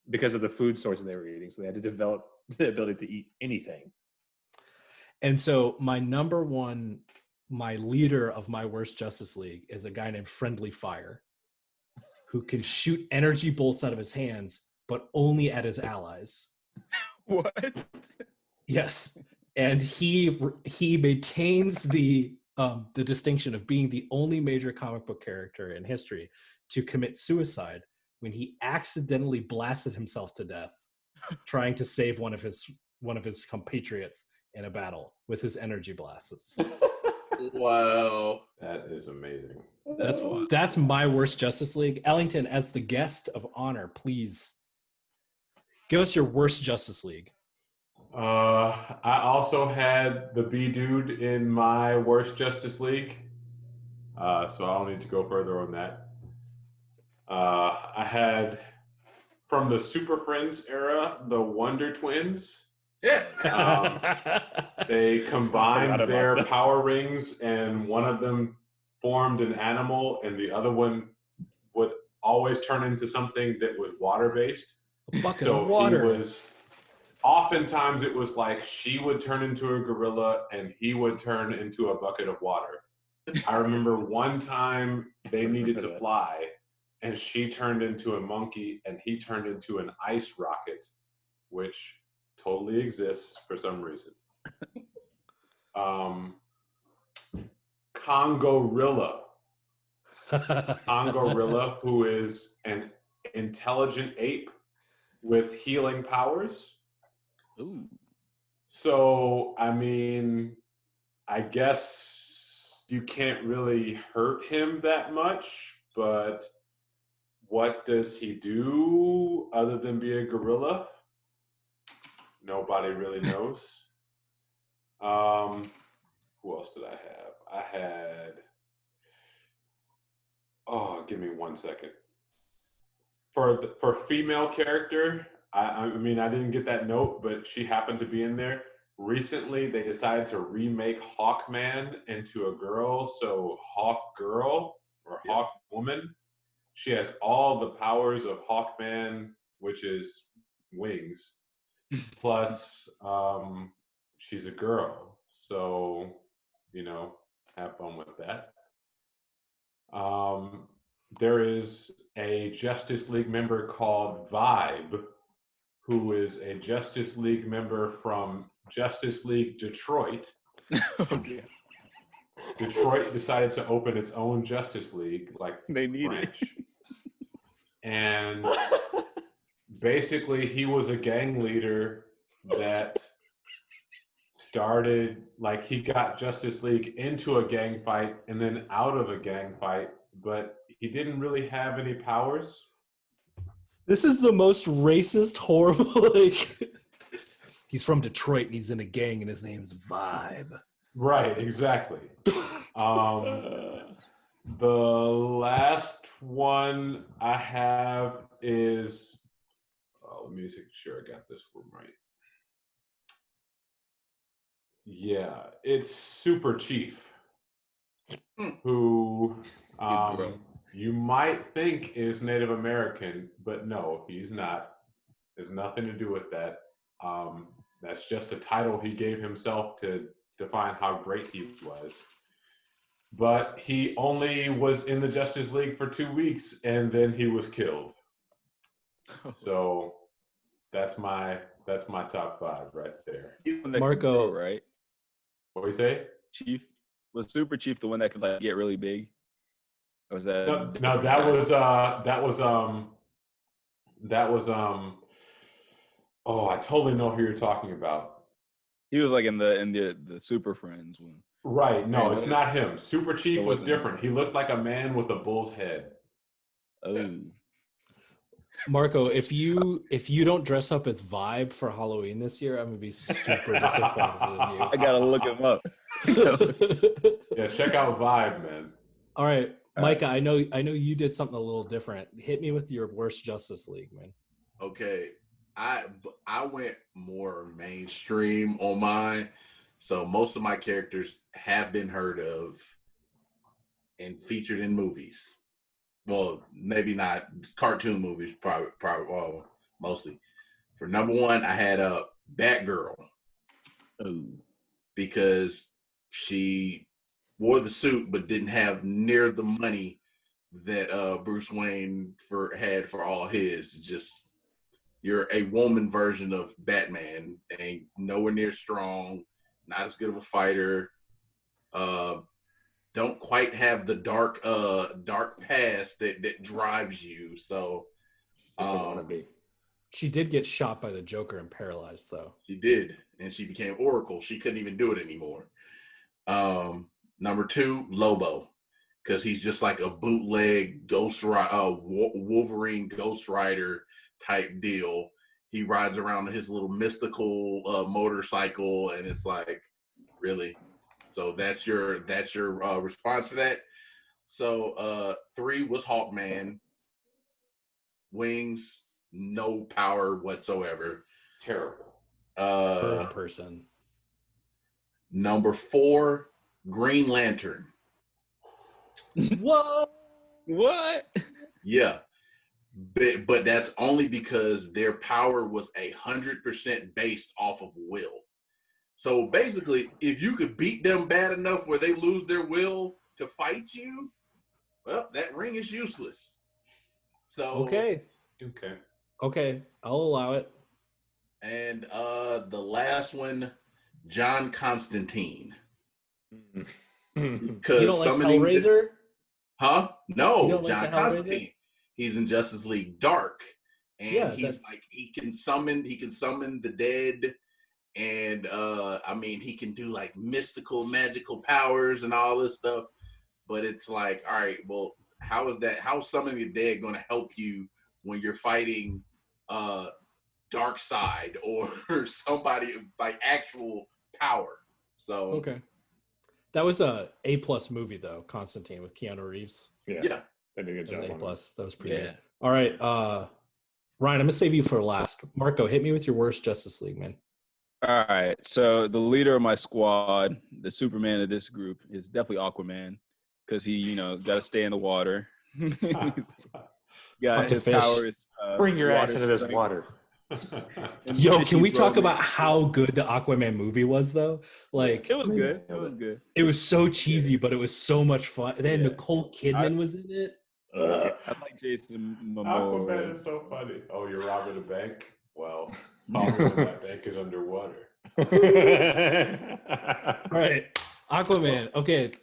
because of the food sources they were eating. So they had to develop the ability to eat anything. And so my number one, my leader of my worst Justice League is a guy named Friendly Fire, who can shoot energy bolts out of his hands, but only at his allies. What? Yes, and he maintains the distinction of being the only major comic book character in history to commit suicide when he accidentally blasted himself to death trying to save one of his compatriots in a battle with his energy blasts. Wow, that is amazing. That's my worst Justice League. Ellington, as the guest of honor, please give us your worst Justice League. I also had the B-Dude in my worst Justice League, so I don't need to go further on that. I had, from the Super Friends era, the Wonder Twins. They combined their power rings, and one of them formed an animal, and the other one would always turn into something that was water-based. A bucket of water. Oftentimes it was like she would turn into a gorilla and he would turn into a bucket of water. I remember one time they needed to fly and she turned into a monkey and he turned into an ice rocket, which totally exists for some reason. Congorilla. Congorilla, who is an intelligent ape with healing powers. Ooh. So, I mean, I guess you can't really hurt him that much, but what does he do other than be a gorilla? Nobody really knows. Who else did I have? I had, give me 1 second. For female character, I mean, I didn't get that note, but she happened to be in there. Recently, they decided to remake Hawkman into a girl, so Hawk Girl or Hawk Woman. She has all the powers of Hawkman, which is wings, plus she's a girl. So, have fun with that. There is a Justice League member called Vibe, who is a Justice League member from Justice League Detroit. Okay. Detroit decided to open its own Justice League, like they need branch. it. And basically he was a gang leader that started, like, he got Justice League into a gang fight and then out of a gang fight, but he didn't really have any powers. This is the most racist, horrible, he's from Detroit and he's in a gang and his name's Vibe. Right, exactly. The last one I have is, let me make sure I got this one right. Yeah, it's Super Chief, who you might think is Native American, but no, he's not. There's nothing to do with that. That's just a title he gave himself to define how great he was. But he only was in the Justice League for 2 weeks, and then he was killed. So that's my top 5 right there. Marco, right? What do you say? Chief? Was Super Chief the one that could like get really big? Or was that No, that was oh, I totally know who you're talking about. He was like in the Super Friends one. Right. No, it's not him. Super Chief was different. Him. He looked like a man with a bull's head. Oh. Marco, if you don't dress up as Vibe for Halloween this year, I'm gonna be super disappointed in you. I gotta look him up. Yeah, check out Vibe, man. All right, Micah, I know you did something a little different. Hit me with your worst Justice League, man. Okay, I went more mainstream on mine, so most of my characters have been heard of and featured in movies. Well, maybe not cartoon movies, probably well, mostly. For number one, I had a Batgirl. Oh, because she wore the suit but didn't have near the money that Bruce Wayne had for all his. Just you're a woman version of Batman, and nowhere near strong, not as good of a fighter. Don't quite have the dark past that drives you. So she did get shot by the Joker and paralyzed, though. She did, and she became Oracle. She couldn't even do it anymore. Number two, Lobo, because he's just like a bootleg Wolverine Ghost Rider type deal. He rides around his little mystical motorcycle, and it's like, really? So that's your response for that. So 3 was Hawkman. Wings, no power whatsoever. Terrible. Bird person. Number 4, Green Lantern. Whoa! What? Yeah, but that's only because their power was 100% based off of will. So basically, if you could beat them bad enough where they lose their will to fight you, well, that ring is useless. So Okay, I'll allow it. And the last one, John Constantine. Because you don't like Hellraiser? Huh? No, like John Constantine. He's in Justice League Dark, and he's like he can summon the dead, and he can do like mystical, magical powers and all this stuff. But it's like, all right, well, how is summoning the dead going to help you when you're fighting Dark Side or somebody like actual power? So okay. That was a A+ movie though, Constantine with Keanu Reeves. Yeah. They did a good job. A+. That was pretty Yeah. good. All right, Ryan, I'm gonna save you for last. Marco, hit me with your worst Justice League, man. All right. So the leader of my squad, the Superman of this group, is definitely Aquaman, because he, got to stay in the water. His power is bring your ass water into this strength. water. Yo, can we talk about how good the Aquaman movie was, though? Like, It was good. It was good. It was so cheesy, but it was so much fun. And then Nicole Kidman was in it. I like Jason Momoa. Aquaman is so funny. Oh, you're robbing a bank? Well, that bank is underwater. All right, Aquaman. Okay,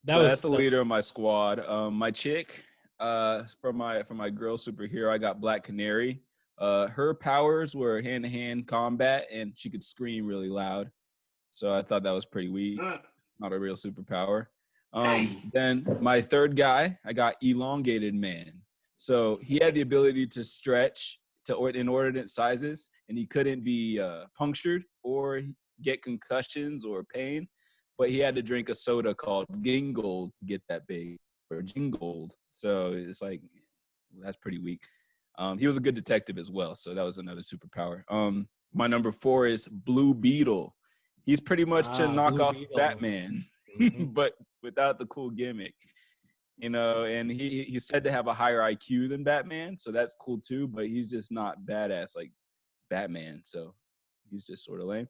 that's the leader of my squad. My chick, for my girl superhero, I got Black Canary. Her powers were hand-to-hand combat, and she could scream really loud. So I thought that was pretty weak. Not a real superpower. Then my third guy, I got Elongated Man. So he had the ability to stretch to inordinate sizes, and he couldn't be punctured or get concussions or pain. But he had to drink a soda called Gingold to get that big, or Jingold. So it's like, that's pretty weak. He was a good detective as well, so that was another superpower. My number 4 is Blue Beetle. He's pretty much a knockoff Batman, but without the cool gimmick. And he's said to have a higher IQ than Batman, so that's cool too, but he's just not badass like Batman, so he's just sort of lame.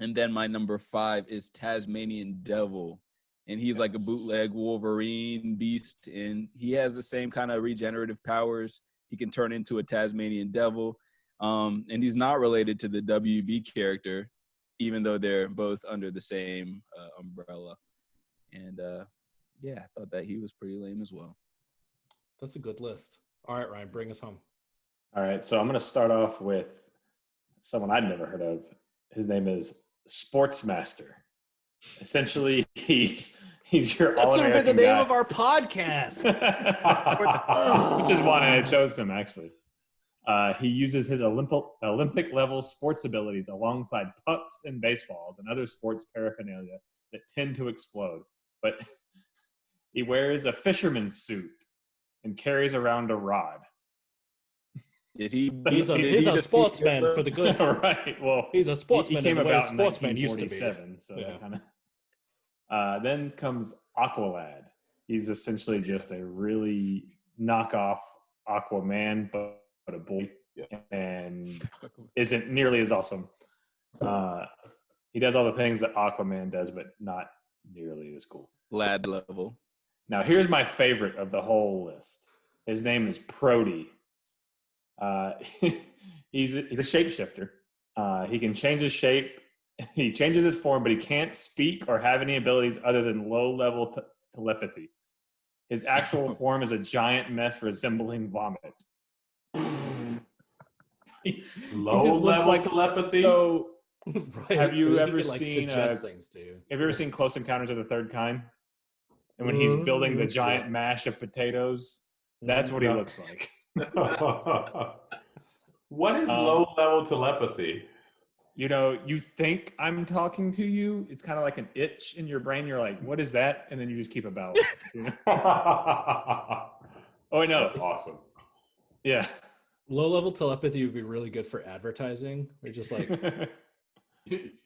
And then my number 5 is Tasmanian Devil, and he's like a bootleg Wolverine beast, and he has the same kind of regenerative powers. He can turn into a Tasmanian Devil, and he's not related to the WB character, even though they're both under the same umbrella. And yeah, I thought that he was pretty lame as well. That's a good list. All right, Ryan, bring us home. All right, so I'm going to start off with someone I'd never heard of. His name is Sportsmaster. Essentially, he's your That should have been the all-American name guy. of our podcast. Which is why I chose him, actually. He uses his Olympic-level sports abilities alongside pucks and baseballs and other sports paraphernalia that tend to explode. But he wears a fisherman's suit and carries around a rod. He's a sportsman for the good. Right. Well, he's a sportsman. He came in the way about a in sportsman used to be. 1947, so Yeah. that kind of. Then comes Aqualad. He's essentially just a really knockoff Aquaman, but a boy, and isn't nearly as awesome. He does all the things that Aquaman does, but not nearly as cool. Lad level. Now, here's my favorite of the whole list. His name is Prody. He's a shapeshifter. He can change his shape. He changes his form, but he can't speak or have any abilities other than low-level telepathy. His actual form is a giant mess resembling vomit. Low-level telepathy? So, Right. have you He ever could, seen suggest things to you? Have you ever seen Close Encounters of the Third Kind? And when he's building the giant mash of potatoes, that's what he looks like. What is low-level telepathy? You know, you think I'm talking to you. It's kind of like an itch in your brain. You're like, what is that? And then you just keep about. You know? Oh, I know. That's awesome. Yeah. Low-level telepathy would be really good for advertising. They're just like,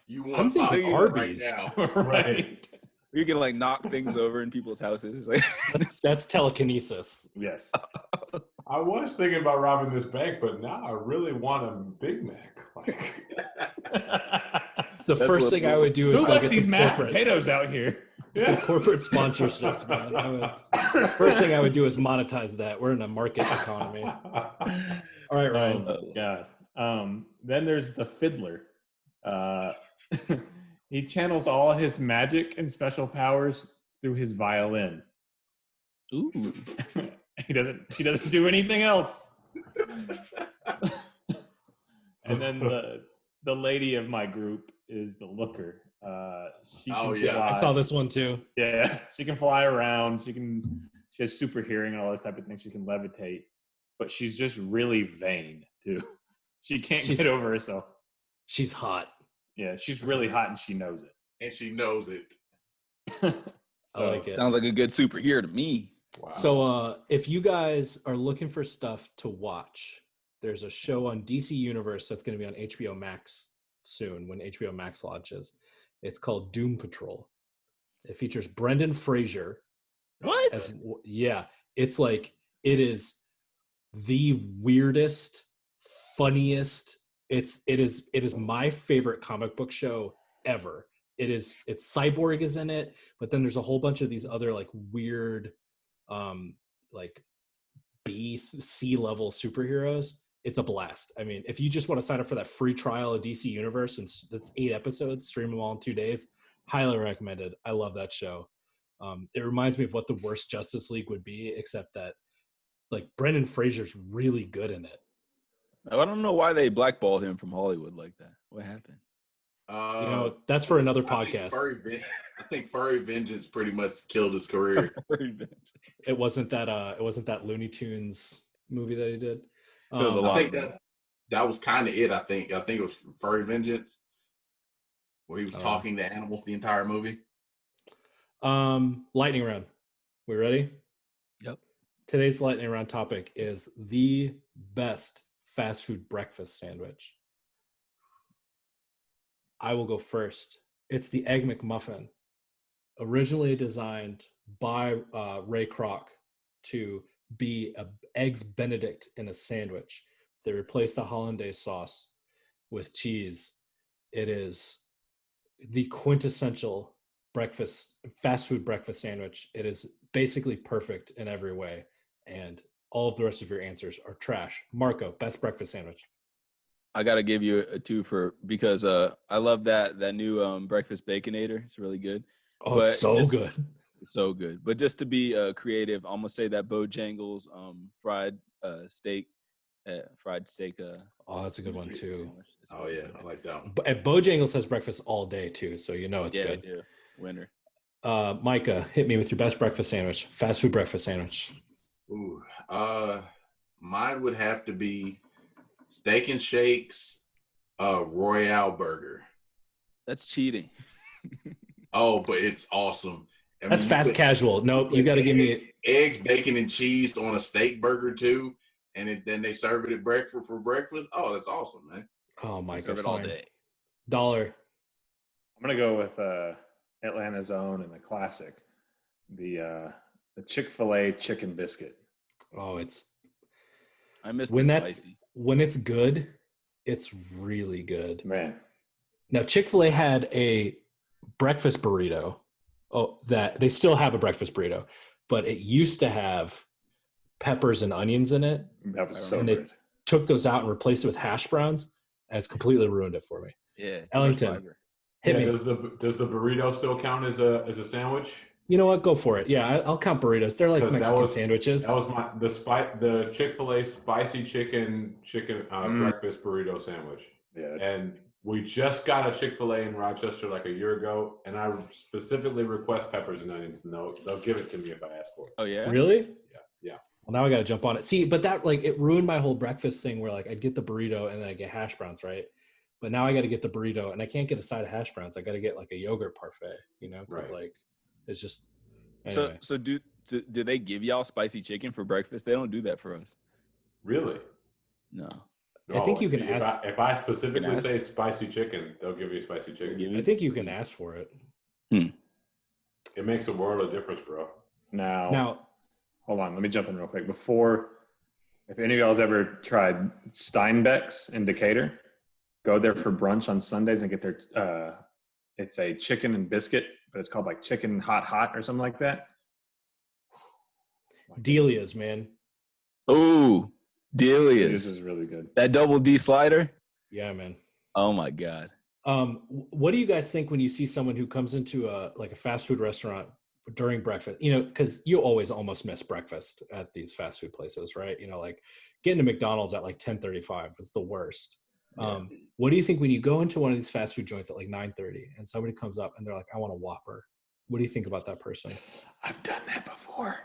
You I'm want thinking Falcons Arby's. right now. Right. You can like knock things over in people's houses. Like, that's telekinesis. Yes. I was thinking about robbing this bank, but now I really want a Big Mac. Like, It's the first thing I would do is Who go left get these some mashed corporate- potatoes out here? some corporate sponsorships, man. First thing I would do is monetize that. We're in a market economy. All right, Ryan. Oh, God. Then there's the fiddler. He channels all his magic and special powers through his violin. ooh, He doesn't do anything else. And then the lady of my group is the looker. She can fly. I saw this one too. Yeah, she can fly around. She has super hearing and all those type of things. She can levitate, but she's just really vain too. She can't get over herself. She's hot. Yeah, she's really hot and she knows it. And she knows it. I like it. sounds like a good superhero to me. wow. So if you guys are looking for stuff to watch, there's a show on DC Universe that's going to be on HBO Max soon when HBO Max launches. It's called Doom Patrol. It features Brendan Fraser. What? It's like, it is the weirdest, funniest. It is my favorite comic book show ever. It's Cyborg is in it, but then there's a whole bunch of these other like weird, like C level superheroes. It's a blast. I mean, if you just want to sign up for that free trial of DC Universe, and that's 8 episodes, stream them all in 2 days, highly recommended. I love that show. It reminds me of what the worst Justice League would be, except that like Brendan Fraser's really good in it. I don't know why they blackballed him from Hollywood like that. What happened? That's for another podcast. I think Furry Vengeance pretty much killed his career. It wasn't that Looney Tunes movie that he did. It was a lot. I think that was kind of it. I think it was Furry Vengeance, where he was talking to animals the entire movie. Lightning round. We ready? Yep. Today's lightning round topic is the best fast food breakfast sandwich. I will go first. It's the Egg McMuffin, originally designed by Ray Kroc to be a eggs Benedict in a sandwich. They replaced the hollandaise sauce with cheese. It is the quintessential fast food breakfast sandwich. It is basically perfect in every way, and all of the rest of your answers are trash. Marco, best breakfast sandwich. I gotta give you a 2 because I love that new breakfast baconator. It's really good. Oh, so good. So good. But just to be creative, I'm gonna say that Bojangles fried steak. Oh, that's a good one too. Oh yeah, I like that one. And Bojangles has breakfast all day too, so you know it's good. Yeah, winner. Micah, hit me with your best breakfast sandwich. Fast food breakfast sandwich. Ooh, mine would have to be Steak and Shake's Royale burger. That's cheating. Oh, but it's awesome. That's fast casual. Nope, you got to give me eggs, bacon, and cheese on a steak burger too, and then they serve it at breakfast for breakfast. Oh, that's awesome, man. Oh my god, serve it all day. Dollar. I'm gonna go with Atlanta's own and the classic, the Chick-fil-A chicken biscuit. Oh, I miss the spicy. When it's good, it's really good. Man. Now Chick-fil-A had a breakfast burrito. Oh, that they still have a breakfast burrito, but it used to have peppers and onions in it. That was so good. They took those out and replaced it with hash browns, and it's completely ruined it for me. Yeah, Ellington, hit me. Does the burrito still count as a sandwich? You know what? Go for it. Yeah, I'll count burritos. They're like Mexican sandwiches. That was the Chick-fil-A spicy chicken breakfast burrito sandwich. Yeah, and we just got a Chick-fil-A in Rochester like a year ago, and I specifically request peppers and onions, and they'll give it to me if I ask for it. Oh yeah, really? Yeah. Well, now I got to jump on it. See, but that it ruined my whole breakfast thing where I'd get the burrito and then I get hash browns, right? But now I got to get the burrito and I can't get a side of hash browns. I got to get a yogurt parfait, because right. it's just. Anyway. So do they give y'all spicy chicken for breakfast? They don't do that for us. Really? No. I think you can ask. If I specifically say spicy chicken, they'll give you spicy chicken. I think you can ask for it. It makes a world of difference, bro. Now, hold on. Let me jump in real quick. If any of y'all's ever tried Steinbeck's in Decatur, go there for brunch on Sundays and get their, it's a chicken and biscuit, but it's called chicken hot or something like that. Delia's, man. Ooh. Delia's. This is really good. That double D slider? Yeah, man. Oh my God. What do you guys think when you see someone who comes into a fast food restaurant during breakfast? Because you always almost miss breakfast at these fast food places, right? Getting to McDonald's at 10:35 is the worst. Yeah. What do you think when you go into one of these fast food joints at 9:30 and somebody comes up and they're like, I want a Whopper? What do you think about that person? I've done that before.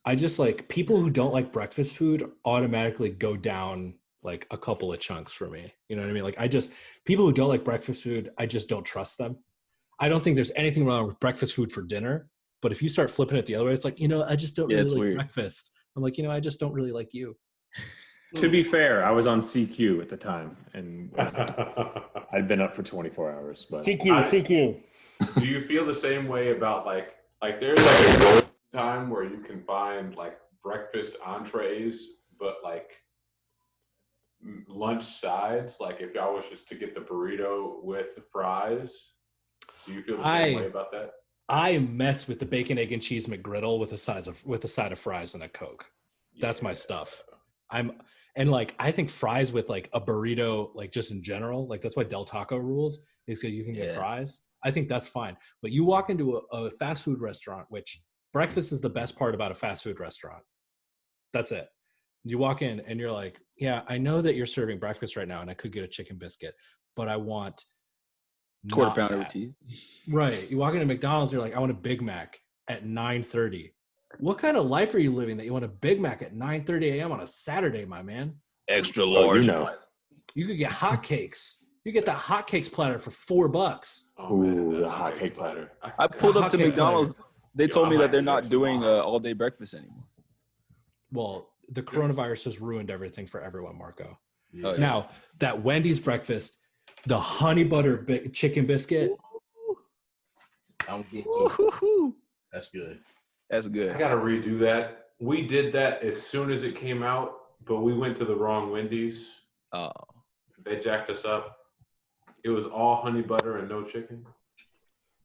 I just people who don't like breakfast food automatically go down a couple of chunks for me. You know what I mean? People who don't like breakfast food, I just don't trust them. I don't think there's anything wrong with breakfast food for dinner, but if you start flipping it the other way, it's I just don't really like weird. Breakfast. I'm I just don't really like you. To be fair, I was on CQ at the time, and I'd been up for 24 hours. But CQ. Do you feel the same way about there's a time where you can find breakfast entrees, but lunch sides? If y'all was just to get the burrito with the fries, do you feel the same way about that? I mess with the bacon, egg, and cheese McGriddle with a side of fries and a Coke. That's my stuff. I think fries with a burrito, just in general, that's why Del Taco rules, is because you can get fries. I think that's fine. But you walk into a fast food restaurant, which breakfast is the best part about a fast food restaurant. That's it. You walk in and you're yeah, I know that you're serving breakfast right now and I could get a chicken biscuit, but I want quarter pounder with cheese. Right. You walk into McDonald's, you're I want a Big Mac at 9:30. What kind of life are you living that you want a Big Mac at 9:30 a.m. on a Saturday, my man? Extra large. You could get hotcakes. You get that hotcakes platter for $4. Oh, man, the hotcake platter. I pulled up to McDonald's. They told me that they're not doing all-day breakfast anymore. Well, the coronavirus has ruined everything for everyone, Marco. Yeah. Now, that Wendy's breakfast, the honey butter chicken biscuit. I'm good too. That's good. That's good. I got to redo that. We did that as soon as it came out, but we went to the wrong Wendy's. Oh. They jacked us up. It was all honey butter and no chicken.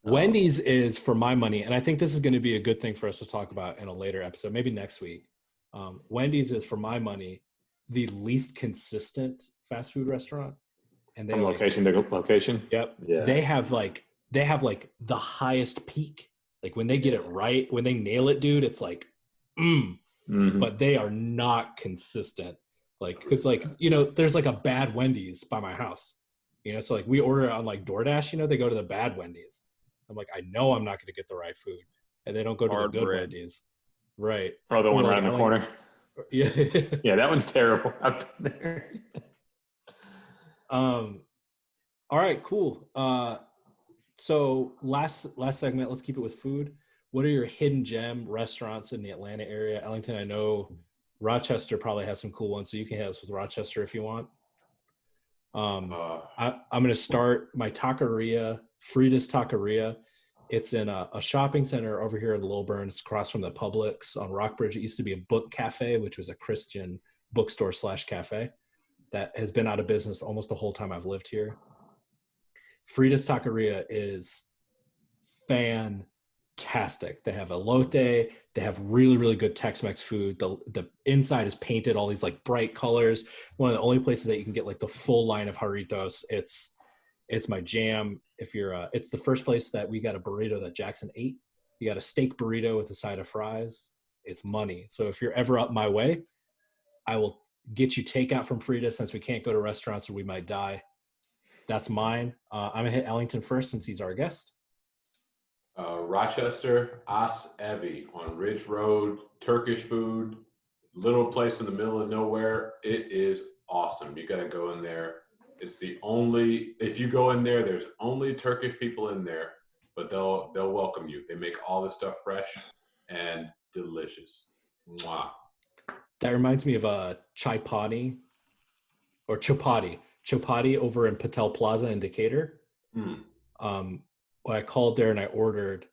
Wendy's is, for my money, and I think this is going to be a good thing for us to talk about in a later episode, maybe next week. Wendy's is, for my money, the least consistent fast food restaurant. And they from location to location. Yep. Yeah. They have like the highest peak. Like when they get it right, when they nail it, dude, it's like, but they are not consistent. Like, cause like, you know, there's like a bad Wendy's by my house, you know? So like we order it on like DoorDash, you know, they go to the bad Wendy's. I'm like, I know I'm not going to get the right food. And they don't go to the good Wendy's. Right. Oh, the one right in the corner. Yeah. Yeah. That one's terrible. I've been there. All right, cool. So last segment, let's keep it with food. What are your hidden gem restaurants in the Atlanta area? Ellington, I know Rochester probably has some cool ones, so you can hit us with Rochester if you want. I'm going to start my taqueria, Frida's Taqueria. It's in a shopping center over here in Lilburn. It's across from the Publix on Rockbridge. It used to be a book cafe, which was a Christian bookstore / cafe that has been out of business almost the whole time I've lived here. Frida's Taqueria is fantastic. They have elote. They have really, really good Tex-Mex food. The inside is painted all these like bright colors. One of the only places that you can get like the full line of Jarritos. It's my jam. If you're it's the first place that we got a burrito that Jackson ate. You got a steak burrito with a side of fries. It's money. So if you're ever up my way, I will get you takeout from Frida since we can't go to restaurants or we might die. That's mine. I'm going to hit Ellington first since he's our guest. Rochester, As Evi on Ridge Road, Turkish food, little place in the middle of nowhere. It is awesome. You got to go in there. It's the only, if you go in there, there's only Turkish people in there, but they'll welcome you. They make all this stuff fresh and delicious. Mwah. That reminds me of chapati or chapati. Chapati over in Patel Plaza in Decatur. When I called there and I ordered,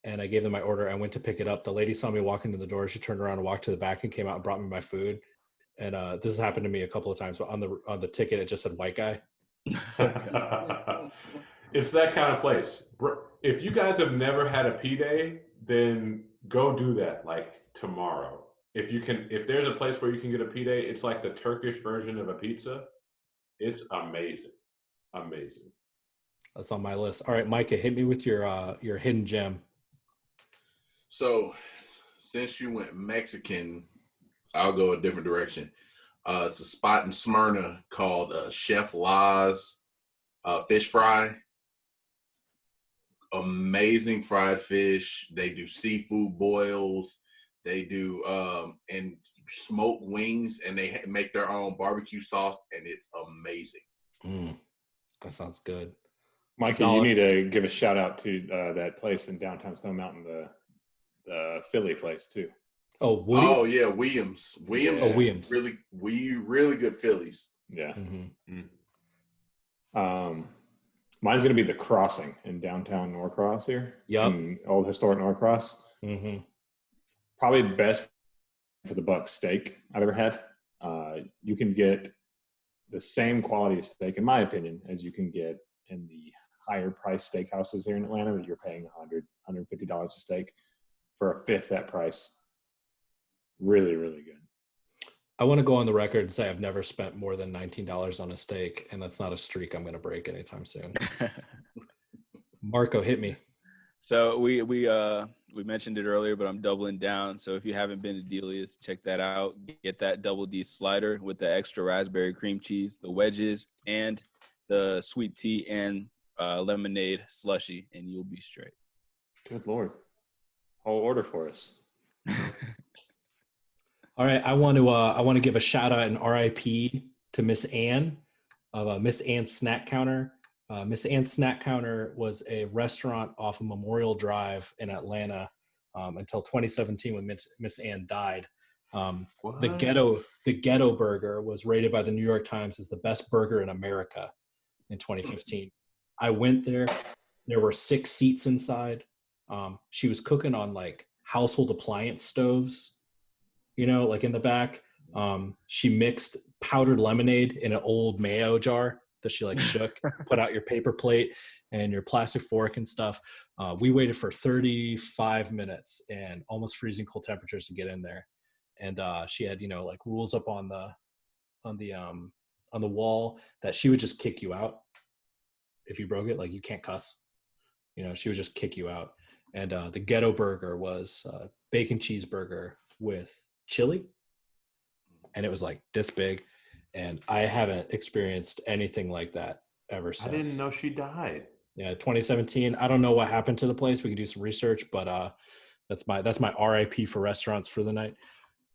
and I gave them my order, I went to pick it up. The lady saw me walk into the door. She turned around and walked to the back and came out and brought me my food. And this has happened to me a couple of times. But on the ticket, it just said white guy. It's that kind of place. If you guys have never had a P-Day, then go do that like tomorrow. If there's a place where you can get a P-Day, it's like the Turkish version of a pizza. It's amazing. Amazing. That's on my list. All right, Micah, hit me with your hidden gem. So since you went Mexican, I'll go a different direction. It's a spot in Smyrna called Chef La's Fish Fry. Amazing fried fish. They do seafood boils. They do and smoked wings, and they make their own barbecue sauce, and it's amazing. That sounds good. Mikey, you need to give a shout out to that place in downtown Stone Mountain, the Philly place too. Oh, Woody's? Oh yeah, Williams. Oh, Williams. Really good Phillies. Yeah. Mine's gonna be the Crossing in downtown Norcross here. Yep. Old historic Norcross. Probably the best for the buck steak I've ever had. You can get the same quality of steak, in my opinion, as you can get in the higher price steakhouses here in Atlanta that you're paying $100, $150 a steak for a fifth that price. Really, really good. I want to go on the record and say I've never spent more than $19 on a steak, and that's not a streak I'm going to break anytime soon. Marco, hit me. So we mentioned it earlier, but I'm doubling down. So if you haven't been to Delia's, check that out. Get that double D slider with the extra raspberry cream cheese, the wedges, and the sweet tea and lemonade slushy, and you'll be straight. Good Lord. Whole order for us. All right, I want to give a shout out and RIP to Miss Ann of Miss Ann's Snack Counter. Miss Ann's Snack Counter was a restaurant off of Memorial Drive in Atlanta until 2017 when Miss Ann died. The Ghetto Burger was rated by the New York Times as the best burger in America in 2015. I went there. There were 6 seats inside. She was cooking on like household appliance stoves, you know, like in the back. She mixed powdered lemonade in an old mayo jar that she like shook, put out your paper plate and your plastic fork and stuff. We waited for 35 minutes and almost freezing cold temperatures to get in there. And she had, you know, like rules up on the the wall that she would just kick you out if you broke it. Like, you can't cuss, she would just kick you out. And the ghetto burger was bacon cheeseburger with chili, and it was like this big. And I haven't experienced anything like that ever since. I didn't know she died. Yeah, 2017. I don't know what happened to the place. We can do some research, but that's my RIP for restaurants for the night.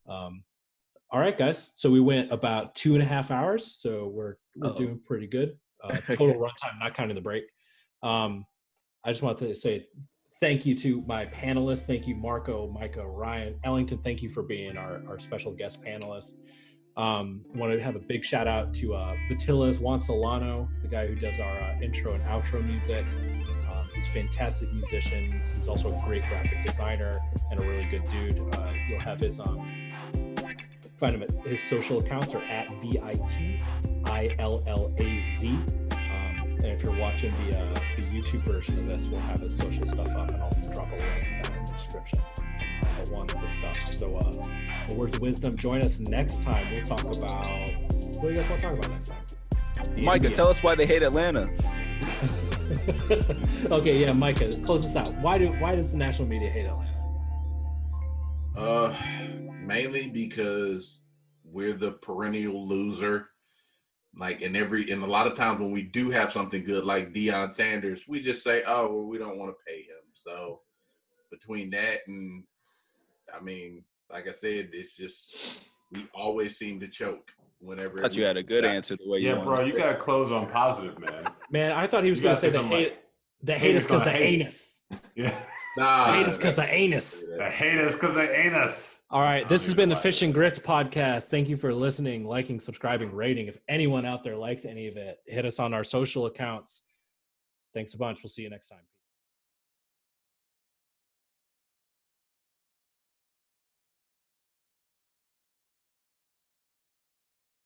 All right, guys. So we went about 2.5 hours. So we're doing pretty good. Total runtime, not counting the break. I just want to say thank you to my panelists. Thank you, Marco, Micah, Ryan, Ellington. Thank you for being our special guest panelist. Want to have a big shout out to Vitilas Juan Solano, the guy who does our intro and outro music. He's a fantastic musician. He's also a great graphic designer and a really good dude. You'll have his find him at his social accounts are at VITILLAZ. And if you're watching the YouTube version of this, we'll have his social stuff up, and I'll drop a link down in the description that wants the stuff. So, words of wisdom. Join us next time. We'll talk about what do you guys want to talk about next time? Micah, tell us why they hate Atlanta. Okay, yeah, Micah, close us out. Why does the national media hate Atlanta? Mainly because we're the perennial loser. Like and a lot of times when we do have something good like Deion Sanders, we just say, oh, well, we don't want to pay him. So between that and, I mean, like I said, it's just we always seem to choke whenever. I thought you had a good answer the way you. Yeah, bro, you got to close on positive, man. Man, I thought he was going to say the hate us because the anus. Yeah. Nah, the hate us because the anus. The hate us because the anus. All right, this has been the Fish and Grits podcast. Thank you for listening, liking, subscribing, rating. If anyone out there likes any of it, hit us on our social accounts. Thanks a bunch. We'll see you next time.